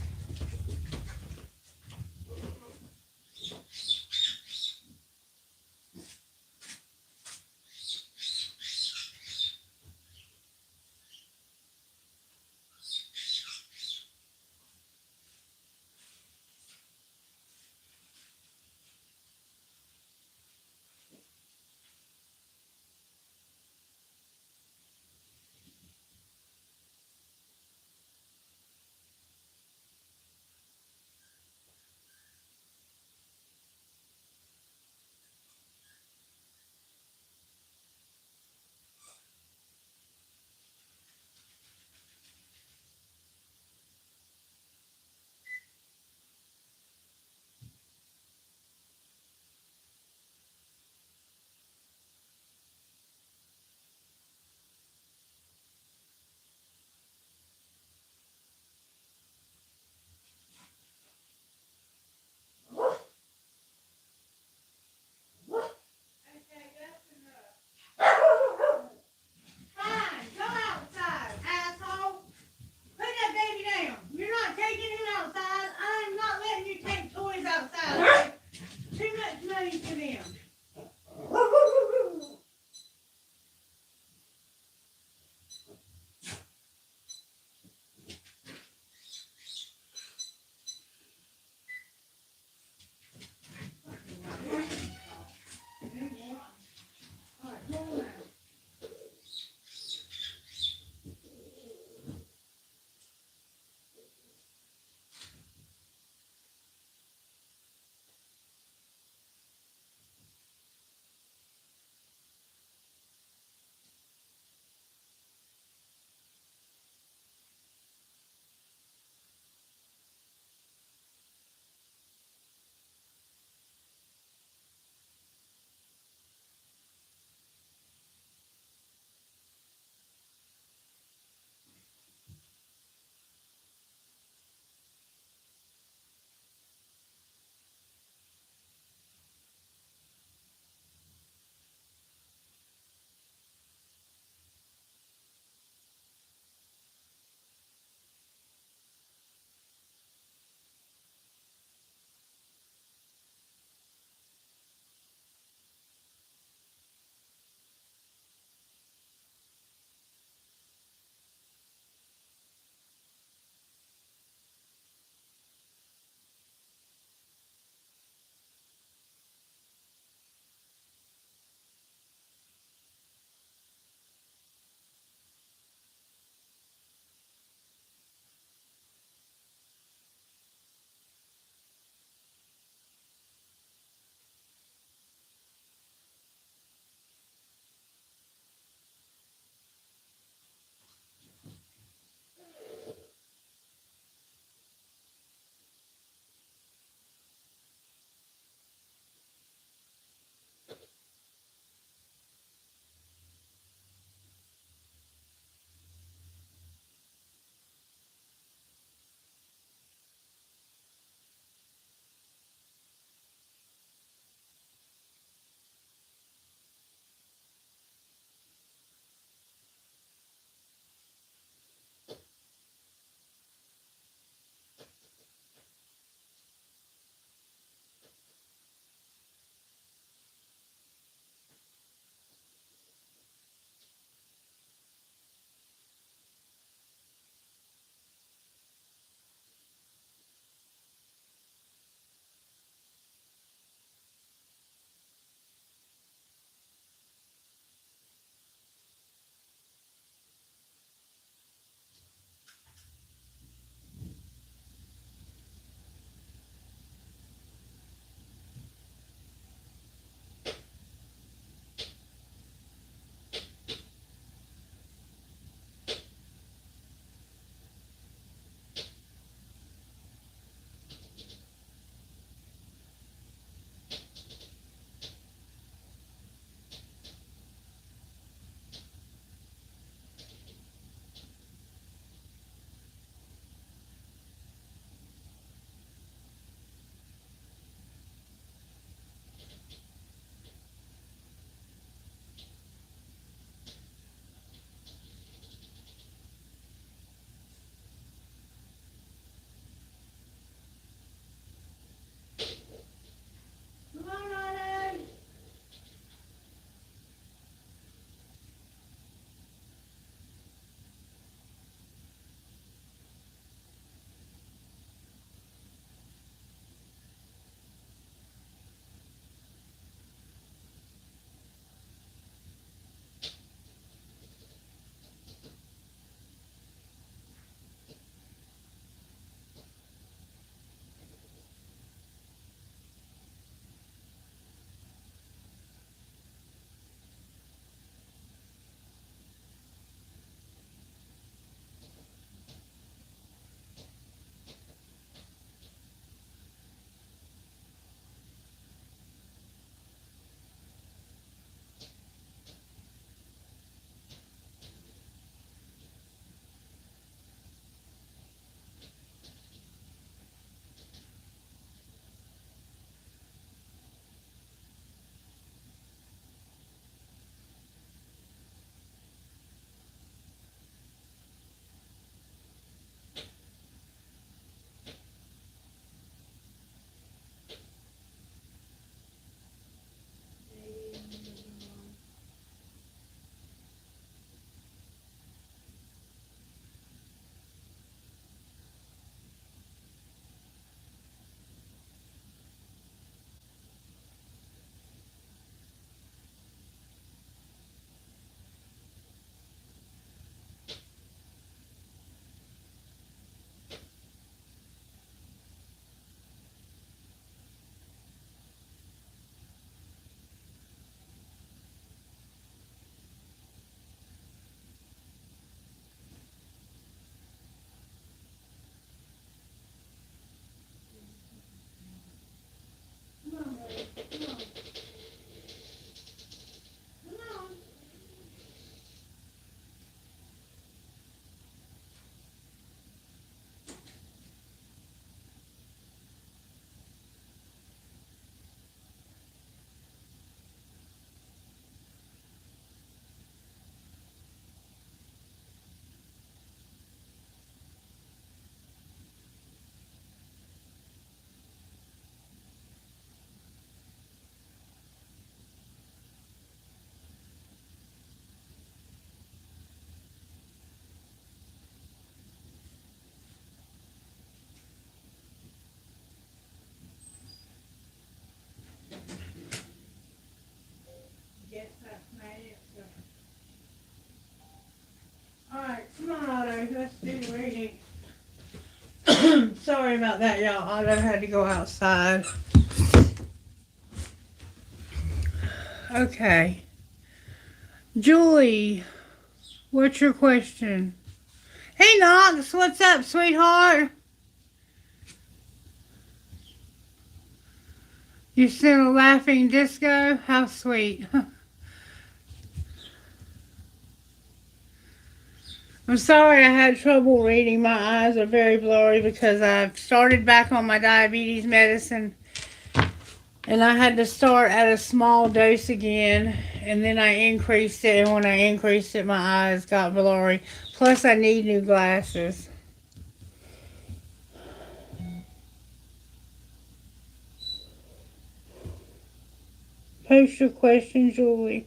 let's do reading. Sorry about that, y'all. I had to go outside. Okay. Julie, what's your question? Hey, Knox, what's up, sweetheart? You sent a laughing disco? How sweet. I'm sorry I had trouble reading. My eyes are very blurry because I've started back on my diabetes medicine. And I had to start at a small dose again. And then I increased it. And when I increased it, my eyes got blurry. Plus, I need new glasses. Post your question, Julie.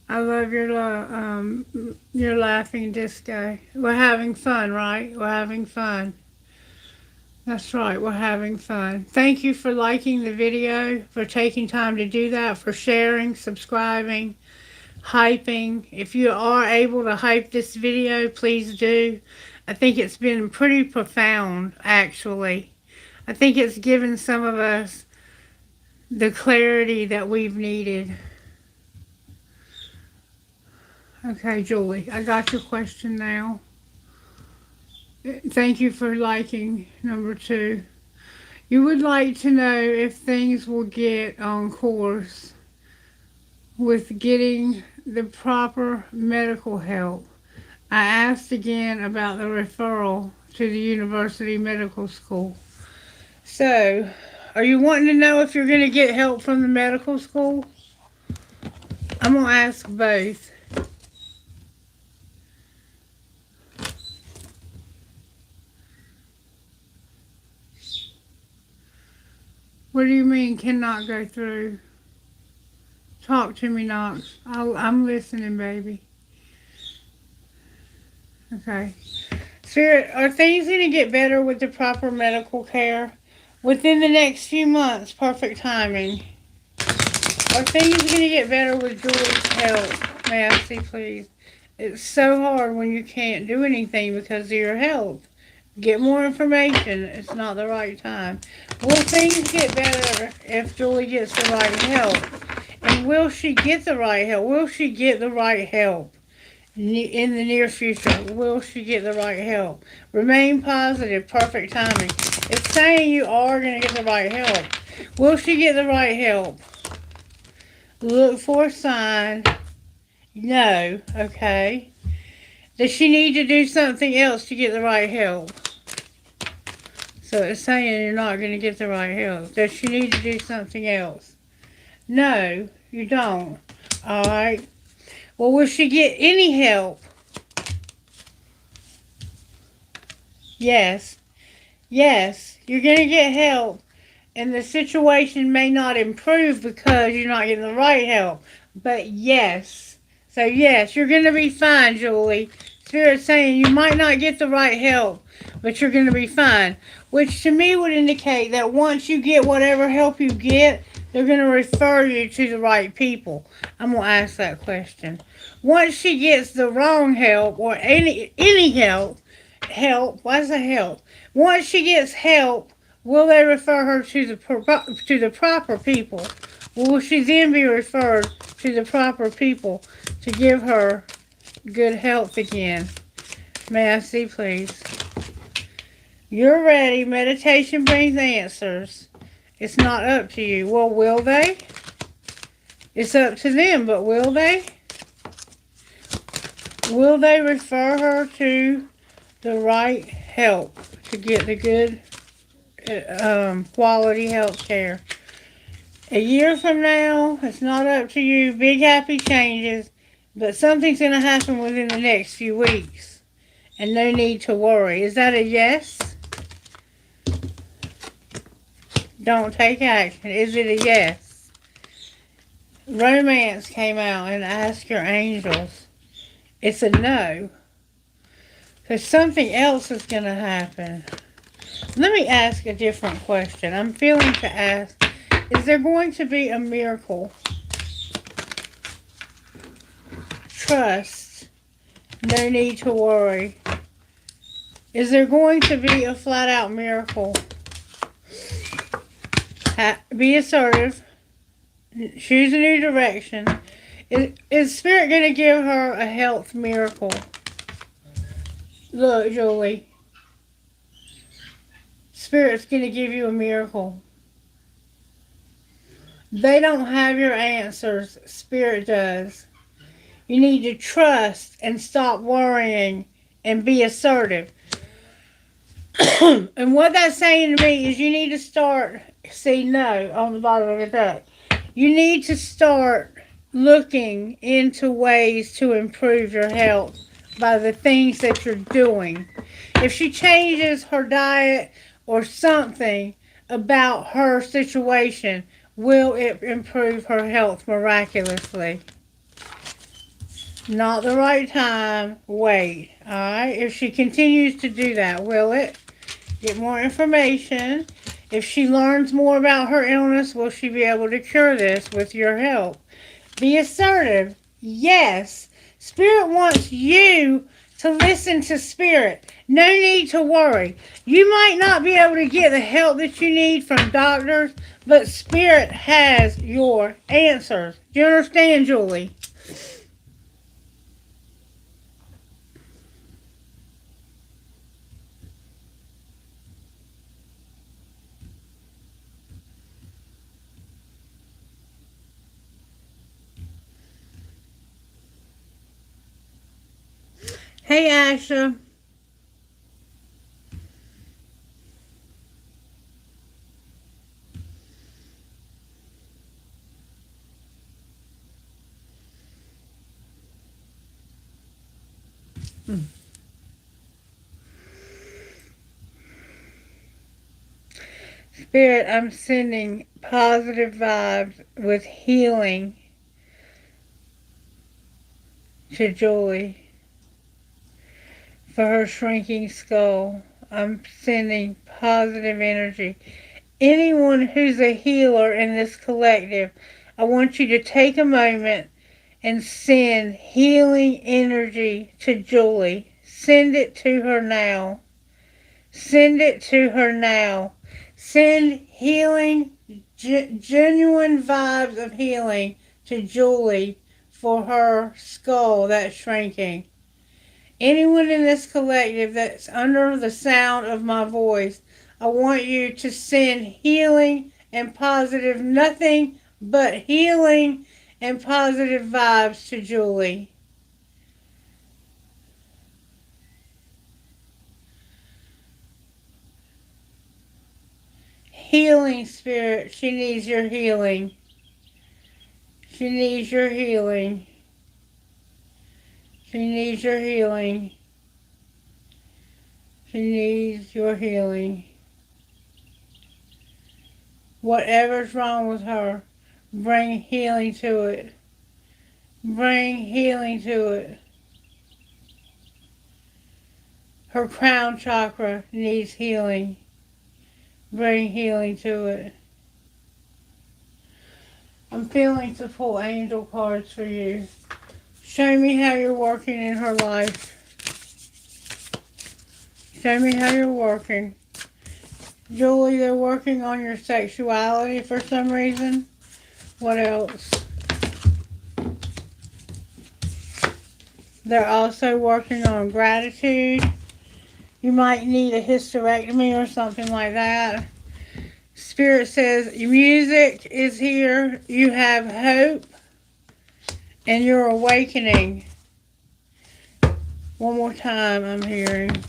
I love your laughing disco. We're having fun, right? We're having fun. That's right, we're having fun. Thank you for liking the video, for taking time to do that, for sharing, subscribing, hyping. If you are able to hype this video, please do. I think it's been pretty profound, actually. I think it's given some of us the clarity that we've needed. Okay, Julie, I got your question now. Thank you for liking number 2. You would like to know if things will get on course with getting the proper medical help. I asked again about the referral to the University Medical School. So, are you wanting to know if you're going to get help from the medical school? I'm going to ask both. What do you mean cannot go through? Talk to me, Knox. I'm listening, baby. Okay. Spirit, are things going to get better with the proper medical care? Within the next few months, perfect timing. Are things going to get better with Julie's health? May I see, please? It's so hard when you can't do anything because of your health. Get more information. It's not the right time. Will things get better if Julie gets the right help? And will she get the right help? Will she get the right help in the near future? Will she get the right help? Remain positive. Perfect timing. It's saying you are going to get the right help. Will she get the right help? Look for a sign. No. Okay. Does she need to do something else to get the right help? So it's saying you're not going to get the right help. Does she need to do something else? No, you don't. All right. Well, will she get any help? Yes. Yes, you're going to get help. And the situation may not improve because you're not getting the right help. But yes. So yes, you're going to be fine, Julie. Spirit's saying you might not get the right help, but you're going to be fine. Which to me would indicate that once you get whatever help you get, they're going to refer you to the right people. I'm going to ask that question. Once she gets the wrong help or any help, what's the help? Once she gets help, will they refer her to the proper people? Will she then be referred to the proper people to give her good health again? May I see, please? You're ready. Meditation brings answers. It's not up to you. Well, will they? It's up to them, but will they? Will they refer her to the right help to get the good quality health care? A year from now, it's not up to you. Big happy changes, but something's going to happen within the next few weeks, and no need to worry. Is that a yes? Don't take action. Is it a yes? Romance came out and ask your angels. It's a no. Because something else is going to happen. Let me ask a different question. I'm feeling to ask, is there going to be a miracle? Trust. No need to worry. Is there going to be a flat out miracle? Be assertive. Choose a new direction. Is Spirit going to give her a health miracle? Look, Julie. Spirit's going to give you a miracle. They don't have your answers. Spirit does. You need to trust and stop worrying and be assertive. And what that's saying to me is you need to start, see no on the bottom of the deck. You need to start looking into ways to improve your health by the things that you're doing. If she changes her diet or something about her situation, will it improve her health miraculously? Not the right time, wait. Alright, if she continues to do that, will it? Get more information. If she learns more about her illness, will she be able to cure this with your help? Be assertive. Yes. Spirit wants you to listen to Spirit. No need to worry. You might not be able to get the help that you need from doctors, but Spirit has your answers. Do you understand, Julie? Hey, Asha. Spirit, I'm sending positive vibes with healing to Julie for her shrinking skull. I'm sending positive energy. Anyone who's a healer in this collective, I want you to take a moment and send healing energy to Julie. Send it to her now. Send it to her now. Send healing, genuine vibes of healing to Julie for her skull that's shrinking. Anyone in this collective that's under the sound of my voice, I want you to send healing and positive, nothing but healing and positive vibes to Julie. Healing, Spirit. She needs your healing. She needs your healing. She needs your healing. She needs your healing. Whatever's wrong with her, bring healing to it. Bring healing to it. Her crown chakra needs healing. Bring healing to it. I'm feeling to pull angel cards for you. Show me how you're working in her life. Show me how you're working. Julie, they're working on your sexuality for some reason. What else? They're also working on gratitude. You might need a hysterectomy or something like that. Spirit says music is here. You have hope. And you're awakening. One more time I'm hearing.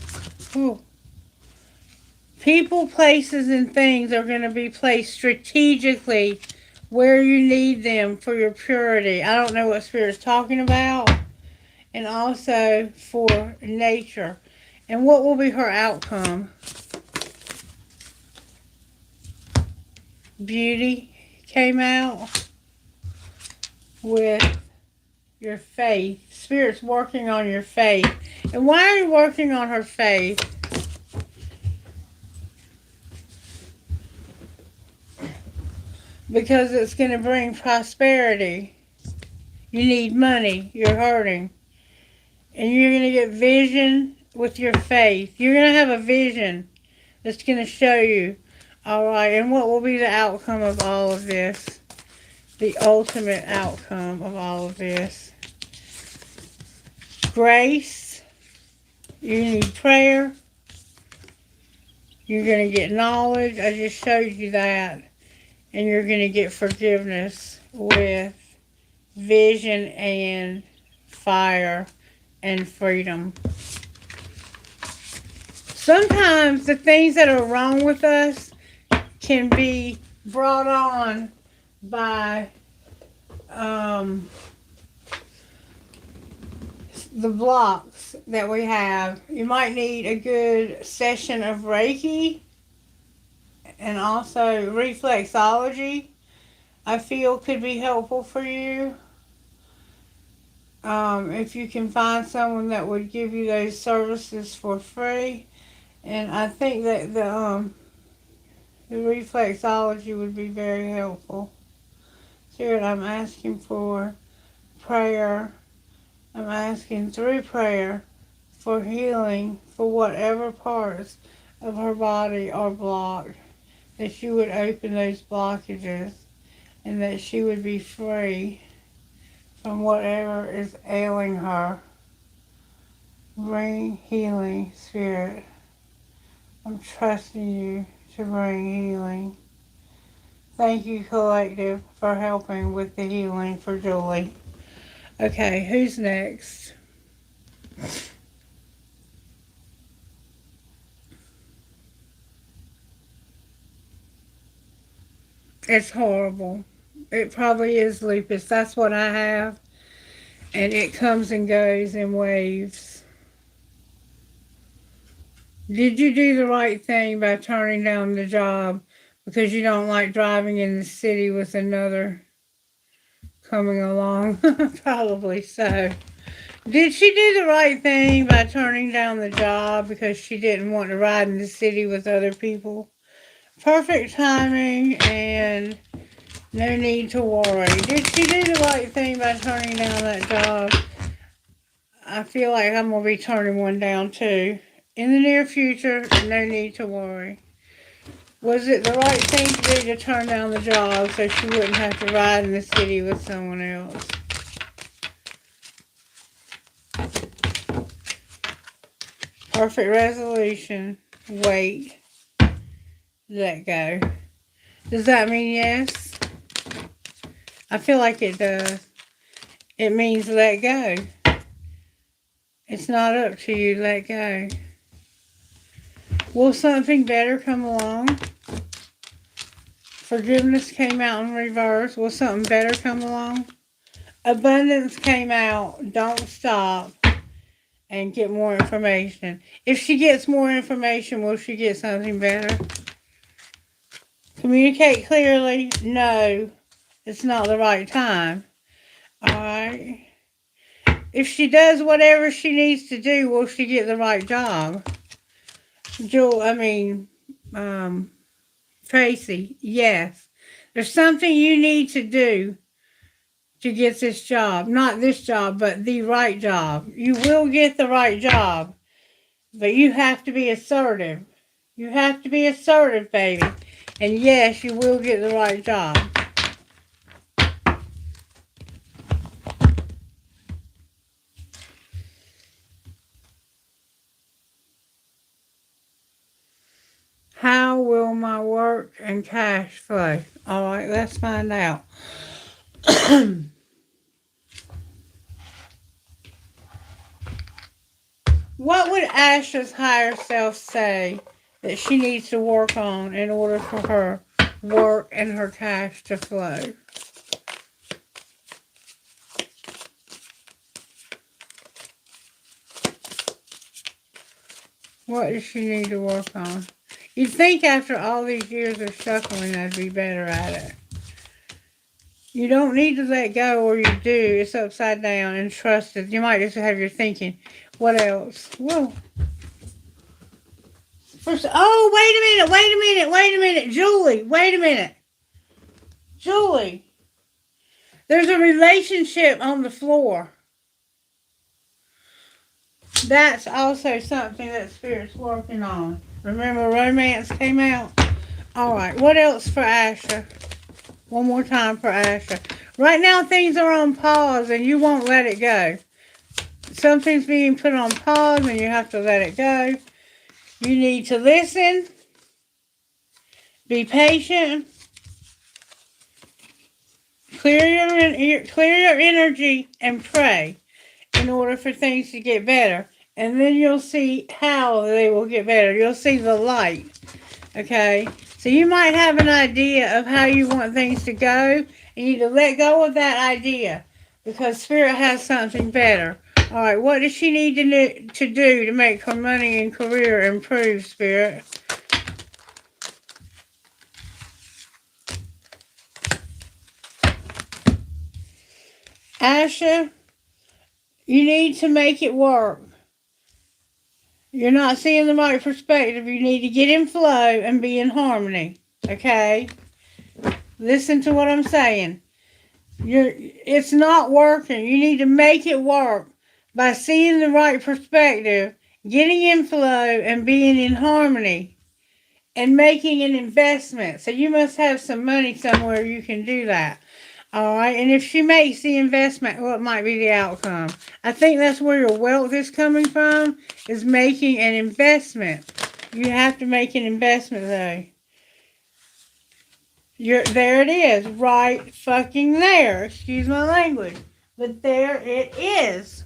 Ooh. People, places, and things are going to be placed strategically where you need them for your purity. I don't know what Spirit's talking about. And also for nature. And what will be her outcome? Beauty came out with your faith. Spirit's working on your faith. And why are you working on her faith? Because it's going to bring prosperity. You need money. You're hurting. And you're going to get vision with your faith. You're going to have a vision that's going to show you. All right. And what will be the outcome of all of this? The ultimate outcome of all of this. Grace. You need prayer. You're going to get knowledge. I just showed you that. And you're going to get forgiveness with vision and fire and freedom. Sometimes the things that are wrong with us can be brought on by the blocks that we have. You might need a good session of Reiki and also reflexology. I feel could be helpful for you. If you can find someone that would give you those services for free. And I think that the reflexology would be very helpful. Spirit, I'm asking for prayer. I'm asking through prayer for healing for whatever parts of her body are blocked. That you would open those blockages and that she would be free from whatever is ailing her. Bring healing, Spirit. I'm trusting you to bring healing. Thank you, Collective, for helping with the healing for Julie. Okay, who's next? It's horrible. It probably is lupus. That's what I have. And it comes and goes in waves. Did you do the right thing by turning down the job because you don't like driving in the city with another coming along? Probably so. Did she do the right thing by turning down the job because she didn't want to ride in the city with other people? Perfect timing and no need to worry. Did she do the right thing by turning down that job? I feel like I'm going to be turning one down too. In the near future, no need to worry. Was it the right thing to do to turn down the job so she wouldn't have to ride in the city with someone else? Perfect resolution. Wait. Let go. Does that mean yes? I feel like it does. It means let go. It's not up to you. Let go. Will something better come along? Forgiveness came out in reverse. Will something better come along? Abundance came out. Don't stop and get more information. If she gets more information, will she get something better? Communicate clearly. No, it's not the right time. Alright. If she does whatever she needs to do, will she get the right job? Tracy, yes. There's something you need to do to get this job. Not this job, but the right job. You will get the right job. But you have to be assertive. You have to be assertive, baby. And yes, you will get the right job. How will my work and cash flow? All right, let's find out. What would Asha's higher self say that she needs to work on in order for her work and her cash to flow? What does she need to work on? You'd think after all these years of shuffling I'd be better at it. You don't need to let go, or you do. It's upside down and trust it. You might just have your thinking. What else? Whoa. First, oh, wait a minute. Julie, wait a minute. Julie, there's a relationship on the floor. That's also something that Spirit's working on. Remember, romance came out? All right, what else for Asha? One more time for Asha. Right now, things are on pause, and you won't let it go. Something's being put on pause, and you have to let it go. You need to listen, be patient, clear your energy, and pray in order for things to get better. And then you'll see how they will get better. You'll see the light. Okay? So you might have an idea of how you want things to go. You need to let go of that idea because Spirit has something better. All right, what does she need to do to make her money and career improve, Spirit? Asha, you need to make it work. You're not seeing the right perspective. You need to get in flow and be in harmony. Okay? Listen to what I'm saying. It's not working. You need to make it work by seeing the right perspective, getting in flow, and being in harmony, and making an investment. So you must have some money somewhere you can do that. All right, and if she makes the investment, what might be the outcome? I think that's where your wealth is coming from, is making an investment. You have to make an investment, though. There it is, right fucking there. Excuse my language. But there it is.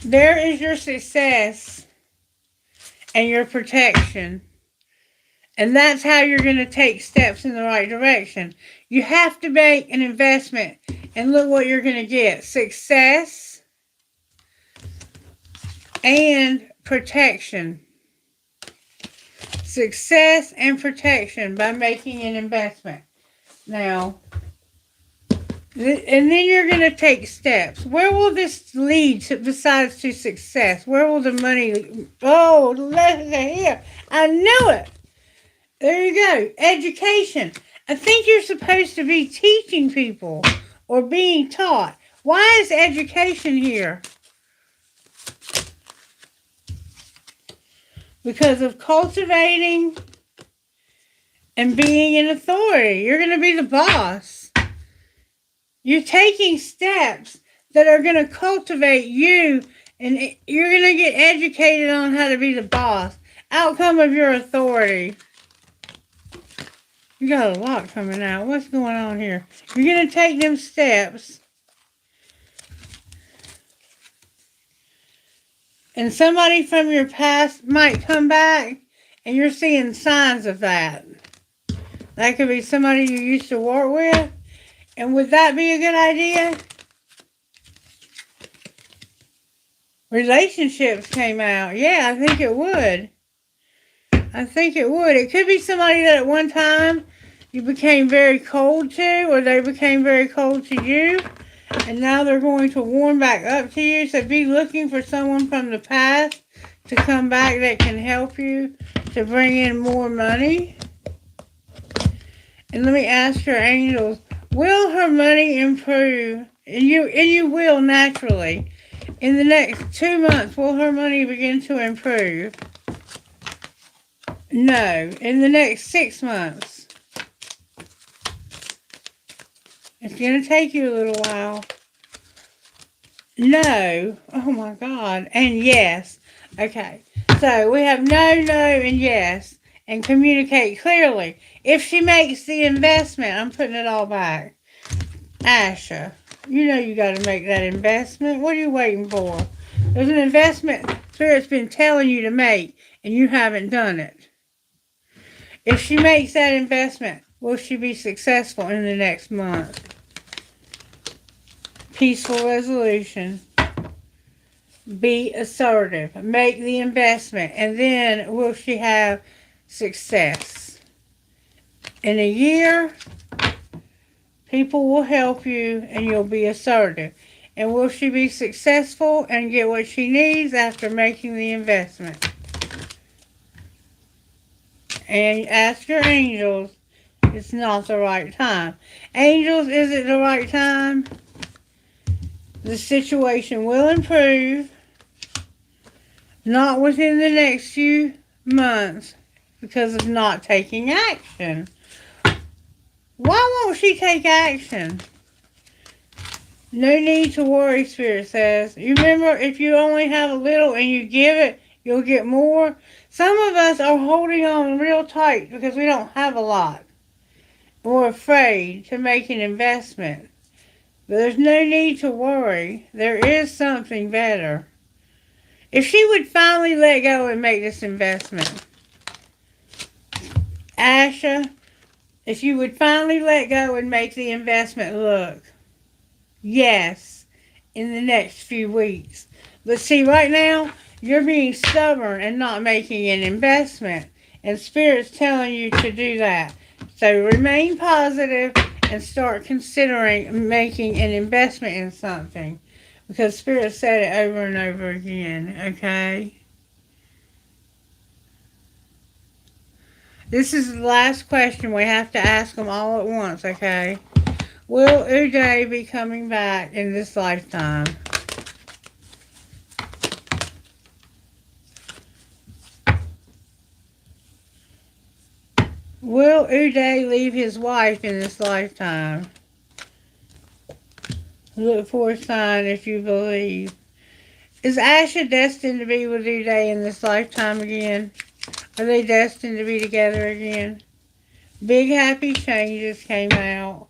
There is your success and your protection. And that's how you're going to take steps in the right direction. You have to make an investment and look what you're going to get. Success and protection. Success and protection by making an investment. Now, and then you're going to take steps. Where will this lead to, besides to success? Where will the money... Oh, listen here. I knew it. There you go. Education. I think you're supposed to be teaching people or being taught. Why is education here? Because of cultivating and being an authority. You're going to be the boss. You're taking steps that are going to cultivate you, and you're going to get educated on how to be the boss. Outcome of your authority. You got a lot coming out. What's going on here? You're going to take them steps. And somebody from your past might come back, and you're seeing signs of that. That could be somebody you used to work with. And would that be a good idea? Relationships came out. Yeah, I think it would. I think it would. It could be somebody that at one time you became very cold to, or they became very cold to you, and now they're going to warm back up to you. So be looking for someone from the past to come back that can help you to bring in more money. And let me ask your angels, will her money improve? And you will naturally. In the next 2 months, will her money begin to improve? No. In the next 6 months. It's going to take you a little while. No. Oh my God. And yes. Okay. So we have no, and yes. And communicate clearly. If she makes the investment, I'm putting it all back. Asha, you know you got to make that investment. What are you waiting for? There's an investment Spirit's been telling you to make, and you haven't done it. If she makes that investment, will she be successful in the next month? Peaceful resolution. Be assertive. Make the investment. And then will she have success? In a year, People will help you and you'll be assertive. And will she be successful and get what she needs after making the investment? And ask your angels, it's not the right time. Angels, is it the right time? The situation will improve, not within the next few months because of not taking action. Why won't she take action? No need to worry, Spirit says. You remember, if you only have a little and you give it, you'll get more. Some of us are holding on real tight because we don't have a lot. We're afraid to make an investment. But there's no need to worry. There is something better. If she would finally let go and make this investment, Asha, if you would finally let go and make the investment, look, yes, in the next few weeks. But see, right now, you're being stubborn and not making an investment. And Spirit's telling you to do that. So remain positive and start considering making an investment in something. Because Spirit said it over and over again, okay? This is the last question. We have to ask them all at once, okay? Will Uday be coming back in this lifetime? Will Uday leave his wife in this lifetime? Look for a sign if you believe. Is Asha destined to be with Uday in this lifetime again? Are they destined to be together again? Big happy changes came out.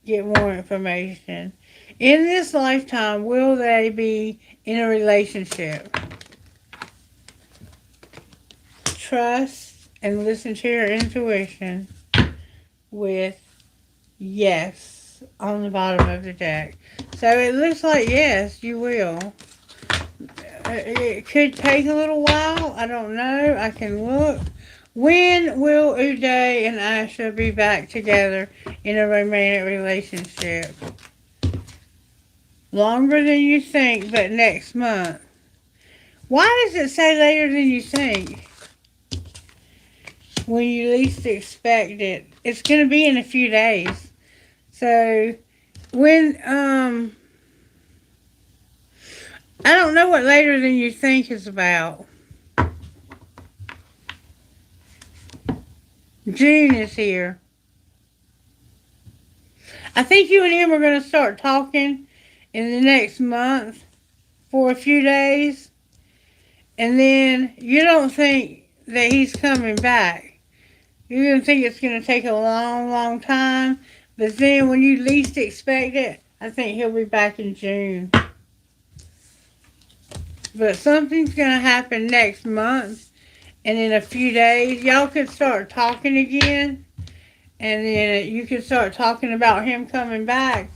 Get more information. In this lifetime, will they be in a relationship? Trust and listen to your intuition with yes on the bottom of the deck. So it looks like yes, you will. It could take a little while. I don't know. I can look. When will Uday and Asha be back together in a romantic relationship? Longer than you think, but next month. Why does it say later than you think? When you least expect it. It's going to be in a few days. So, when, I don't know what later than you think is about. June is here. I think you and him are going to start talking in the next month for a few days. And then you don't think that he's coming back. You're going to think it's going to take a long, long time. But then when you least expect it, I think he'll be back in June. But something's going to happen next month. And in a few days, y'all could start talking again. And then you could start talking about him coming back.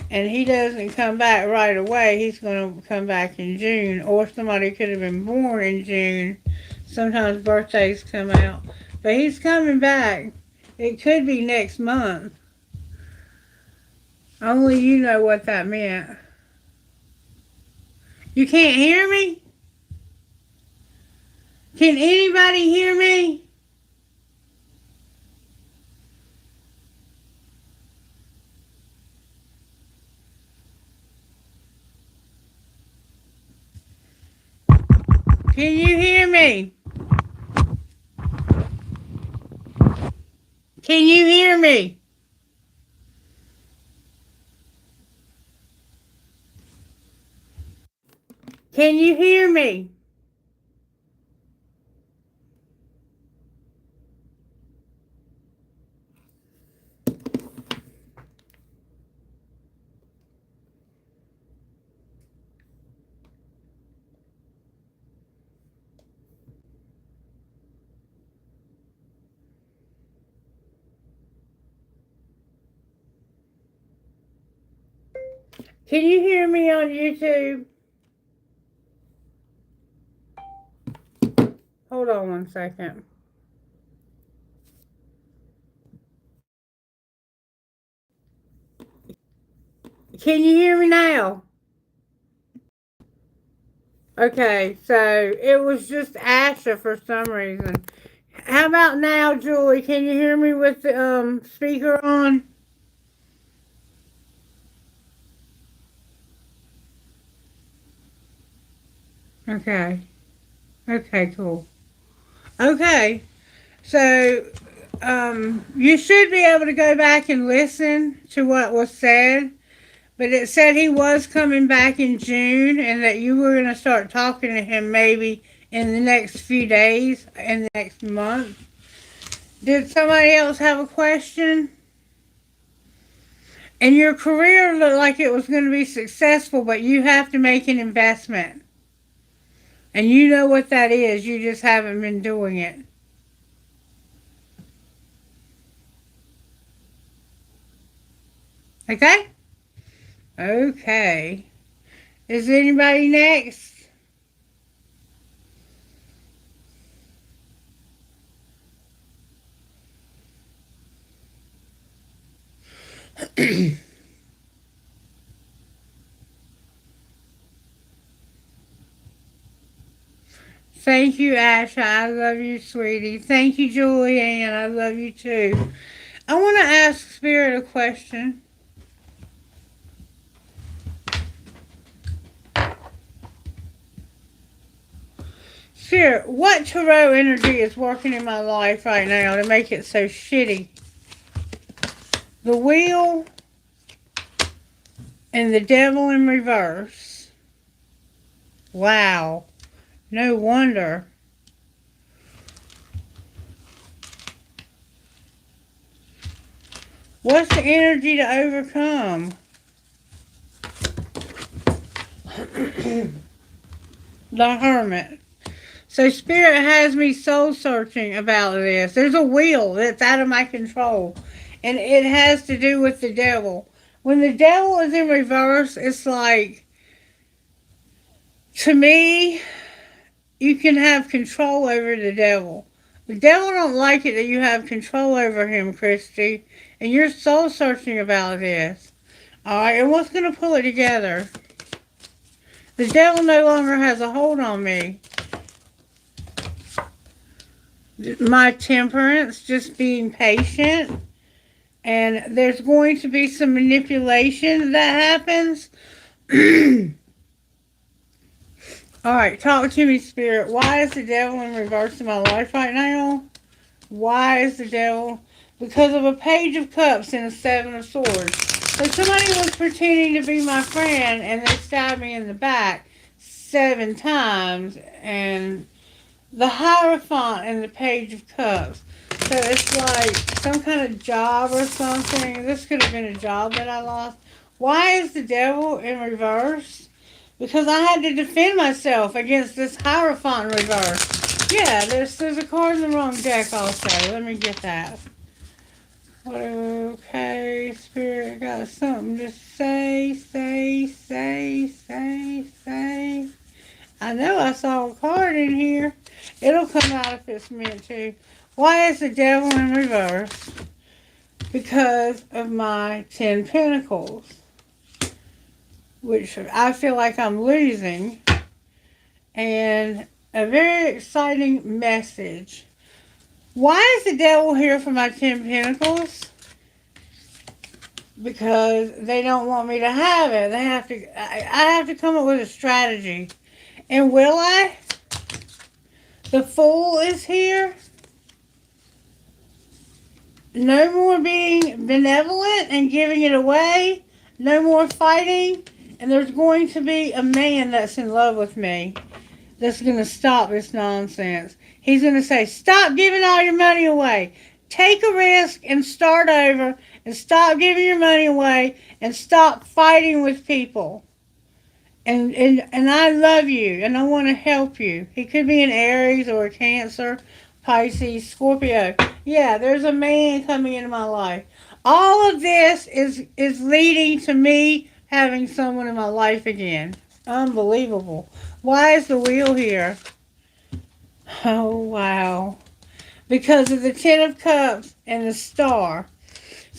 And he doesn't come back right away. He's going to come back in June. Or somebody could have been born in June. Sometimes birthdays come out. But he's coming back. It could be next month. Only you know what that meant. You can't hear me? Can anybody hear me? Can you hear me? Can you hear me? Can you hear me? Can you hear me on YouTube? Hold on 1 second. Can you hear me now? Okay, so it was just Asha for some reason. How about now, Julie? Can you hear me with the speaker on? Okay. Okay, cool. Okay. So you should be able to go back and listen to what was said. But it said he was coming back in June and that you were going to start talking to him maybe in the next few days, in the next month. Did somebody else have a question? And your career looked like it was going to be successful, but you have to make an investment. And you know what that is, you just haven't been doing it. Okay? Okay. Is anybody next? Thank you, Asha. I love you, sweetie. Thank you, Julianne. I love you too. I want to ask Spirit a question. Spirit, what tarot energy is working in my life right now to make it so shitty? The wheel and the devil in reverse. Wow. No wonder. What's the energy to overcome? The Hermit. So Spirit has me soul searching about this. There's a wheel that's out of my control. And it has to do with the devil. When the devil is in reverse, it's like, to me, you can have control over the devil. The devil don't like it that you have control over him, Christie. And you're soul searching about this. Alright, and what's going to pull it together? The devil no longer has a hold on me. My temperance, just being patient. And there's going to be some manipulation that happens. Alright, talk to me, Spirit. Why is the devil in reverse in my life right now? Why is the devil? Because of a Page of Cups and a Seven of Swords. So somebody was pretending to be my friend and they stabbed me in the back 7 times. And the Hierophant and the Page of Cups. So it's like some kind of job or something. This could have been a job that I lost. Why is the devil in reverse? Because I had to defend myself against this Hierophant in reverse. Yeah, there's a card in the wrong deck also. Let me get that. Okay, Spirit got something to say. I know I saw a card in here. It'll come out if it's meant to. Why is the devil in reverse? Because of my 10 Pentacles, which I feel like I'm losing. And a very exciting message. Why is the devil here for my 10 Pentacles? Because they don't want me to have it. I have to come up with a strategy. And will I? The Fool is here. No more being benevolent and giving it away. No more fighting. And there's going to be a man that's in love with me that's going to stop this nonsense. He's going to say, stop giving all your money away. Take a risk and start over and stop giving your money away and stop fighting with people. And I love you and I want to help you. He could be an Aries or a Cancer, Pisces, Scorpio. Yeah, there's a man coming into my life. All of this is leading to me having someone in my life again. Unbelievable. Why is the wheel here? Oh, wow. Because of the 10 of Cups and the Star.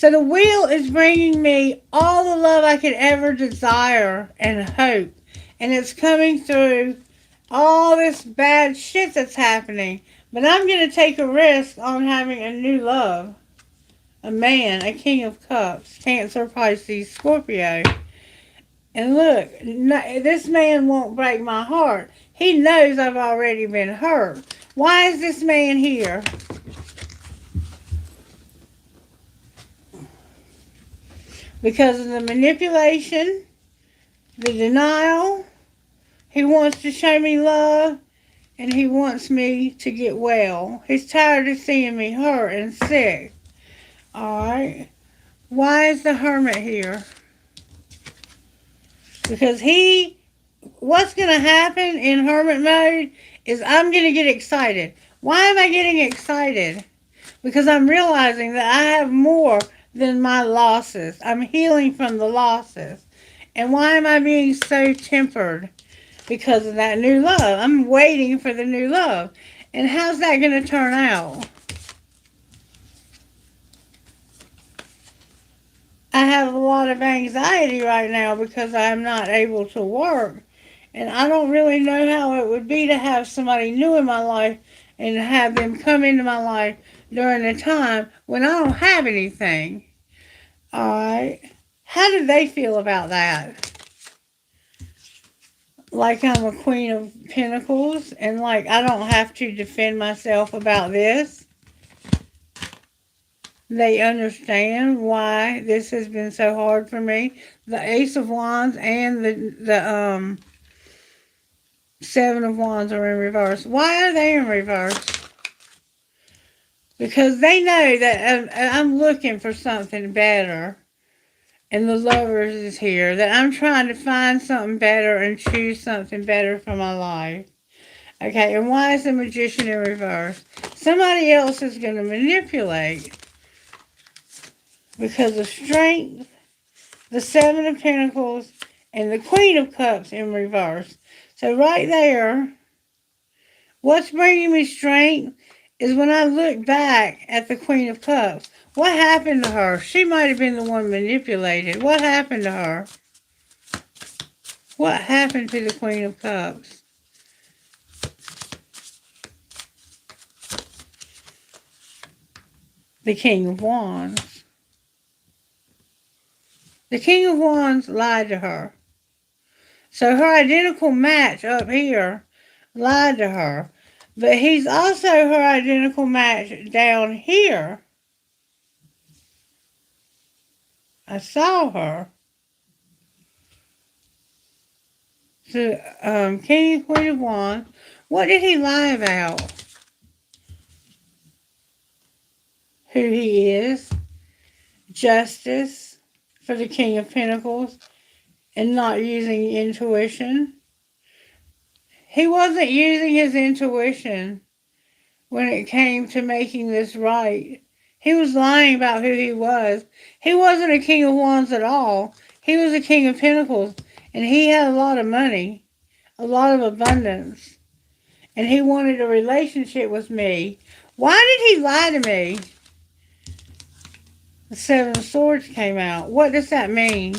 So the wheel is bringing me all the love I could ever desire and hope. And it's coming through all this bad shit that's happening. But I'm going to take a risk on having a new love. A man, a king of cups, Cancer, Pisces, Scorpio. And look, this man won't break my heart. He knows I've already been hurt. Why is this man here? Because of the manipulation, the denial. He wants to show me love, and he wants me to get well. He's tired of seeing me hurt and sick. Alright. Why is the hermit here? Because what's going to happen in hermit mode is I'm going to get excited. Why am I getting excited? Because I'm realizing that I have more than my losses. I'm healing from the losses. And why am I being so tempered? Because of that new love. I'm waiting for the new love. And how's that going to turn out? I have a lot of anxiety right now because I'm not able to work. And I don't really know how it would be to have somebody new in my life and have them come into my life during a time when I don't have anything. Alright. How do they feel about that? Like I'm a queen of pentacles and like I don't have to defend myself about this. They understand why this has been so hard for me. The Ace of Wands and the Seven of Wands are in reverse. Why are they in reverse? Because they know that I'm looking for something better. And the Lovers is here. That I'm trying to find something better and choose something better for my life. Okay, and why is the Magician in reverse? Somebody else is going to manipulate. Because of strength, the Seven of Pentacles, and the Queen of Cups in reverse. So right there, what's bringing me strength is when I look back at the Queen of Cups. What happened to her? She might have been the one manipulated. What happened to her? What happened to the Queen of Cups? The King of Wands. The King of Wands lied to her. So her identical match up here lied to her. But he's also her identical match down here. I saw her. So, King and Queen of Wands. What did he lie about? Who he is. Justice for the King of Pentacles. And not using intuition. He wasn't using his intuition when it came to making this right. He was lying about who he was. He wasn't a King of Wands at all. He was a King of Pentacles. And he had a lot of money. A lot of abundance. And he wanted a relationship with me. Why did he lie to me? The Seven of Swords came out. What does that mean?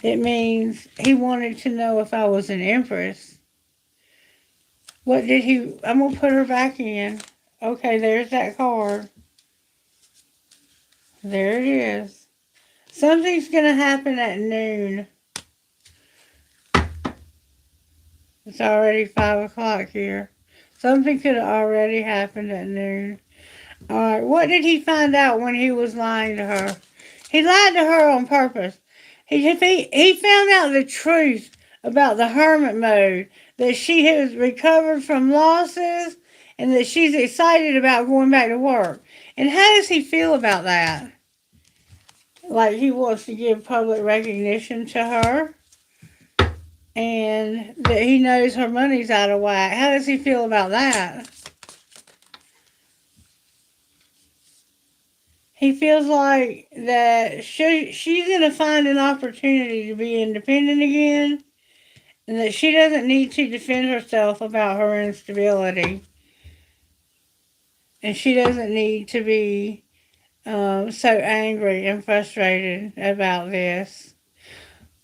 It means he wanted to know if I was an empress. What did he... I'm going to put her back in. Okay, there's that card. There it is. Something's going to happen at noon. It's already 5 o'clock here. Something could have already happened at noon. Alright, what did he find out when he was lying to her? He lied to her on purpose. He found out the truth about the hermit mode. That she has recovered from losses. And that she's excited about going back to work. And how does he feel about that? Like he wants to give public recognition to her. And that he knows her money's out of whack. How does he feel about that? He feels like that she's going to find an opportunity to be independent again. and that she doesn't need to defend herself about her instability, and she doesn't need to be so angry and frustrated about this.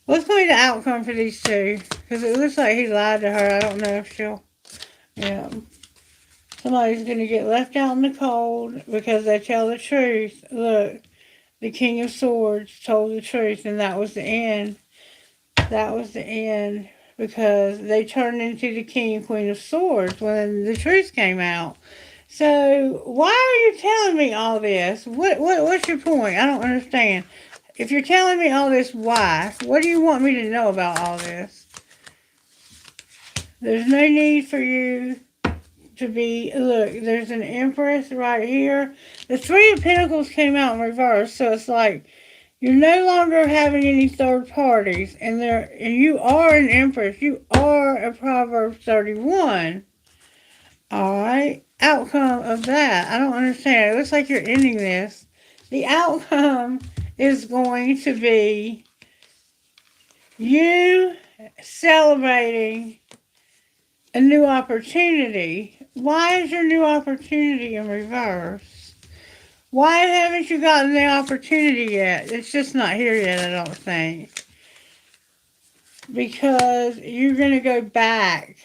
What's going to be the outcome for these two? Because it looks like he lied to her. I don't know if she'll. Yeah. Somebody's going to get left out in the cold because they tell the truth. Look, the King of Swords told the truth, and that was the end. That was the end because they turned into the King and Queen of Swords when the truth came out. So why are you telling me all this? What's your point? I don't understand. If you're telling me all this, why? What do you want me to know about all this? There's no need for you to be, look, there's an Empress right here. The Three of Pentacles came out in reverse, so it's like you're no longer having any third parties, and you are an Empress. You are a Proverbs 31. Alright, outcome of that. I don't understand. It looks like you're ending this. The outcome is going to be you celebrating a new opportunity. Why is your new opportunity in reverse? Why haven't you gotten the opportunity yet? It's just not here yet, I don't think. Because you're going to go back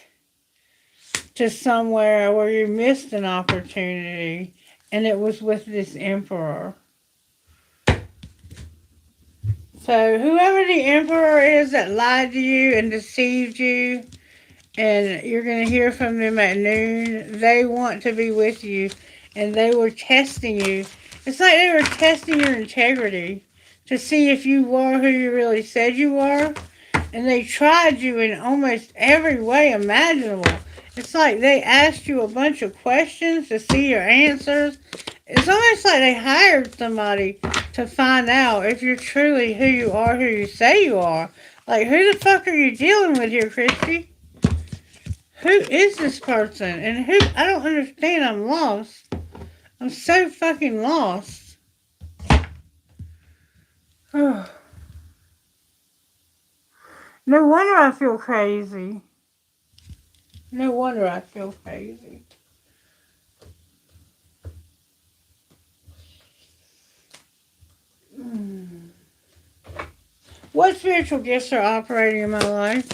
to somewhere where you missed an opportunity, and it was with this Emperor. So whoever the Emperor is that lied to you and deceived you, and you're going to hear from them at noon, they want to be with you, and they were testing you. It's like they were testing your integrity to see if you were who you really said you were, and they tried you in almost every way imaginable. It's like they asked you a bunch of questions to see your answers. It's almost like they hired somebody to find out if you're truly who you are, who you say you are. Like, who the fuck are you dealing with here, Christie? Who is this person? And who? I don't understand. I'm lost. I'm so fucking lost. No wonder I feel crazy. No wonder I feel crazy. What spiritual gifts are operating in my life?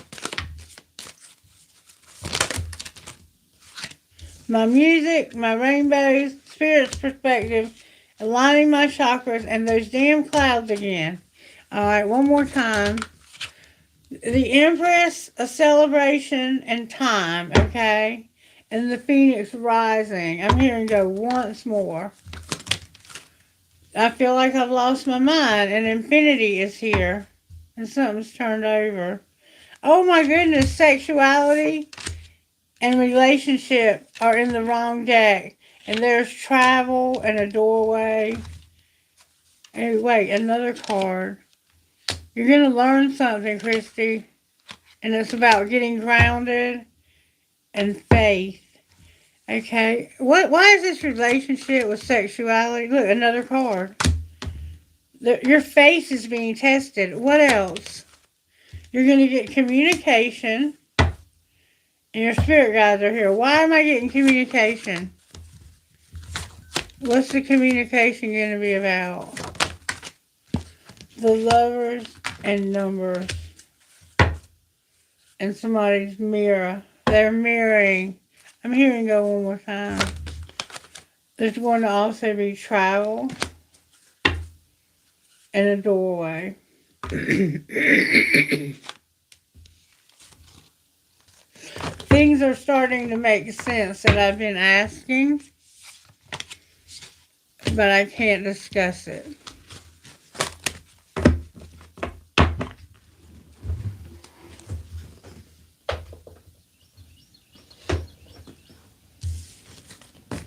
My music, my rainbows, spirit's perspective, aligning my chakras, and those damn clouds again. Alright, one more time. The Empress, a celebration and time, okay? And the Phoenix rising. I'm hearing go once more. I feel like I've lost my mind, and infinity is here. And something's turned over. Oh my goodness, sexuality and relationship are in the wrong deck. And there's travel and a doorway. Hey, wait, another card. You're going to learn something, Christie. And it's about getting grounded and faith. Okay? Why is this relationship with sexuality? Look, another card. Your faith is being tested. What else? You're going to get communication. And your spirit guides are here. Why am I getting communication? What's the communication going to be about? The Lovers and Numbers. And somebody's mirror. They're mirroring. I'm hearing go one more time. There's going to also be travel and a doorway. Things are starting to make sense that I've been asking, but I can't discuss it.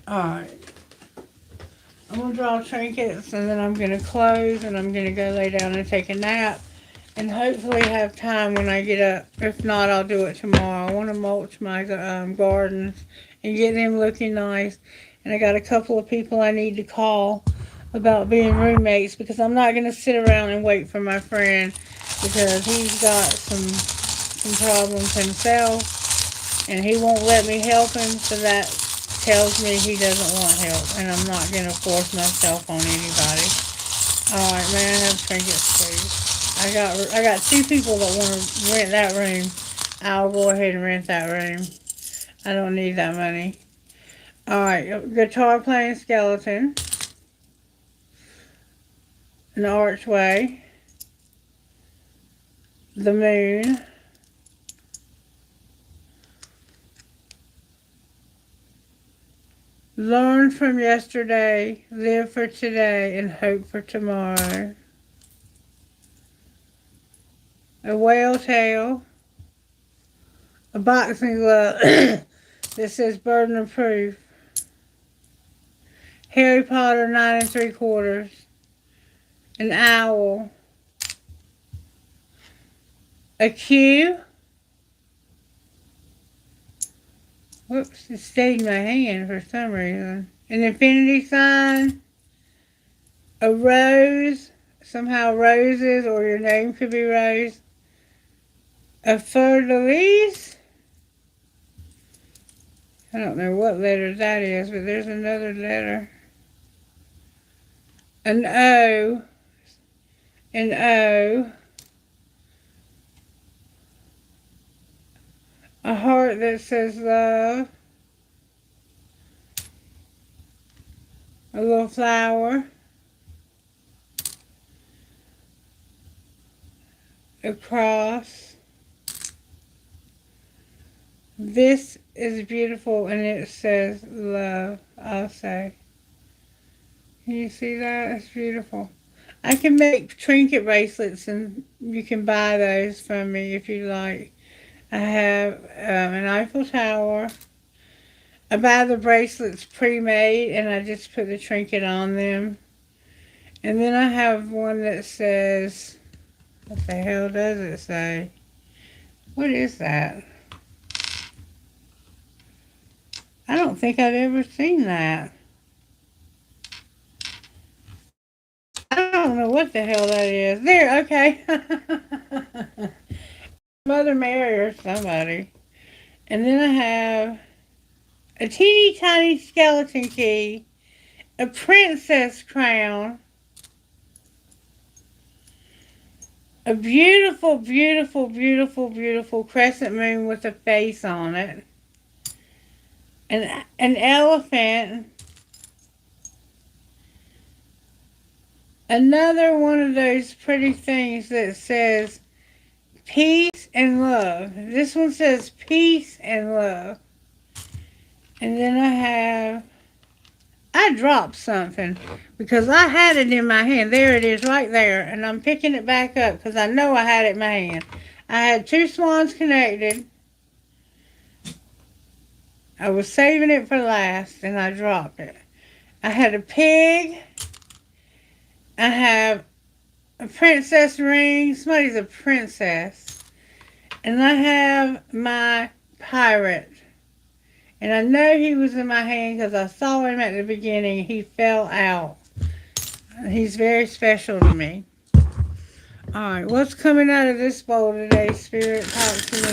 Alright. I'm going to draw trinkets, and then I'm going to close, and I'm going to go lay down and take a nap, and hopefully have time when I get up. If not, I'll do it tomorrow. I want to mulch my gardens and get them looking nice. And I got a couple of people I need to call about being roommates, because I'm not going to sit around and wait for my friend, because he's got some some problems himself, and he won't let me help him, so that tells me he doesn't want help, and I'm not going to force myself on anybody. Alright, may I have trinkets, please? I got two people that want to rent that room. I'll go ahead and rent that room. I don't need that money. Alright, guitar playing skeleton. An archway. The moon. Learn from yesterday, live for today, and hope for tomorrow. A whale tail. A boxing glove that says burden of proof. Harry Potter 9 3/4. An owl. A Q. Whoops, it stayed in my hand for some reason. An infinity sign. A rose. Somehow roses, or your name could be Rose. A fleur-de-lis. I don't know what letter that is, but there's another letter. An O. An O. A heart that says love. A little flower. A cross. This is beautiful, and it says love also. Can you see that? It's beautiful. I can make trinket bracelets, and you can buy those from me if you like. I have an Eiffel Tower. I buy the bracelets pre-made, and I just put the trinket on them. And then I have one that says, what the hell does it say? What is that? I don't think I've ever seen that. I don't know what the hell that is. There, okay. Mother Mary or somebody. And then I have a teeny tiny skeleton key, a princess crown, a beautiful, beautiful, beautiful, beautiful crescent moon with a face on it, an elephant, another one of those pretty things that says peace and love. This one says peace and love. And then I dropped something because I had it in my hand. There it is right there. And I'm picking it back up because I know I had it in my hand. I had two swans connected. I was saving it for last, and I dropped it. I had a pig. I have a princess ring. Somebody's a princess. And I have my pirate. And I know he was in my hand because I saw him at the beginning. He fell out. He's very special to me. Alright, what's coming out of this bowl today, Spirit? Talk to me.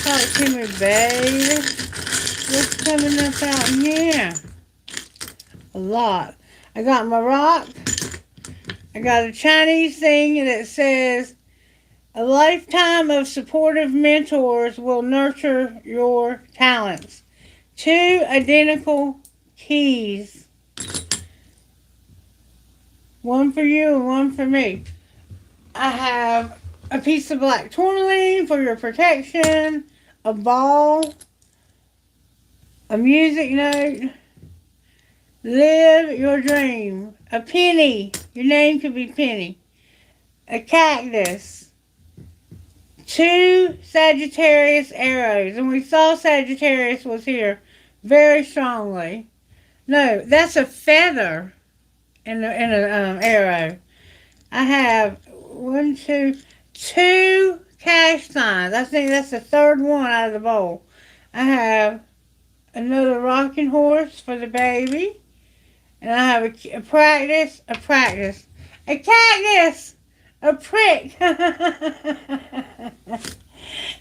Talk to me, babe. What's coming up out in here? A lot. I got my rock. I got a Chinese thing that says, a lifetime of supportive mentors will nurture your talents. Two identical keys. One for you and one for me. I have a piece of black tourmaline for your protection, a ball, a music note, live your dream, a penny, your name could be Penny, a cactus, two Sagittarius arrows, and we saw Sagittarius was here very strongly. No, that's a feather in an arrow. I have two cash signs. I think that's the third one out of the bowl. I have another rocking horse for the baby. And I have a cactus, a prick.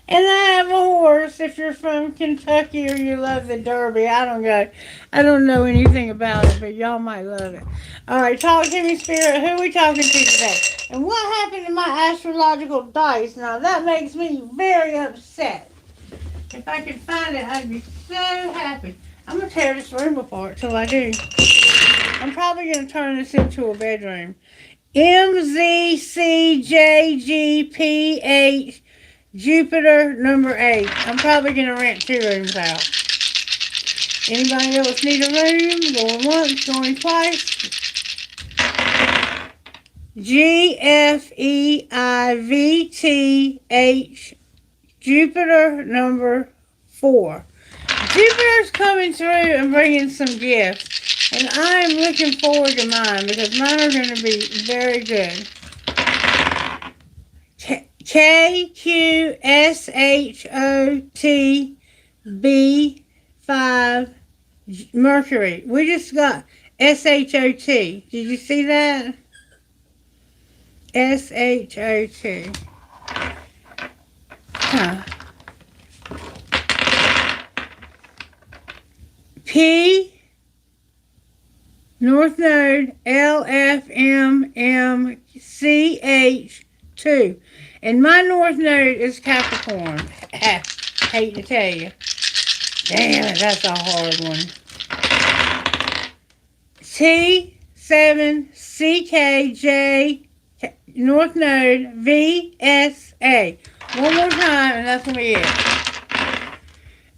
And I have a horse. If you're from Kentucky or you love the Derby, I don't go. I don't know anything about it, but y'all might love it. All right, talk to me, Spirit. Who are we talking to today? And what happened to my astrological dice? Now that makes me very upset. If I could find it, I'd be so happy. I'm gonna tear this room apart till I do. I'm probably gonna turn this into a bedroom. MZCJGPH Jupiter number 8. I'm probably going to rent 2 rooms out. Anybody else need a room? Going once, going twice. GFEIVTH Jupiter number 4. Jupiter's coming through and bringing some gifts. And I'm looking forward to mine because mine are going to be very good. KQSHOTB5 Mercury. We just got SHOT. Did you see that? SHOT. Huh. P North Node LFMMCH2. And my North Node is Capricorn. Hate to tell you. Damn it, that's a hard one. T7CKJ North Node VSA. One more time and that's going to be it.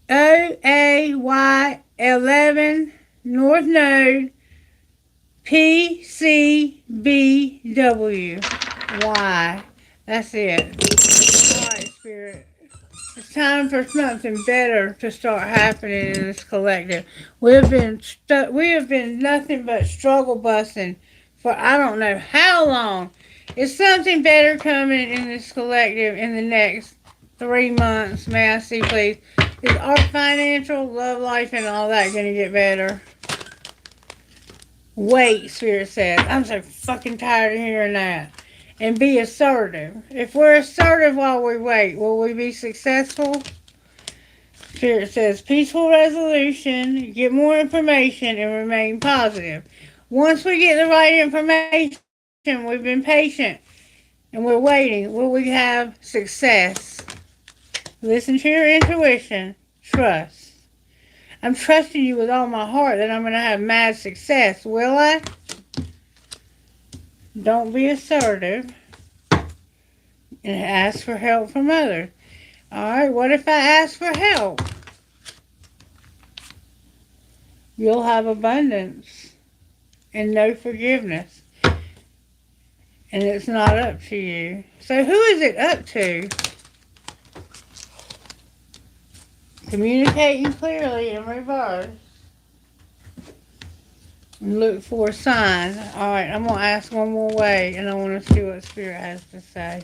OAY11 North Node PCBW. Y. That's it. Alright, Spirit. It's time for something better to start happening in this collective. We have been nothing but struggle busting for I don't know how long. Is something better coming in this collective in the next 3 months? May I see, please? Is our financial, love life, and all that going to get better? Wait, Spirit says. I'm so fucking tired of hearing that. And be assertive. If we're assertive while we wait, will we be successful? Spirit says peaceful resolution, get more information, and remain positive. Once we get the right information, we've been patient, and we're waiting. Will we have success? Listen to your intuition. Trust. I'm trusting you with all my heart that I'm going to have mad success. Will I? Don't be assertive. And ask for help from others. Alright, what if I ask for help? You'll have abundance and no forgiveness. And it's not up to you. So who is it up to? Communicating clearly in reverse. And look for a sign. Alright, I'm going to ask one more way and I want to see what Spirit has to say.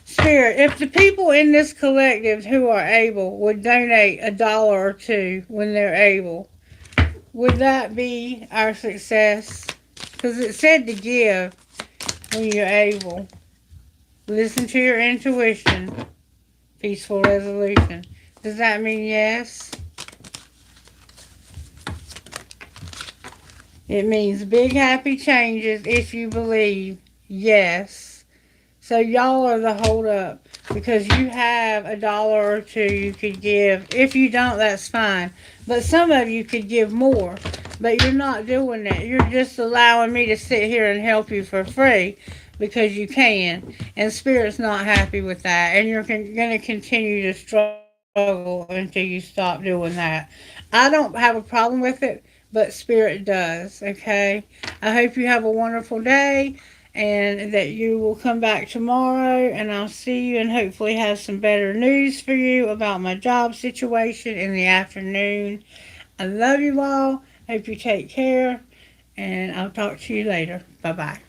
Spirit, if the people in this collective who are able would donate $1 or $2 when they're able, would that be our success? Because it said to give when you're able. Listen to your intuition. Peaceful resolution. Does that mean yes? It means big happy changes if you believe yes. So y'all are the hold up because you have $1 or $2 you could give. If you don't, that's fine. But some of you could give more. But you're not doing that. You're just allowing me to sit here and help you for free because you can. And Spirit's not happy with that. And you're going to continue to struggle until you stop doing that. I don't have a problem with it, but Spirit does, okay? I hope you have a wonderful day and that you will come back tomorrow and I'll see you and hopefully have some better news for you about my job situation in the afternoon. I love you all. Hope you take care and I'll talk to you later. Bye-bye.